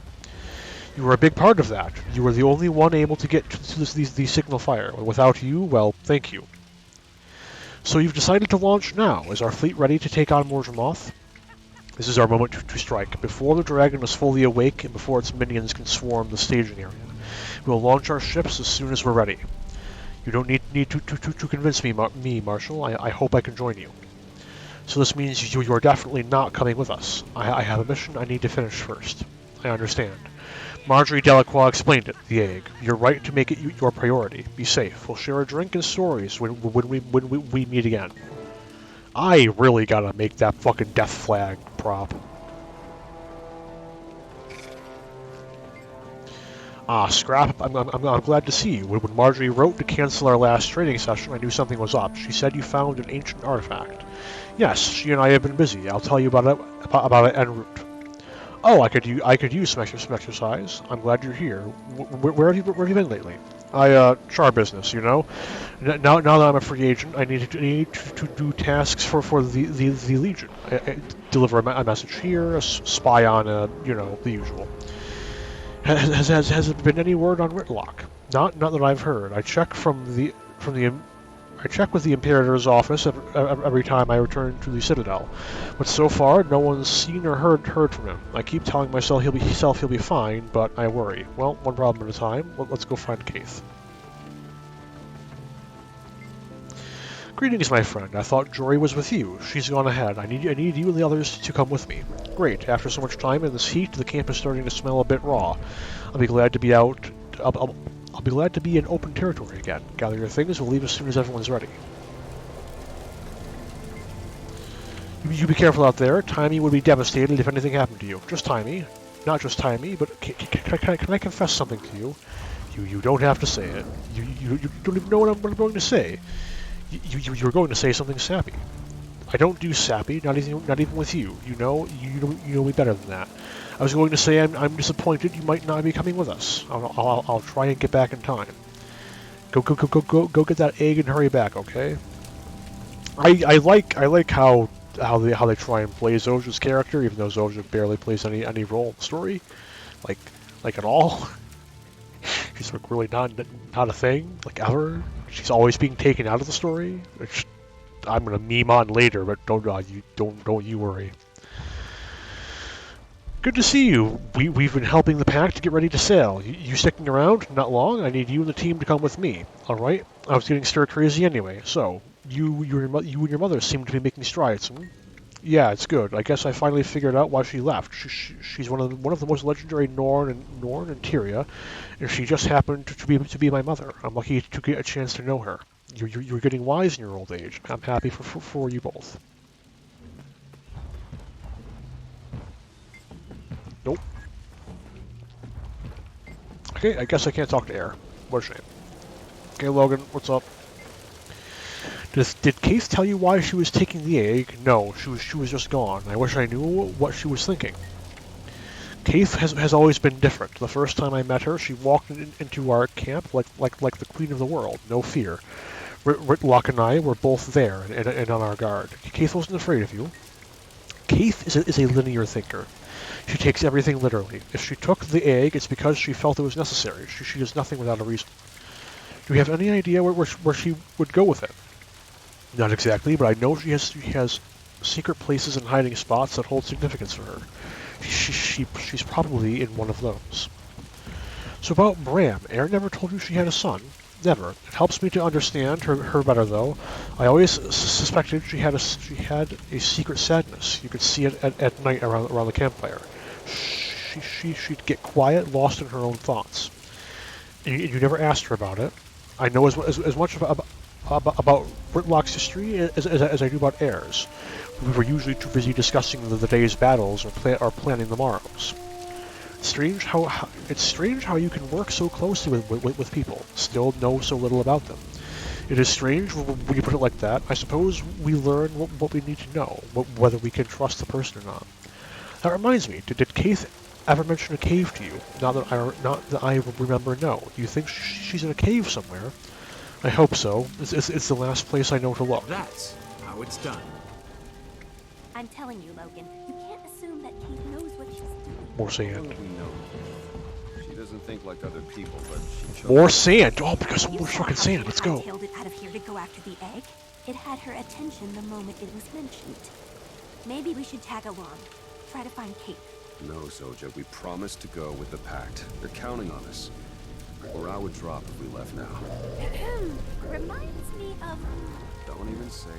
You were a big part of that. You were the only one able to get to the signal fire. Without you, well, thank you. So you've decided to launch now. Is our fleet ready to take on Mordremoth? This is our moment to strike. Before the dragon is fully awake and before its minions can swarm the staging area. We'll launch our ships as soon as we're ready. You don't need to convince me, Marshal. I hope I can join you. So this means you are definitely not coming with us. I have a mission I need to finish first. I understand. Marjorie Delacroix explained it, the egg. You're right to make it your priority. Be safe. We'll share a drink and stories when we meet again. I really gotta make that fucking death flag prop. Ah, Scrap, I'm glad to see you. When Marjorie wrote to cancel our last training session, I knew something was up. She said you found an ancient artifact. Yes, she and I have been busy. I'll tell you about it en route. Oh, I could use some exercise. I'm glad you're here. Where have you been lately? Char business, you know. Now that I'm a free agent, I need to do tasks for the Legion. Deliver a message here, spy on the usual. Has there been any word on Whitlock? Not that I've heard. I check with the Imperator's office every time I return to the Citadel, but so far no one's seen or heard from him. I keep telling myself he'll be fine, but I worry. Well, one problem at a time. Let's go find Keith. Greetings, my friend. I thought Jory was with you. She's gone ahead. I need you and the others to come with me. Great. After so much time in this heat, the camp is starting to smell a bit raw. I'll be glad to be out. I'll be glad to be in open territory again. Gather your things. We'll leave as soon as everyone's ready. You be careful out there. Timey would be devastated if anything happened to you. Just Timey. Not just Timey, but can I confess something to you? You don't have to say it. You don't even know what I'm going to say. You're going to say something sappy. I don't do sappy, not even with you. You know me better than that. I was going to say I'm disappointed you might not be coming with us. I'll try and get back in time. Go get that egg and hurry back, okay? I like how they try and play Zoj's character, even though Zoja barely plays any role in the story, like at all. She's like really not a thing, like ever. She's always being taken out of the story, which I'm gonna meme on later, but don't you worry. Good to see you. We've been helping the pact to get ready to sail. You sticking around? Not long. I need you and the team to come with me. All right. I was getting stir crazy anyway. So you and your mother seem to be making strides. Yeah, it's good. I guess I finally figured out why she left. She's one of the most legendary Norn and Tyria, and she just happened to be my mother. I'm lucky to get a chance to know her. You're getting wise in your old age. I'm happy for you both. Nope. Okay, I guess I can't talk to Air. What a shame. Okay, Logan, what's up? Did Keith tell you why she was taking the egg? No, she was just gone. I wish I knew what she was thinking. Keith has always been different. The first time I met her, she walked into our camp like the queen of the world, no fear. Whitlock and I were both there and on our guard. Keith wasn't afraid of you. Keith is a linear thinker. She takes everything literally. If she took the egg, it's because she felt it was necessary. She does nothing without a reason. Do we have any idea where she would go with it? Not exactly, but I know she has secret places and hiding spots that hold significance for her. She's probably in one of those. So about Bram, Erin never told you she had a son. Never. It helps me to understand her better, though. I always suspected she had a secret sadness. You could see it at night around the campfire. She'd get quiet, lost in her own thoughts. And you never asked her about it. I know as much about Whitlock's history as I do about Air's. We were usually too busy discussing the day's battles or planning the morrows. It's strange how you can work so closely with people, still know so little about them. It is strange when you put it like that. I suppose we learn what we need to know, whether we can trust the person or not. That reminds me, did Keith ever mention a cave to you? Not that I remember, no. You think she's in a cave somewhere? I hope so. It's the last place I know to look. That's how it's done. I'm telling you, Logan, you can't assume that Kate knows what she's doing. More sand. We know. She doesn't think like other people, but she chose. More sand! Oh, because more fucking sand. Let's go. Tailed it out of here to go after the egg. It had her attention the moment it was mentioned. Maybe we should tag along. Try to find Kate. No, Soja. We promised to go with the pact. They're counting on us. Morale would drop if we left now. Reminds me of... Don't even say it.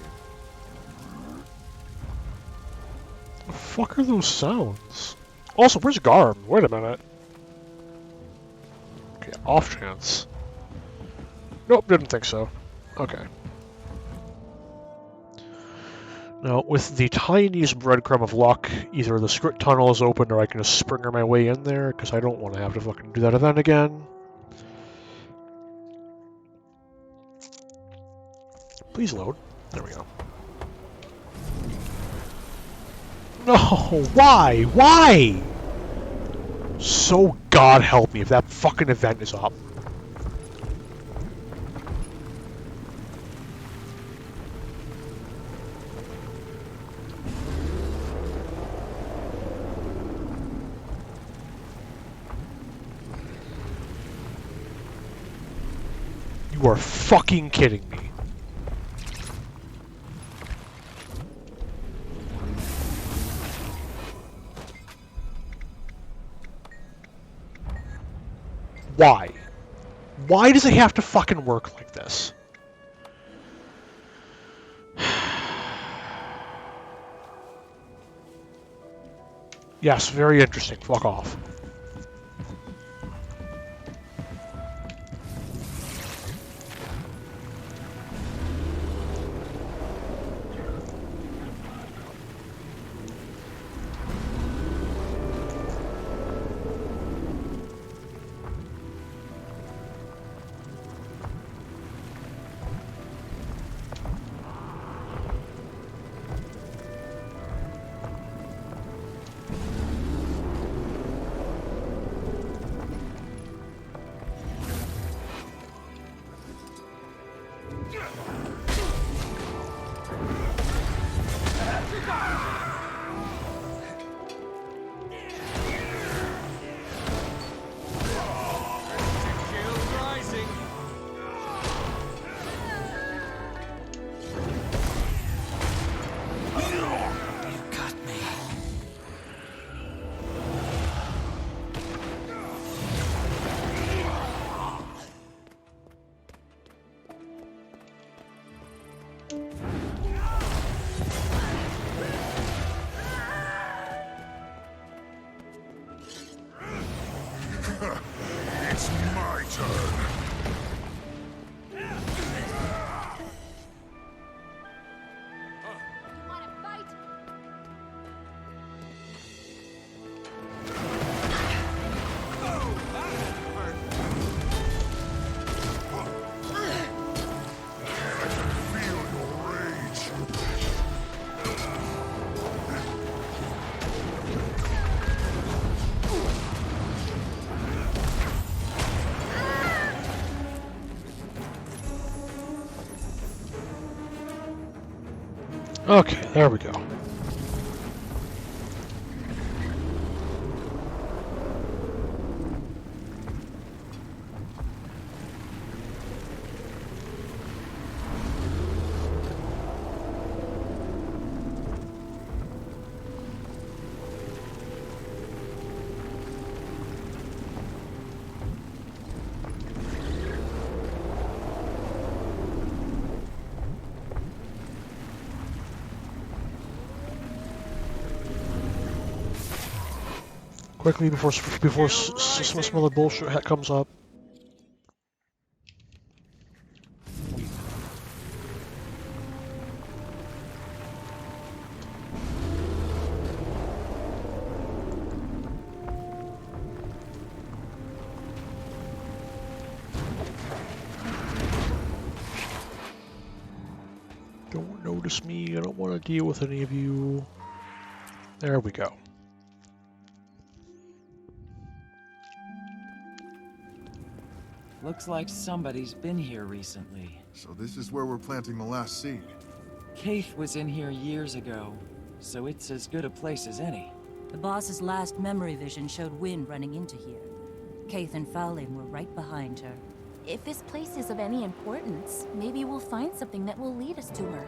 The fuck are those sounds? Also, where's Garm? Wait a minute. Okay, off chance. Nope, didn't think so. Okay. Now, with the tiniest breadcrumb of luck, either the script tunnel is open or I can just springer my way in there, because I don't want to have to fucking do that event again. Please load. There we go. No! Why? Why? So God help me if that fucking event is up. You are fucking kidding me. Why? Why does it have to fucking work like this? Yes, very interesting. Fuck off. It's my turn. Okay, there we go. Quickly before some other bullshit comes up. Don't notice me. I don't want to deal with any of you. There we go. Looks like somebody's been here recently. So this is where we're planting the last seed. Kaith was in here years ago, so it's as good a place as any. The boss's last memory vision showed Wynn running into here. Kaith and Fowling were right behind her. If this place is of any importance, maybe we'll find something that will lead us to her.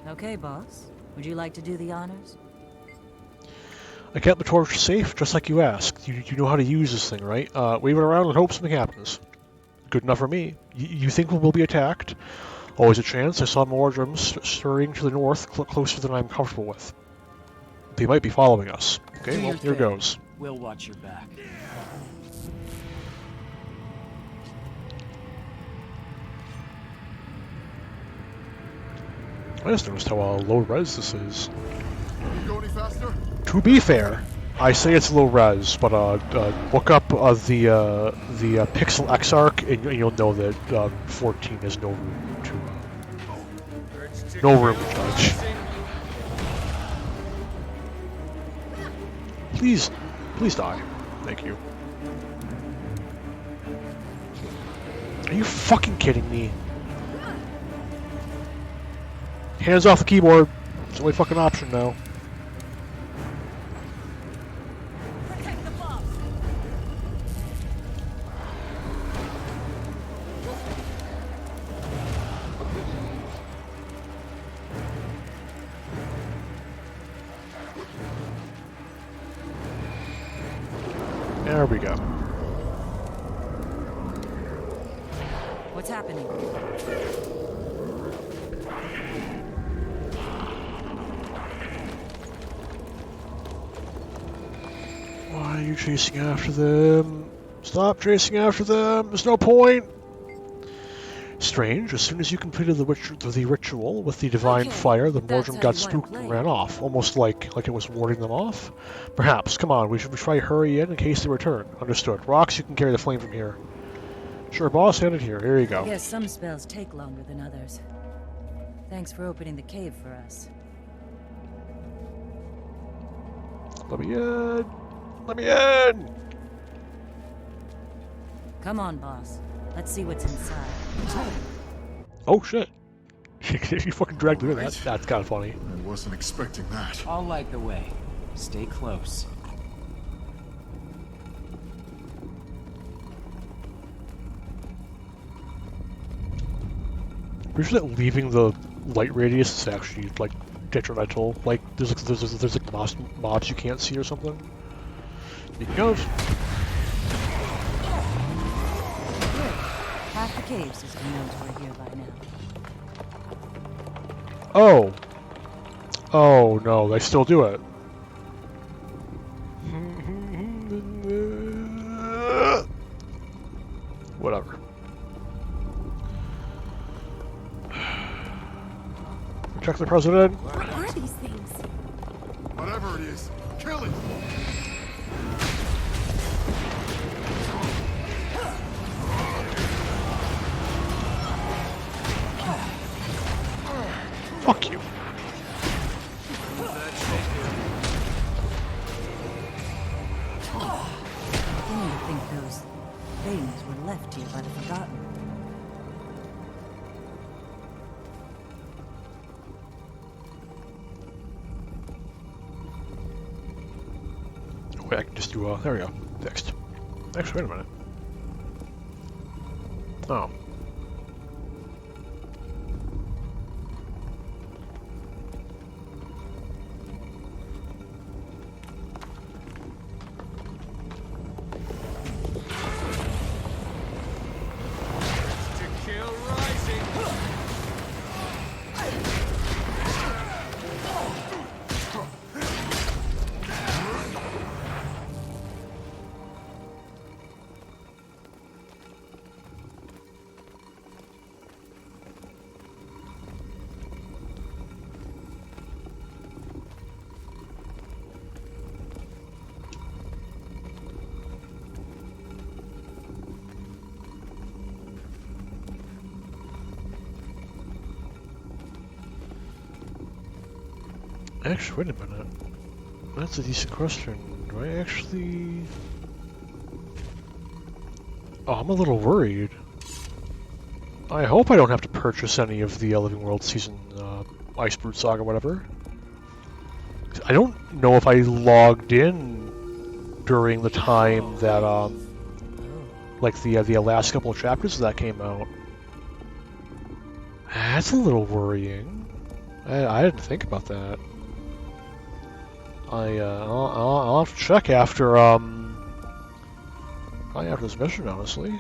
Okay, boss. Would you like to do the honors? I kept the torch safe, just like you asked. You know how to use this thing, right? Wave it around and hope something happens. Good enough for me. You think we'll be attacked? Always a chance. I saw Mordremoth scurrying to the north, closer than I'm comfortable with. They might be following us. Okay, well, here goes. We'll watch your back. I just noticed how low res this is. Go any faster? To be fair, I say it's low res, but look up the Pixel X arc, and you'll know that 14 has no room to judge. Please die. Thank you. Are you fucking kidding me? Hands off the keyboard. It's the only fucking option now. There we go. What's happening? Why are you chasing after them? Stop chasing after them! There's no point! Strange, as soon as you completed the ritual with the divine fire, the Mordremoth got spooked and ran off, almost like it was warding them off. Perhaps. Come on, we should try hurry in case they return. Understood. Rocks, you can carry the flame from here. Sure, boss, headed here. Here you go. I guess some spells take longer than others. Thanks for opening the cave for us. Let me in! Let me in! Come on, boss. Let's see what's inside. Oh shit! You fucking dragged me in. That's kind of funny. I wasn't expecting that. I'll light the way. Stay close. Pretty sure that leaving the light radius is actually like detrimental. Like there's like mobs you can't see or something. Here he goes. Half the cave system knows we're here by now. Oh. Oh no, they still do it. Whatever. Protect the president. What are these things? Whatever it is, kill it! Fuck you. Beginning to think those things were left here by the Forgotten. Wait, I can just do, there we go. Fixed. Actually, wait a minute. Oh. Actually, wait a minute. That's a decent question. Do I actually... Oh, I'm a little worried. I hope I don't have to purchase any of the Living World Season Icebrute Saga, whatever. I don't know if I logged in during the time that, like the last couple of chapters that came out. That's a little worrying. I didn't think about that. I'll have to check after probably after this mission, honestly.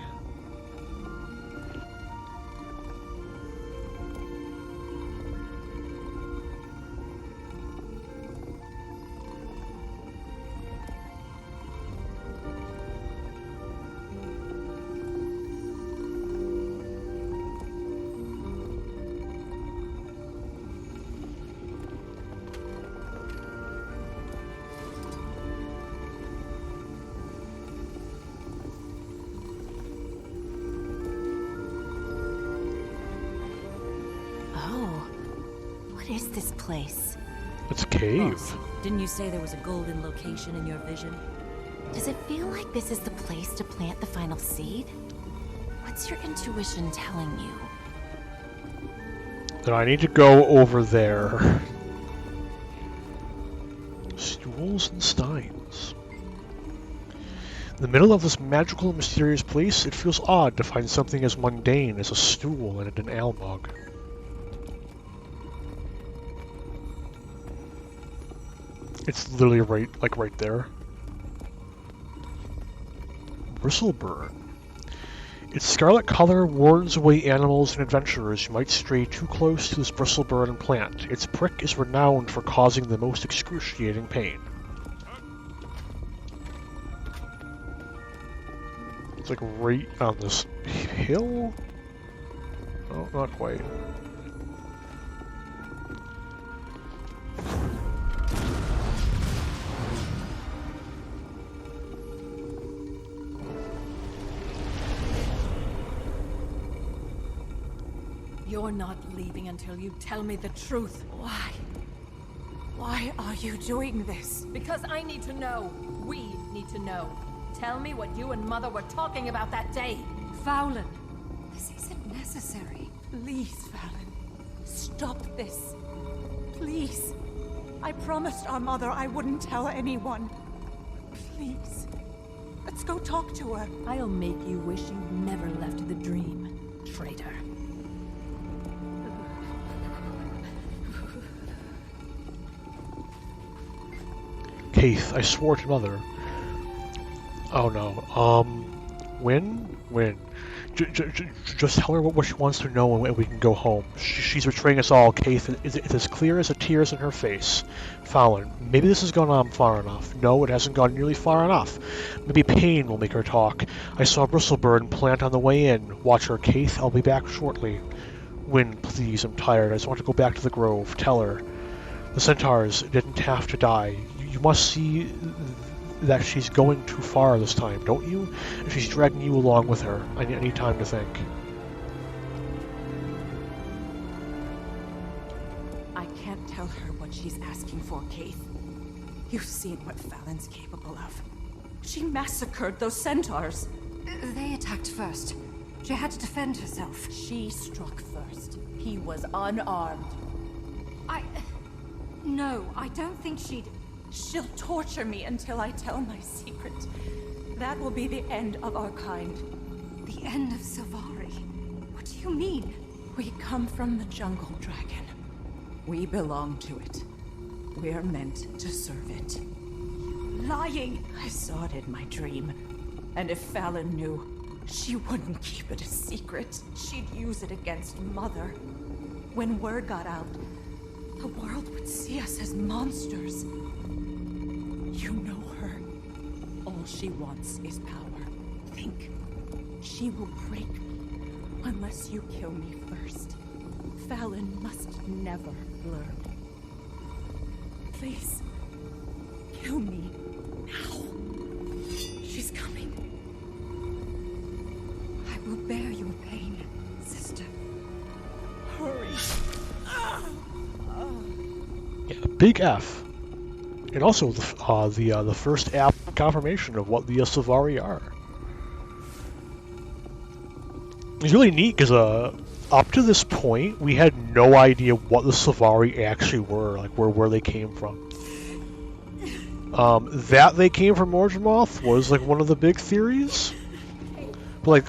What is this place? It's a cave. Boss, didn't you say there was a golden location in your vision? Does it feel like this is the place to plant the final seed? What's your intuition telling you? Then I need to go over there. Stools and steins. In the middle of this magical and mysterious place, it feels odd to find something as mundane as a stool and an ale mug. It's literally right there. Bristleburn. Its scarlet color warns away animals and adventurers who might stray too close to this bristleburn plant. Its prick is renowned for causing the most excruciating pain. It's like right on this hill? Oh, not quite. You're not leaving until you tell me the truth. Why? Why are you doing this? Because I need to know. We need to know. Tell me what you and Mother were talking about that day. Fowlin, this isn't necessary. Please, Fallon. Stop this. Please. I promised our mother I wouldn't tell anyone. Please. Let's go talk to her. I'll make you wish you never left the dream, traitor. Keith, I swore to Mother. Oh no. When? Just tell her what she wants to know and we can go home. She's betraying us all, Keith. It's as clear as the tears in her face. Fallon, maybe this has gone on far enough. No, it hasn't gone nearly far enough. Maybe pain will make her talk. I saw Bristleburn plant on the way in. Watch her, Keith. I'll be back shortly. Win, please. I'm tired. I just want to go back to the grove. Tell her. The centaurs didn't have to die. You must see that she's going too far this time, don't you? And she's dragging you along with her. I need time to think. I can't tell her what she's asking for, Keith. You've seen what Fallon's capable of. She massacred those centaurs. They attacked first. She had to defend herself. She struck first. He was unarmed. No, I don't think she'd... She'll torture me until I tell my secret. That will be the end of our kind. The end of Silvari? What do you mean? We come from the jungle dragon. We belong to it. We're meant to serve it. Lying! I saw it in my dream. And if Fallon knew, she wouldn't keep it a secret. She'd use it against Mother. When word got out, the world would see us as monsters. You know her. All she wants is power. Think. She will break me unless you kill me first. Fallon must never learn. Please, kill me now. She's coming. I will bear your pain, sister. Hurry. Yeah, big F. And also the first app confirmation of what the Silvari are. It's really neat because up to this point we had no idea what the Silvari actually were, like where they came from. That they came from Mordremoth was like one of the big theories. But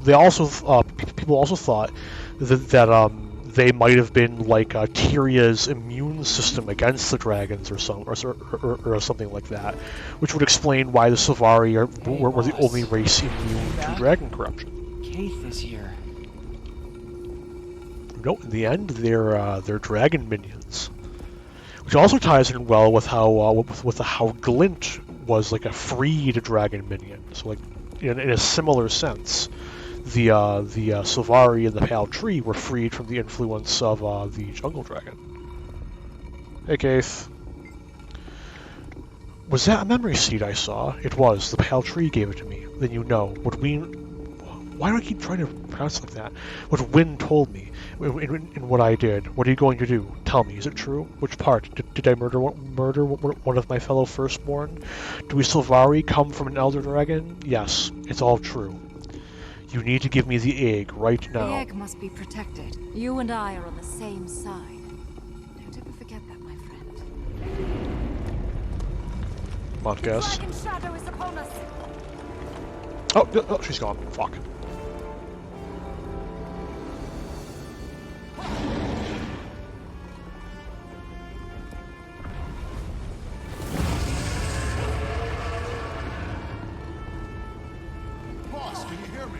they also people also thought that they might have been like Tyria's immune system against the dragons or something like that, which would explain why the Silvari were the only race immune to dragon corruption. Keith is here. No, in the end, they're dragon minions, which also ties in well with how Glint was like a freed dragon minion. So like in a similar sense. The Silvari and the Pale Tree were freed from the influence of the Jungle Dragon. Hey, Keith. Was that a memory seed I saw? It was. The Pale Tree gave it to me. Then you know. Why do I keep trying to pronounce it like that? What Wynn told me in what I did. What are you going to do? Tell me, is it true? Which part? Did I murder one of my fellow firstborn? Do we Sylvari come from an elder dragon? Yes, it's all true. You need to give me the egg right now. The egg must be protected. You and I are on the same side. Don't ever forget that, my friend. Come on, guess. Dragon shadow is upon us. Oh, she's gone. Fuck. Boss, can you hear me?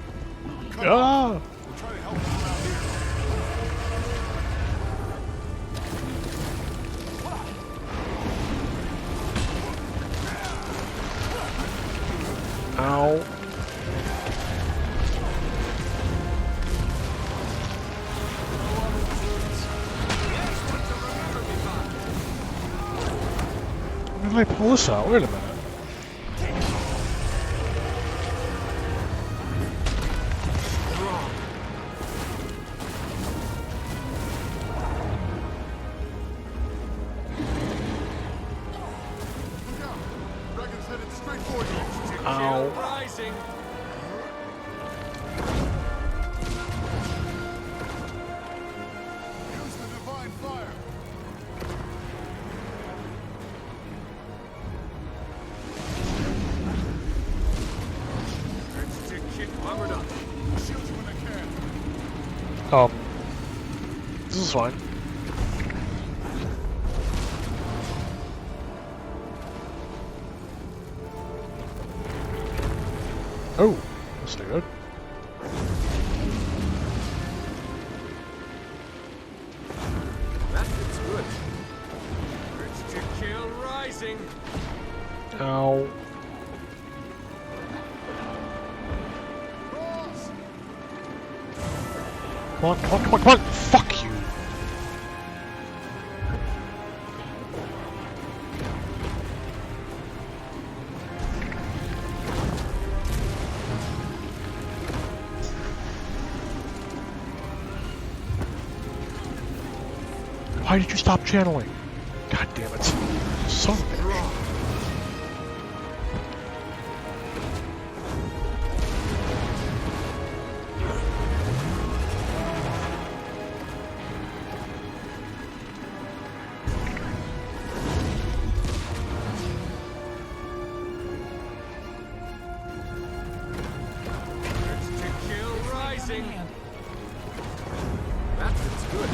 Ah! We're trying to help you around here. Ow. When did I pull this out? Wait a minute. Dragon's headed straight for you. Ow. Rising. Use the divine fire. Armored up. Shield you when I can. This is fine. Oh, that's not good. That looks good. Urge to kill rising. Ow. Come on, come on, come on, come on! Fuck you! Why did you stop channeling? God damn it. Son of a bitch. Urge to kill rising. That looks good.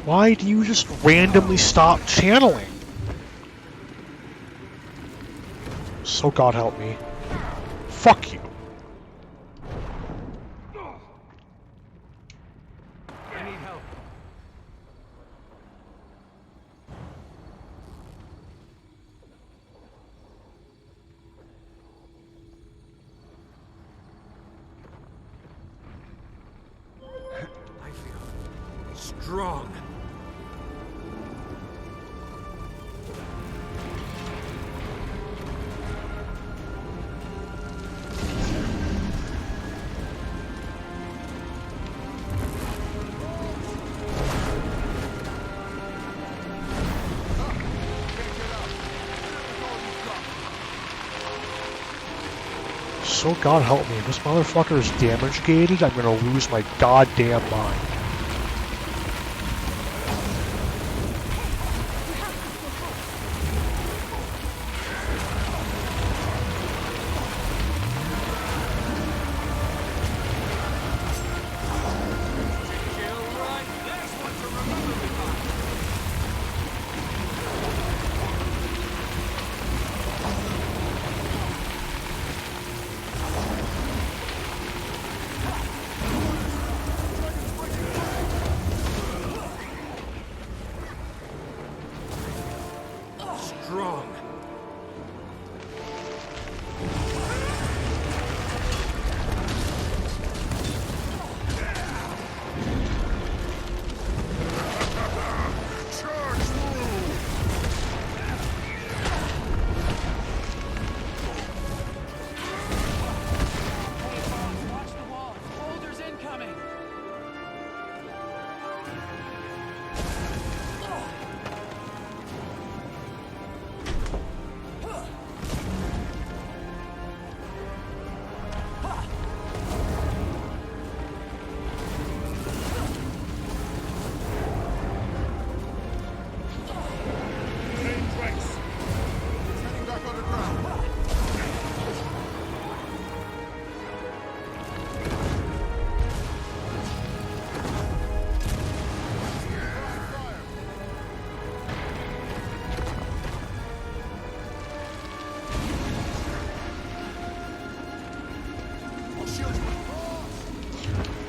Why do you just randomly stop channeling? So God help me. Fuck you. I need help. I feel strong. So God help me, if this motherfucker is damage gated, I'm gonna lose my goddamn mind.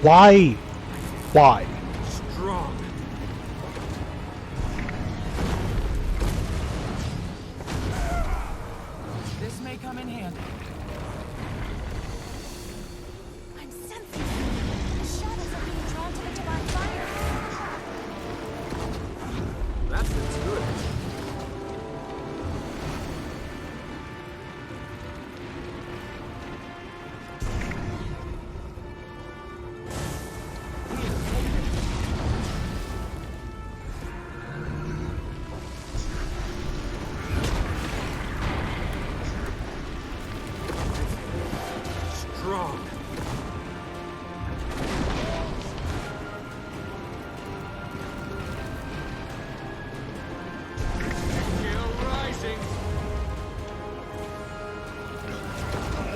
Why? Why? Strong. This may come in handy. I'm sensing it. The shadows are being drawn to the divine fire. That's good. Strong. Gale rising.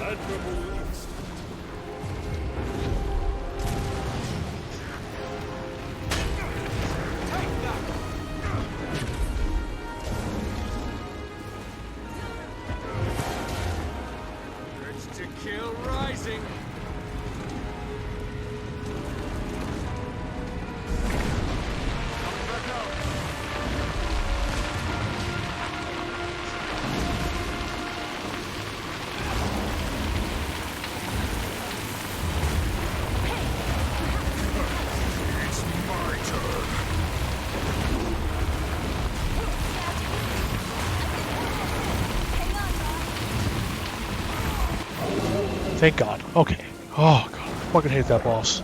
Admirable instinct. Take that. Urge to kill rising. It's my turn. Thank God. Okay. Oh God, I fucking hate that boss.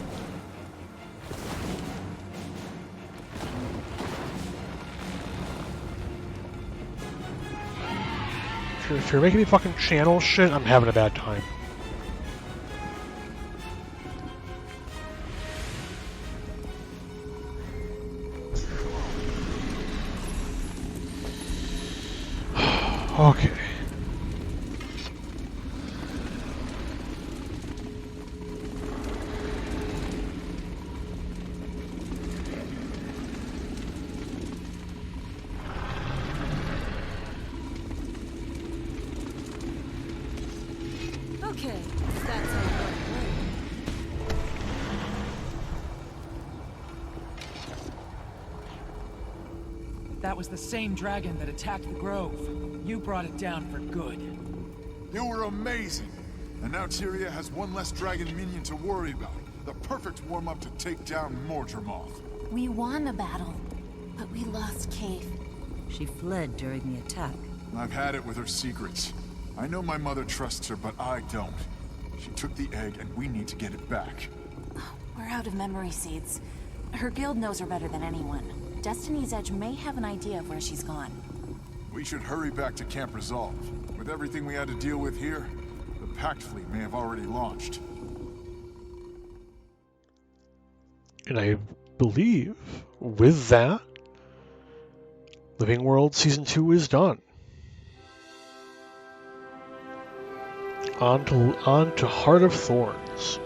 If you're making me fucking channel shit, I'm having a bad time. Okay. Okay, that's all right. That was the same dragon that attacked the grove. You brought it down for good. You were amazing. And now Tyria has one less dragon minion to worry about. The perfect warm-up to take down Mordremoth. We won the battle, but we lost Kate. She fled during the attack. I've had it with her secrets. I know my mother trusts her, but I don't. She took the egg, and we need to get it back. We're out of memory seeds. Her guild knows her better than anyone. Destiny's Edge may have an idea of where she's gone. We should hurry back to Camp Resolve. With everything we had to deal with here, the Pact fleet may have already launched. And I believe with that, Living World Season 2 is done. On to Heart of Thorns.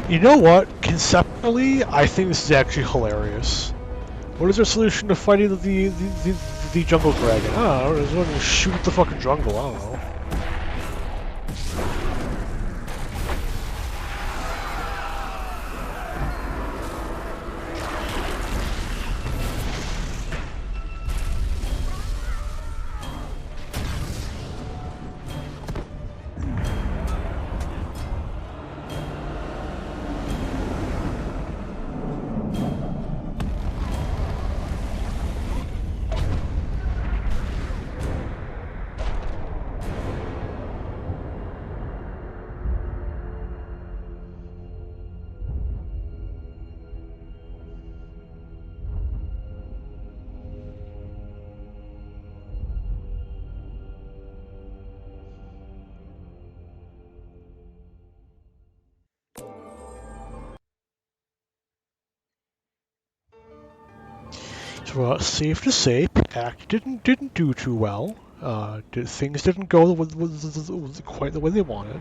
You know what? Conceptually, I think this is actually hilarious. What is their solution to fighting the jungle dragon? I don't know. Just want to shoot the fucking jungle. I don't know. So, safe to say, pact didn't do too well. Things didn't go quite the way they wanted.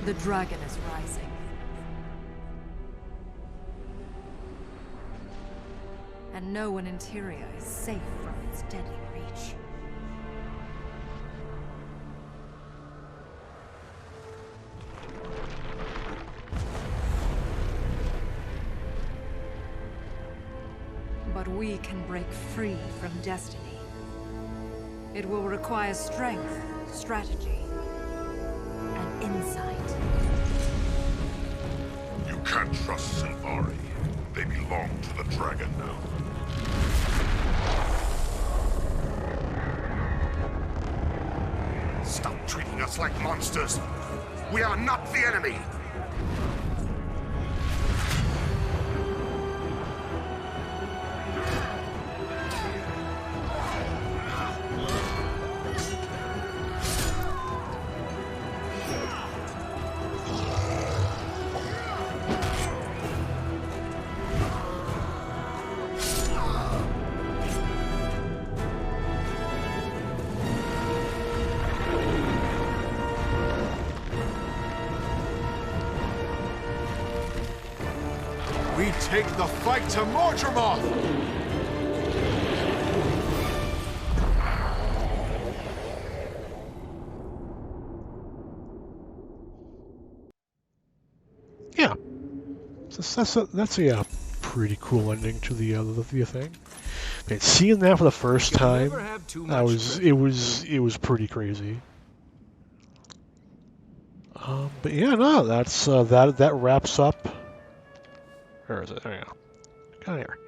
The dragon is rising. And no one in Tyria is safe from its deadly reach. But we can break free from destiny. It will require strength, strategy, and insight. You can't trust Sylvari. They belong to the dragon now. Stop treating us like monsters. We are not the enemy. We take the fight to Mordremoth! Yeah, that's a pretty cool ending to the thing. Man, seeing that for the first time, it was pretty crazy. But yeah, no, that's that wraps up. Where is it? There you go. Got here.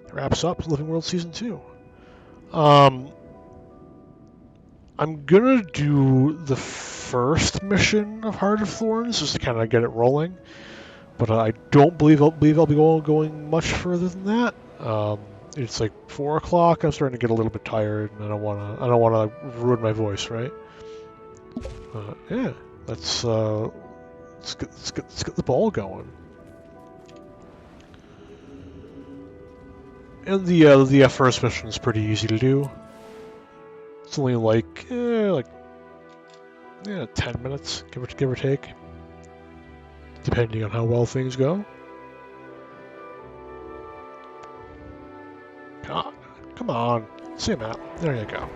That wraps up Living World Season 2. I'm gonna do the first mission of Heart of Thorns just to kind of get it rolling, but I don't believe I'll be going much further than that. It's like 4 o'clock. I'm starting to get a little bit tired, and I don't wanna ruin my voice, right? Yeah, let's get the ball going. And the first mission is pretty easy to do. It's only like 10 minutes, give or take, depending on how well things go. Come on, see map. There you go.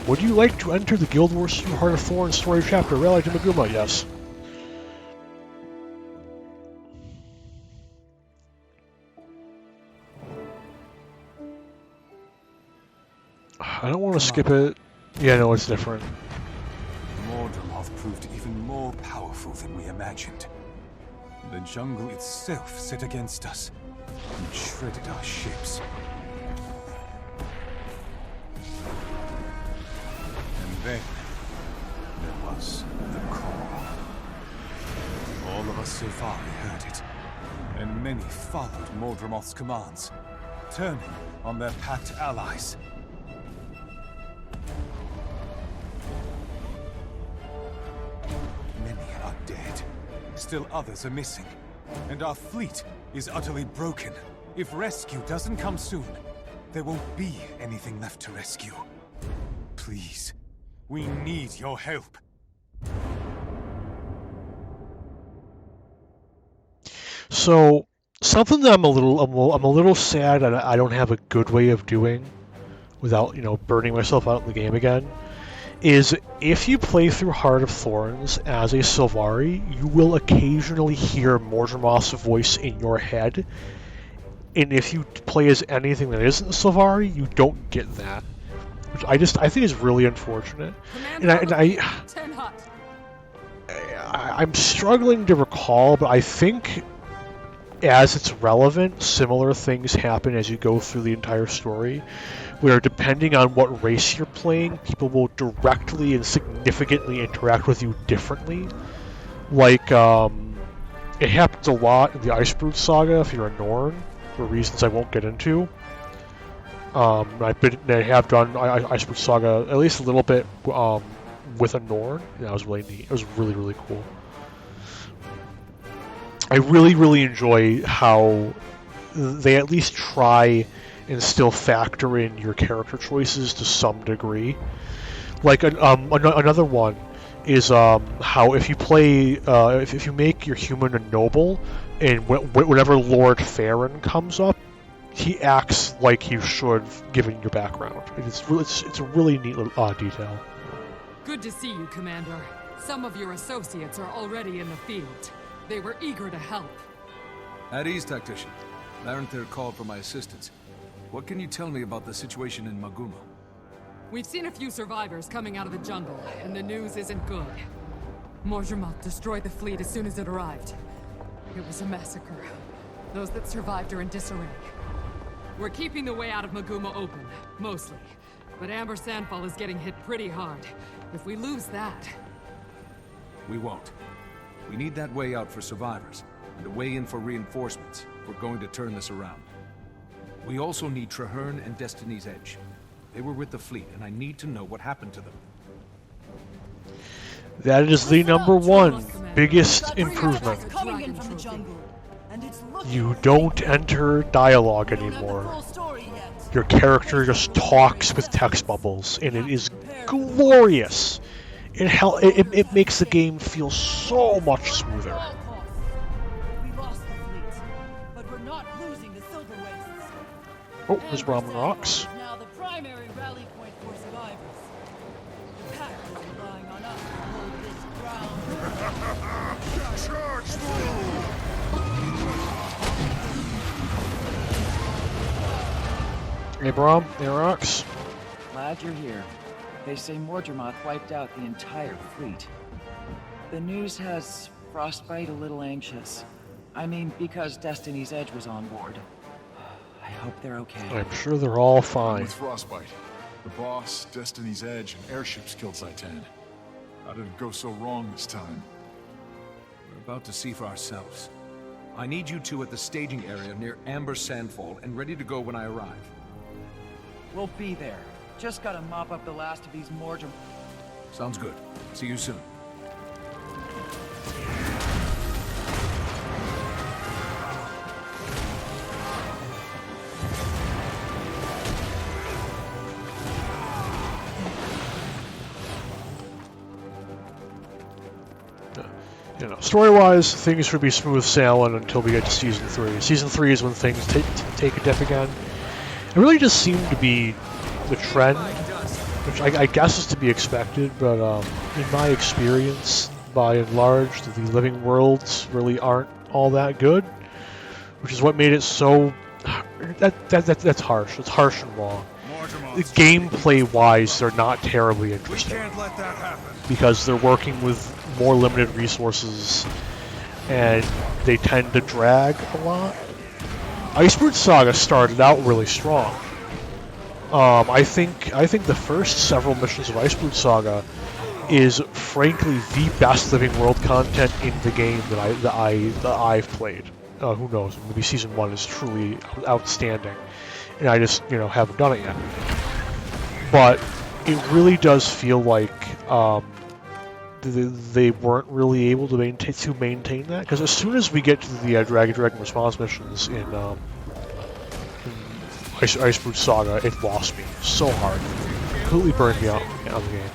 Would you like to enter the Guild Wars 2 Heart of Thorns story chapter? Rally to Maguma, yes. I don't want to skip it. Yeah, no, it's different. Mordremoth proved even more powerful than we imagined. The jungle itself set against us and shredded our ships. And then there was the call. All of us Sylvari heard it, and many followed Mordremoth's commands, turning on their pact allies. Many are dead. Still others are missing. And our fleet is utterly broken. If rescue doesn't come soon, there won't be anything left to rescue. Please, we need your help. So, something that I'm a little sad and I don't have a good way of doing without, burning myself out in the game again, is if you play through Heart of Thorns as a Sylvari, you will occasionally hear Mordremoth's voice in your head. And if you play as anything that isn't Sylvari, you don't get that. Which I think is really unfortunate. I'm struggling to recall, but I think as it's relevant, similar things happen as you go through the entire story, where depending on what race you're playing, people will directly and significantly interact with you differently. Like, it happens a lot in the Icebrood saga if you're a Norn, for reasons I won't get into. I have done Icebrook Saga at least a little bit with a Norn. That was really neat. It was really, really cool. I really, really enjoy how they at least try and still factor in your character choices to some degree. Like another one is how if you play if you make your human a noble, and whenever Lord Farron comes up, he acts like he should, given your background. It's a really neat little detail. Good to see you, Commander. Some of your associates are already in the field. They were eager to help. At ease, Tactician. Larenther called for my assistance. What can you tell me about the situation in Maguma? We've seen a few survivors coming out of the jungle, and the news isn't good. Mordremoth destroyed the fleet as soon as it arrived. It was a massacre. Those that survived are in disarray. We're keeping the way out of Maguma open, mostly. But Amber Sandfall is getting hit pretty hard. If we lose that... We won't. We need that way out for survivors, and a way in for reinforcements if we're going to turn this around. We also need Traherne and Destiny's Edge. They were with the fleet, and I need to know what happened to them. That is the #1 biggest improvement. You don't enter dialogue anymore. Your character just talks with text bubbles, and it is glorious. It makes the game feel so much smoother. Oh, there's Ramen Rocks. Now the primary rally point for survivors. The pact is relying on us to hold this ground. Charge through! Hey, Brom, hey, Rocks. Glad you're here. They say Mordremoth wiped out the entire fleet. The news has Frostbite a little anxious. I mean, because Destiny's Edge was on board. I hope they're okay. I'm sure they're all I'm fine. with Frostbite. The boss, Destiny's Edge, and airships killed Zaitan. How did it go so wrong this time? We're about to see for ourselves. I need you two at the staging area near Amber Sandfall and ready to go when I arrive. We'll be there. Just gotta mop up the last of these Mordremoth. Sounds good. See you soon. You know, story-wise, things should be smooth sailing until we get to Season 3. Season 3 is when things take a dip again. It really just seemed to be the trend, which I guess is to be expected, but in my experience, by and large, the living worlds really aren't all that good, which is what made it so... That's harsh. It's harsh and wrong. Gameplay-wise, they're not terribly interesting. We can't let that happen. Because they're working with more limited resources, and they tend to drag a lot. Icebrook Saga started out really strong. I think the first several missions of Icebrook Saga is frankly the best living world content in the game that I've played. Who knows? Maybe Season 1 is truly outstanding, and I just haven't done it yet. But it really does feel like they weren't really able to maintain that, because as soon as we get to the Dragon Response missions in Icebrook Saga, it lost me so hard. Completely burned me out on the game.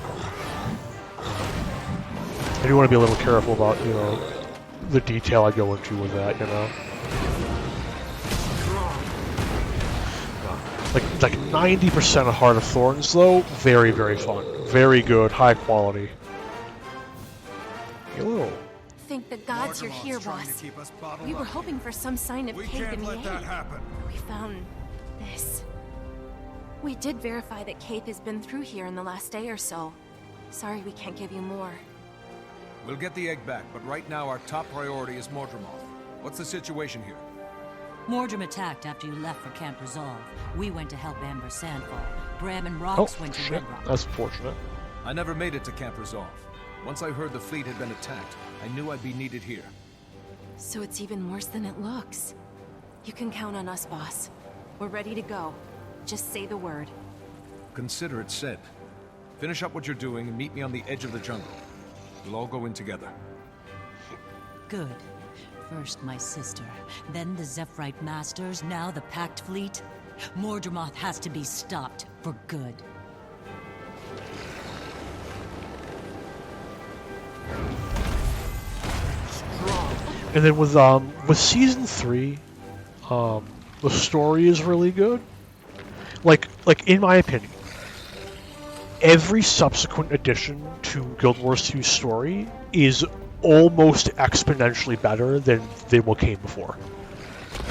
I do want to be a little careful about, the detail I go into with that, Like 90% of Heart of Thorns, though, very, very fun. Very good, high quality. Hello. Thank the gods you're here, boss. We were hoping for some sign of Kaith in the egg. We found this. We did verify that Kaith has been through here in the last day or so. Sorry we can't give you more. We'll get the egg back, but right now our top priority is Mordremoth. What's the situation here? Mordrem attacked after you left for Camp Resolve. We went to help Amber Sandfall. Bram and Rox went to Red Rock. That's unfortunate. I never made it to Camp Resolve. Once I heard the fleet had been attacked, I knew I'd be needed here. So it's even worse than it looks. You can count on us, boss. We're ready to go. Just say the word. Consider it said. Finish up what you're doing and meet me on the edge of the jungle. We'll all go in together. Good. First my sister, then the Zephyrite Masters, now the Pact fleet. Mordremoth has to be stopped for good. And then with season 3, the story is really good. Like in my opinion, every subsequent addition to Guild Wars 2's story is almost exponentially better than what came before.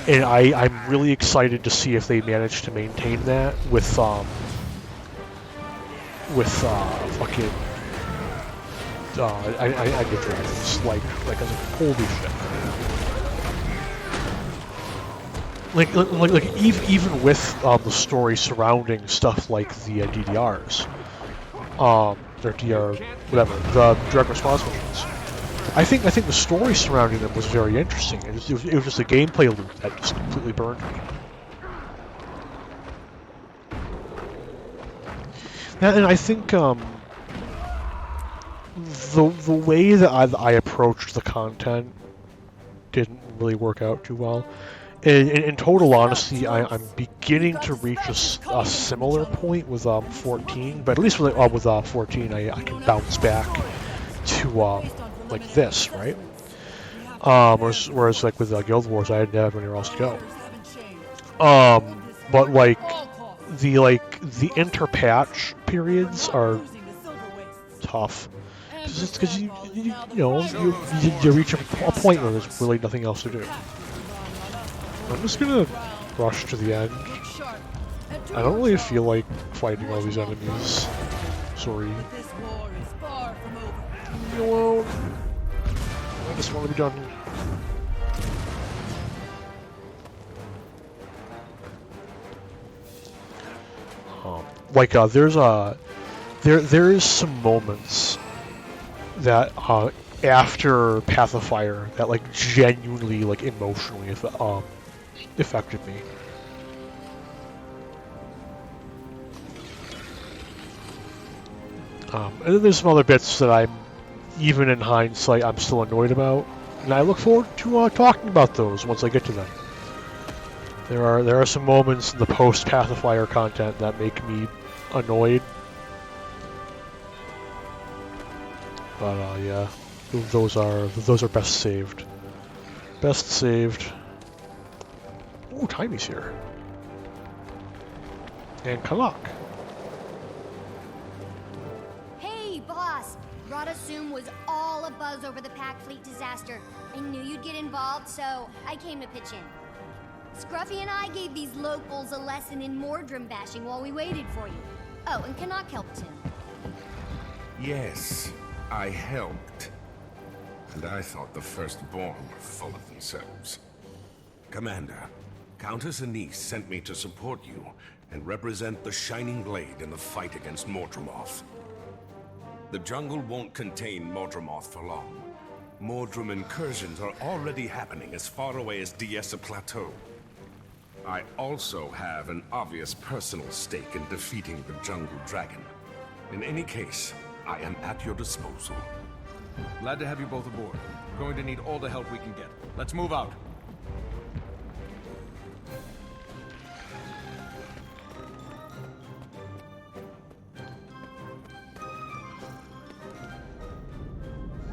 And I'm really excited to see if they manage to maintain that with fucking I get dragons. Like I was like, holy shit. Like even with the story surrounding stuff like the DDRs, or DR whatever, the direct response missions. I think the story surrounding them was very interesting. It was just a gameplay loop that just completely burned me. And I think the way that I approached the content didn't really work out too well. In total honesty, I'm beginning to reach a similar point with 14, but at least with 14, I can bounce back to like this, right? Whereas like with Guild Wars, I didn't have anywhere else to go. But like the interpatch periods are tough because you reach a point where there's really nothing else to do. I'm just gonna rush to the end. I don't really feel like fighting all these enemies. Sorry. Leave me alone. I just want to be done. There is some moments that after Path of Fire that like genuinely like emotionally affected me. And then there's some other bits that I'm, even in hindsight, I'm still annoyed about, and I look forward to talking about those once I get to them. There are some moments in the post Path of Fire content that make me annoyed, but yeah, those are best saved. Best saved. Ooh, Timey's here. And Kalak. Hey, boss! Radasum was all abuzz over the Pact Fleet disaster. I knew you'd get involved, so I came to pitch in. Scruffy and I gave these locals a lesson in Mordrem bashing while we waited for you. Oh, and Canuck helped too. Yes, I helped. And I thought the Firstborn were full of themselves. Commander, Countess Anise sent me to support you and represent the Shining Blade in the fight against Mordremoth. The jungle won't contain Mordremoth for long. Mordrem incursions are already happening as far away as Diessa Plateau. I also have an obvious personal stake in defeating the Jungle Dragon. In any case, I am at your disposal. Glad to have you both aboard. We're going to need all the help we can get. Let's move out.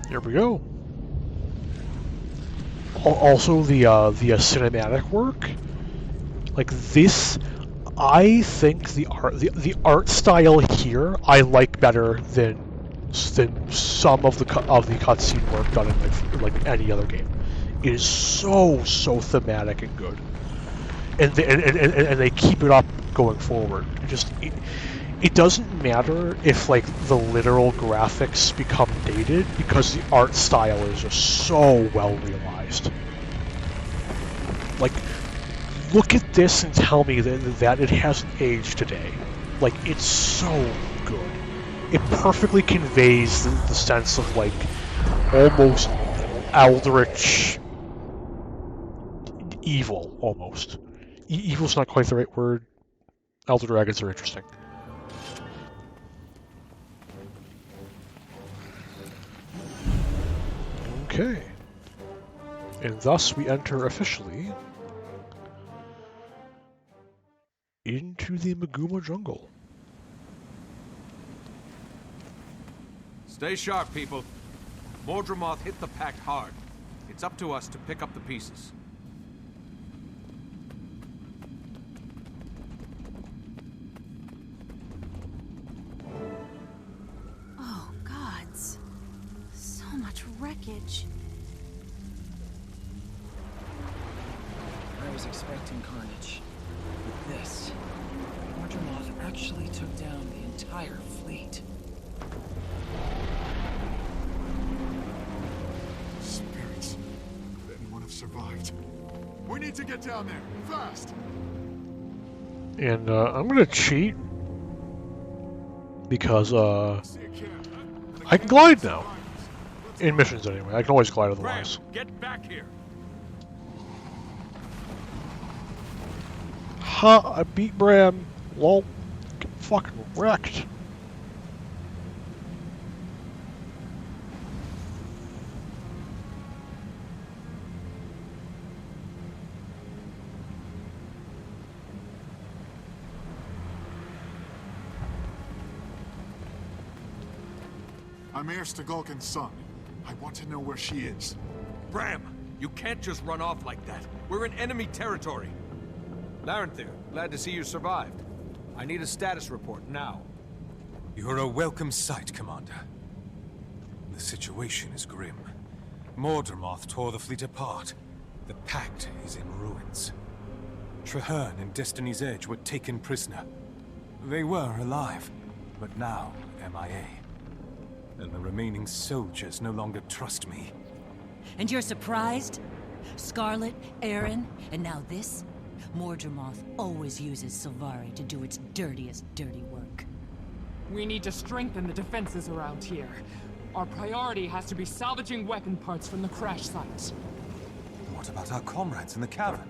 Here we go. Also, the cinematic work, like this, I think the art style here I like better than some of the cutscene work done in like any other game. It is so thematic and good, and they keep it up going forward. It doesn't matter if like the literal graphics become dated because the art style is just so well realized. Like, look at this and tell me that it hasn't aged today. Like, it's so good. It perfectly conveys the sense of like almost eldritch evil, almost. Evil's not quite the right word. Elder dragons are interesting. Okay. And thus we enter officially into the Maguma jungle. Stay sharp, people. Mordremoth hit the pact hard. It's up to us to pick up the pieces. Oh, gods. So much wreckage. I was expecting carnage. But this... Mordremoth actually took down the entire fleet. Spirits. Could anyone have survived? We need to get down there, fast! And I'm gonna cheat because I can glide now. In missions anyway. I can always glide otherwise. Get back here. Ha! I beat Bram. Lol. Get fucking wrecked. I'm Mayor Stegulkin's son. I want to know where she is. Bram, you can't just run off like that. We're in enemy territory. Larenthyr, glad to see you survived. I need a status report now. You're a welcome sight, Commander. The situation is grim. Mordremoth tore the fleet apart. The pact is in ruins. Traherne and Destiny's Edge were taken prisoner. They were alive, but now MIA. And the remaining soldiers no longer trust me. And you're surprised? Scarlet, Aaron, and now this? Mordremoth always uses Sylvari to do its dirtiest dirty work. We need to strengthen the defenses around here. Our priority has to be salvaging weapon parts from the crash site. What about our comrades in the cavern?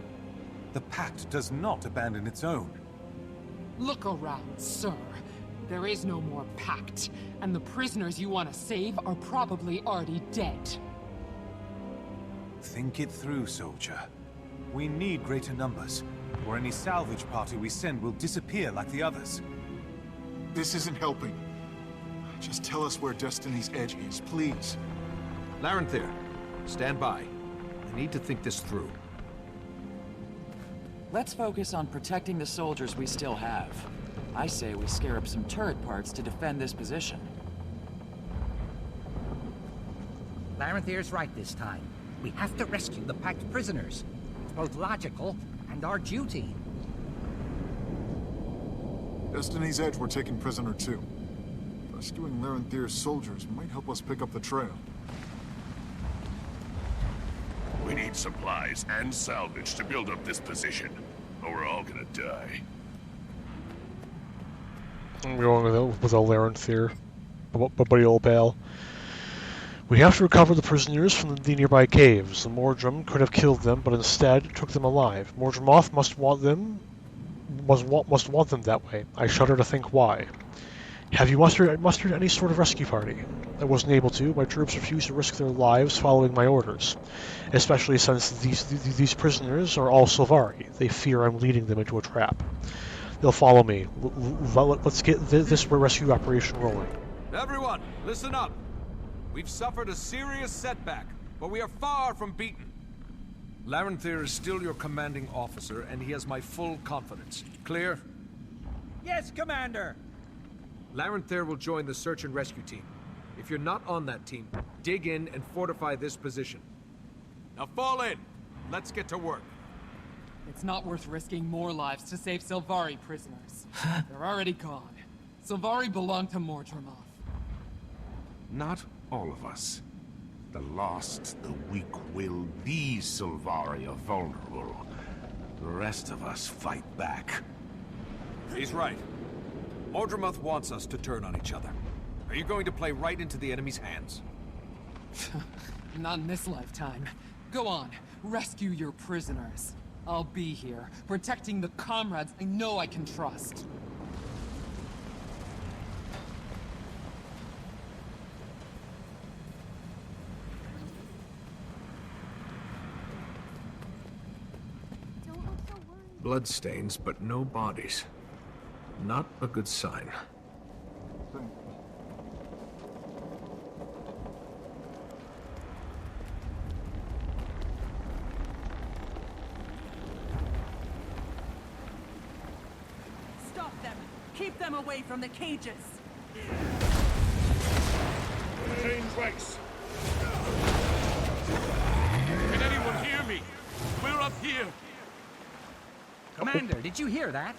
The pact does not abandon its own. Look around, sir. There is no more pact, and the prisoners you want to save are probably already dead. Think it through, soldier. We need greater numbers, or any salvage party we send will disappear like the others. This isn't helping. Just tell us where Destiny's Edge is, please. Larenthyr, stand by. I need to think this through. Let's focus on protecting the soldiers we still have. I say we scare up some turret parts to defend this position. Larenthyr's right this time. We have to rescue the pact prisoners. It's both logical and our duty. Destiny's Edge were taken prisoner too. Rescuing Larenthyr's soldiers might help us pick up the trail. We need supplies and salvage to build up this position, or we're all gonna die. I'm going with a Larenthir, buddy old pal. We have to recover the prisoners from the nearby caves. The Mordrem could have killed them, but instead took them alive. Mordremoth must want them that way. I shudder to think why. Have you mustered any sort of rescue party? I wasn't able to. My troops refused to risk their lives following my orders, especially since these prisoners are all Sylvari. They fear I'm leading them into a trap. They'll follow me. Let's get this rescue operation rolling. Everyone, listen up. We've suffered a serious setback, but we are far from beaten. Larenthir is still your commanding officer, and he has my full confidence. Clear? Yes, Commander! Larenthir will join the search and rescue team. If you're not on that team, dig in and fortify this position. Now fall in. Let's get to work. It's not worth risking more lives to save Sylvari prisoners. They're already gone. Sylvari belong to Mordremoth. Not all of us. The lost, the weak-willed, these Sylvari are vulnerable. The rest of us fight back. He's right. Mordremoth wants us to turn on each other. Are you going to play right into the enemy's hands? Not in this lifetime. Go on, rescue your prisoners. I'll be here, protecting the comrades I know I can trust. Bloodstains, but no bodies. Not a good sign. Stop them! Keep them away from the cages! Chain race. Can anyone hear me? We're up here. Commander, did you hear that?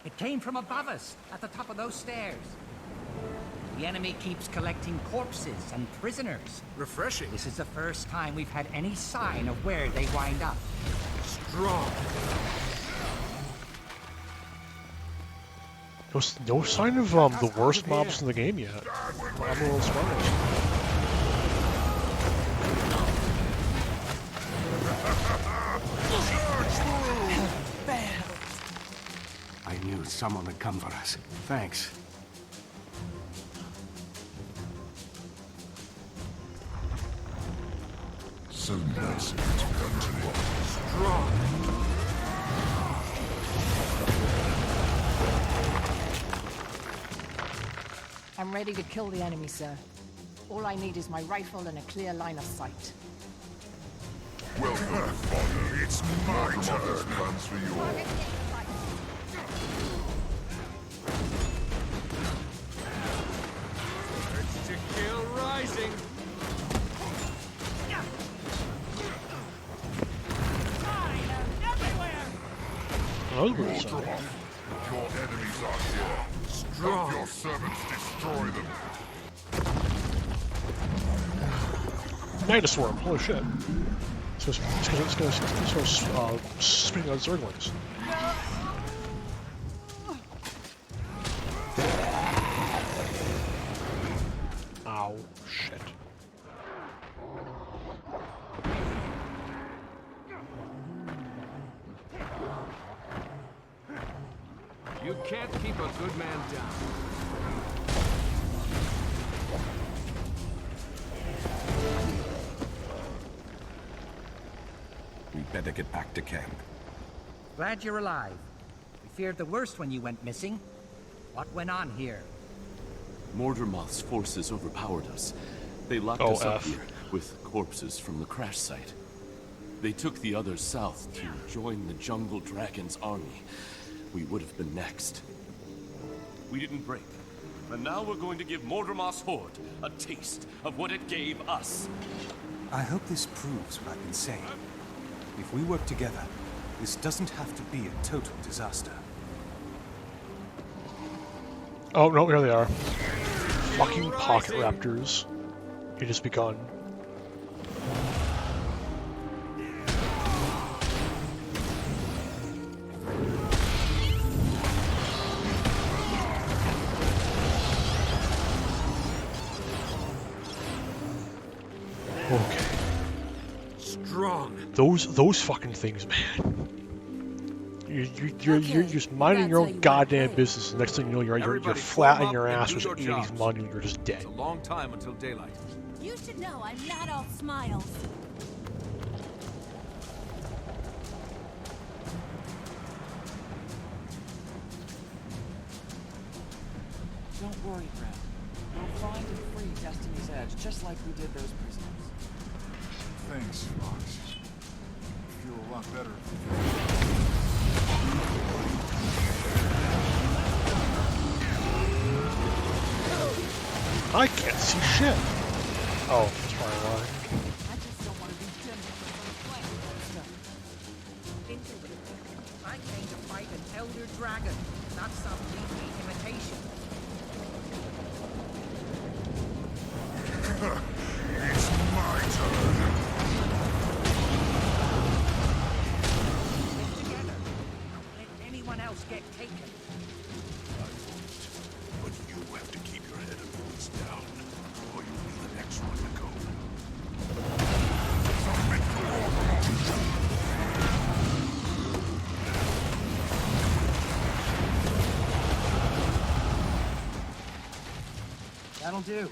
It came from above us, at the top of those stairs. The enemy keeps collecting corpses and prisoners. Refreshing. This is the first time we've had any sign of where they wind up. Strong. No sign of the worst mobs in the game yet. I'm a little surprised. I knew someone would come for us. Thanks. So nice of you to come to me. Strong. I'm ready to kill the enemy, sir. All I need is my rifle and a clear line of sight. Welcome, Father. It's my turn. Plans for you all. Urge to kill rising. Mordremoth, your enemies are here. Help your servants destroy them. Dinosaur, holy shit. It's gonna spinning on zerglings. Ow, shit. You can't keep a good man down. We'd better get back to camp. Glad you're alive. We feared the worst when you went missing. What went on here? Mordremoth's forces overpowered us. They locked us up here with corpses from the crash site. They took the others south to join the Jungle Dragon's army. We would have been next. We didn't break. And now we're going to give Mordremoth's horde a taste of what it gave us. I hope this proves what I've been saying. If we work together, this doesn't have to be a total disaster. Oh no, here they are. Fucking pocket raptors. It has begun. Okay. Strong. Those fucking things, man. You're just minding your own goddamn business. The next thing you know, you're flat on your ass with 80s money and you're just dead. It's a long time until daylight. You should know I'm not all smiles. Don't worry, Brad. We'll find and free Destiny's Edge, just like we did those prisoners. Thanks, Fox. I feel a lot better. I can't see shit. Oh, that's probably why. I just don't want to be tempted for some flank stuff. I came to fight an elder dragon, not some weak imitation. It's my turn. Stick together. Don't let anyone else get taken. But you have to keep your head and voice down, or you'll be the next one to go. Submit to Mordremoth. That'll do.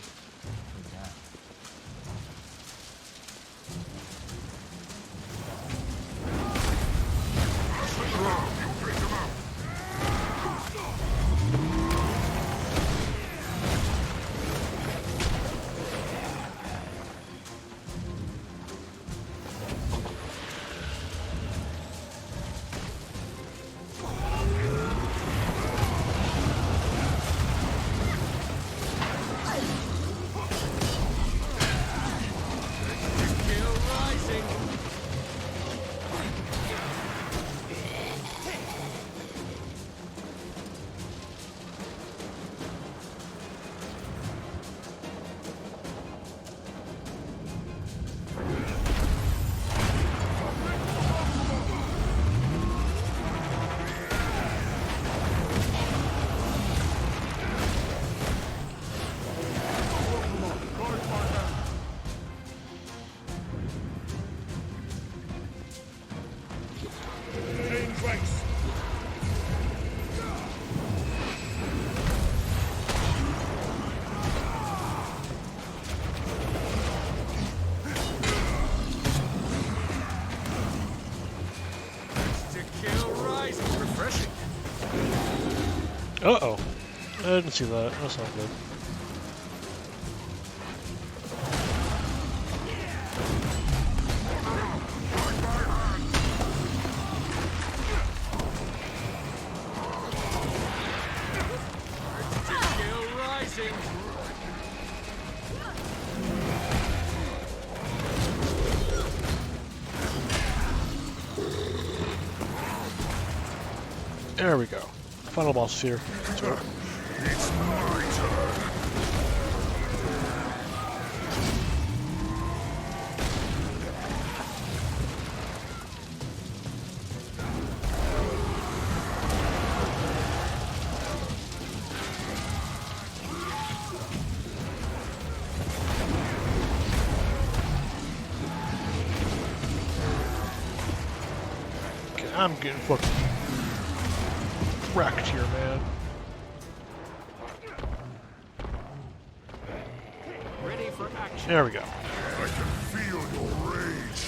Uh-oh. I didn't see that. That's not good. There we go. Final boss is here. Let's go. It's my turn. Okay, I'm getting fucking wrecked here, man. Ready for action. There we go. I can feel your rage.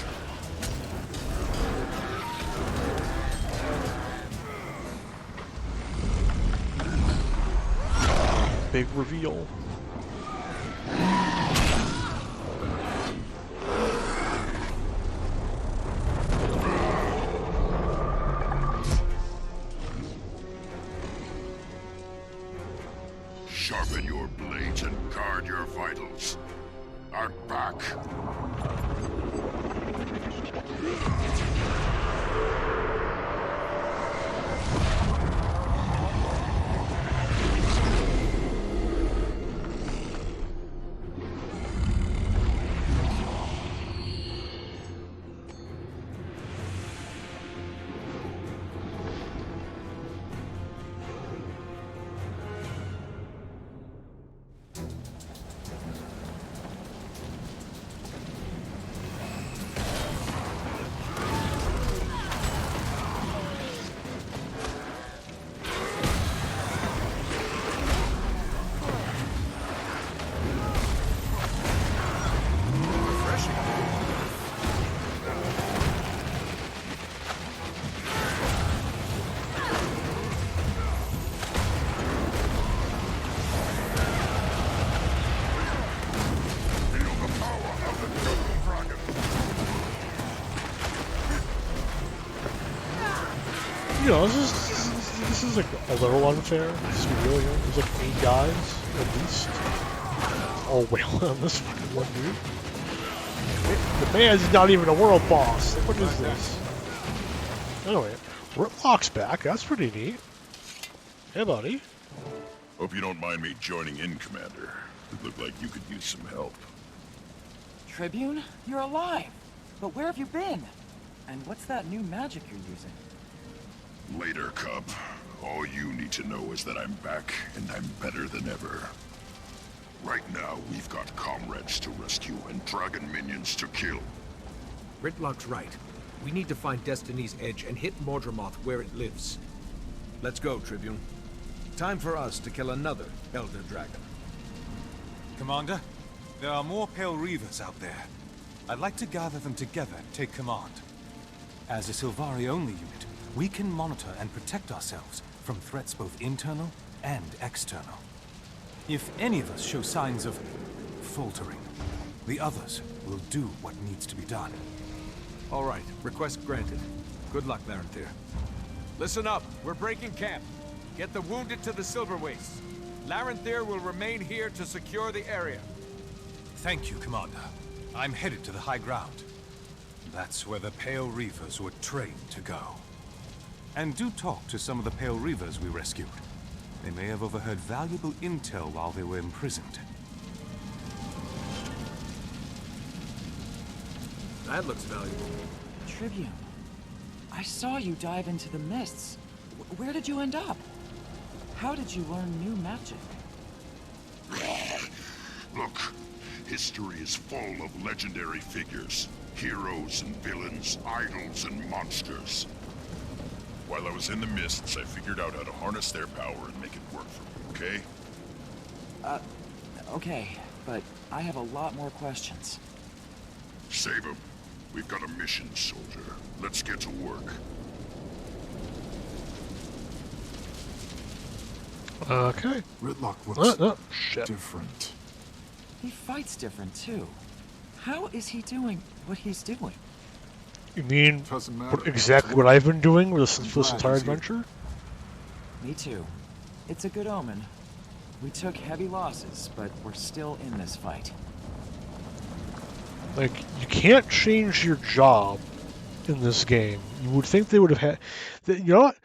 Big reveal. Sharpen your blades and guard your vitals. I'm back. You know, this is like a little unfair. This reveal here. There's like 8 guys at least, all wailing on this fucking one dude. The man's not even a world boss. Like, what is this? Anyway, Whitlock's back. That's pretty neat. Hey, buddy. Hope you don't mind me joining in, Commander. It looked like you could use some help. Tribune? You're alive! But where have you been? And what's that new magic you're using? Later, Cub. All you need to know is that I'm back, and I'm better than ever. Right now, we've got comrades to rescue and dragon minions to kill. Ritlock's right. We need to find Destiny's Edge and hit Mordremoth where it lives. Let's go, Tribune. Time for us to kill another Elder Dragon. Commander, there are more Pale Reavers out there. I'd like to gather them together and take command. As a Sylvari-only unit, we can monitor and protect ourselves from threats both internal and external. If any of us show signs of faltering, the others will do what needs to be done. All right, request granted. Good luck, Larenthir. Listen up, we're breaking camp. Get the wounded to the Silver Wastes. Larenthir will remain here to secure the area. Thank you, Commander. I'm headed to the high ground. That's where the Pale Reavers were trained to go. And do talk to some of the Pale Reavers we rescued. They may have overheard valuable intel while they were imprisoned. That looks valuable. Trivium, I saw you dive into the mists. Where did you end up? How did you learn new magic? Look, history is full of legendary figures. Heroes and villains, idols and monsters. While I was in the mists, I figured out how to harness their power and make it work for me, okay? Okay, but I have a lot more questions. Save them. We've got a mission, soldier. Let's get to work. Okay. Ritlock looks shit. different. He fights different, too. How is he doing what he's doing? You mean Doesn't matter. exactly what I've been doing with this entire adventure? Me too. It's a good omen. We took heavy losses, but we're still in this fight. Like, you can't change your job in this game. You would think they would have had... You know what?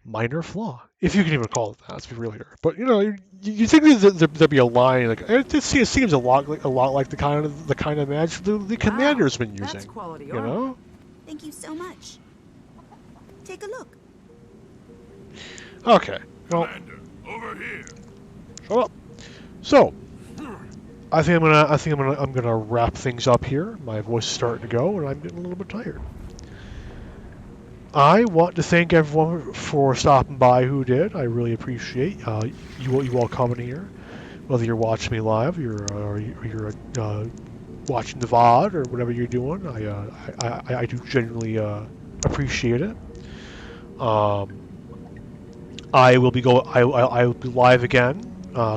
Minor flaw. If you can even call it that, let's be real here. But, you know, you think there'd be a line, like, it seems a lot like the kind of magic the commander's been using. That's quality, you know? Thank you so much. Take a look. Okay. Well, Commander, over here. shut up. So, I think I'm gonna wrap things up here. My voice is starting to go, and I'm getting a little bit tired. I want to thank everyone for stopping by who did. I really appreciate you all coming here. Whether you're watching me live, you're watching the VOD or whatever you're doing, I do genuinely appreciate it. I will be live again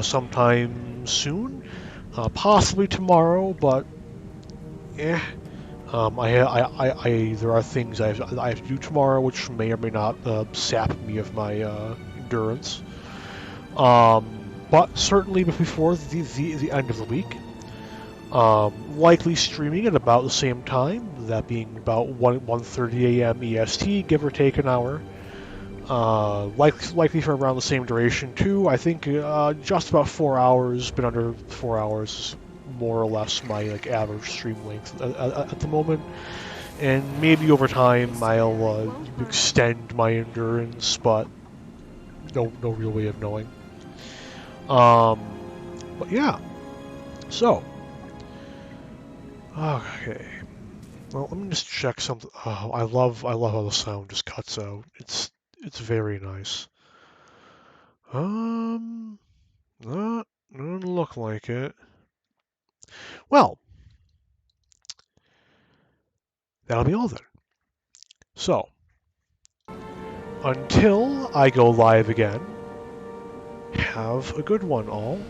sometime soon, possibly tomorrow, but there are things I have to do tomorrow which may or may not sap me of my endurance. But certainly before the end of the week. Likely streaming at about the same time, that being about 1:30 a.m. EST, give or take an hour. Likely for around the same duration too. I think just about 4 hours, been under 4 hours, more or less my average stream length at the moment. And maybe over time I'll extend my endurance, but no real way of knowing. But yeah, so. Okay. Well, let me just check something. Oh, I love how the sound just cuts out. It's very nice. Doesn't look like it. Well, that'll be all then. So, until I go live again, have a good one, all.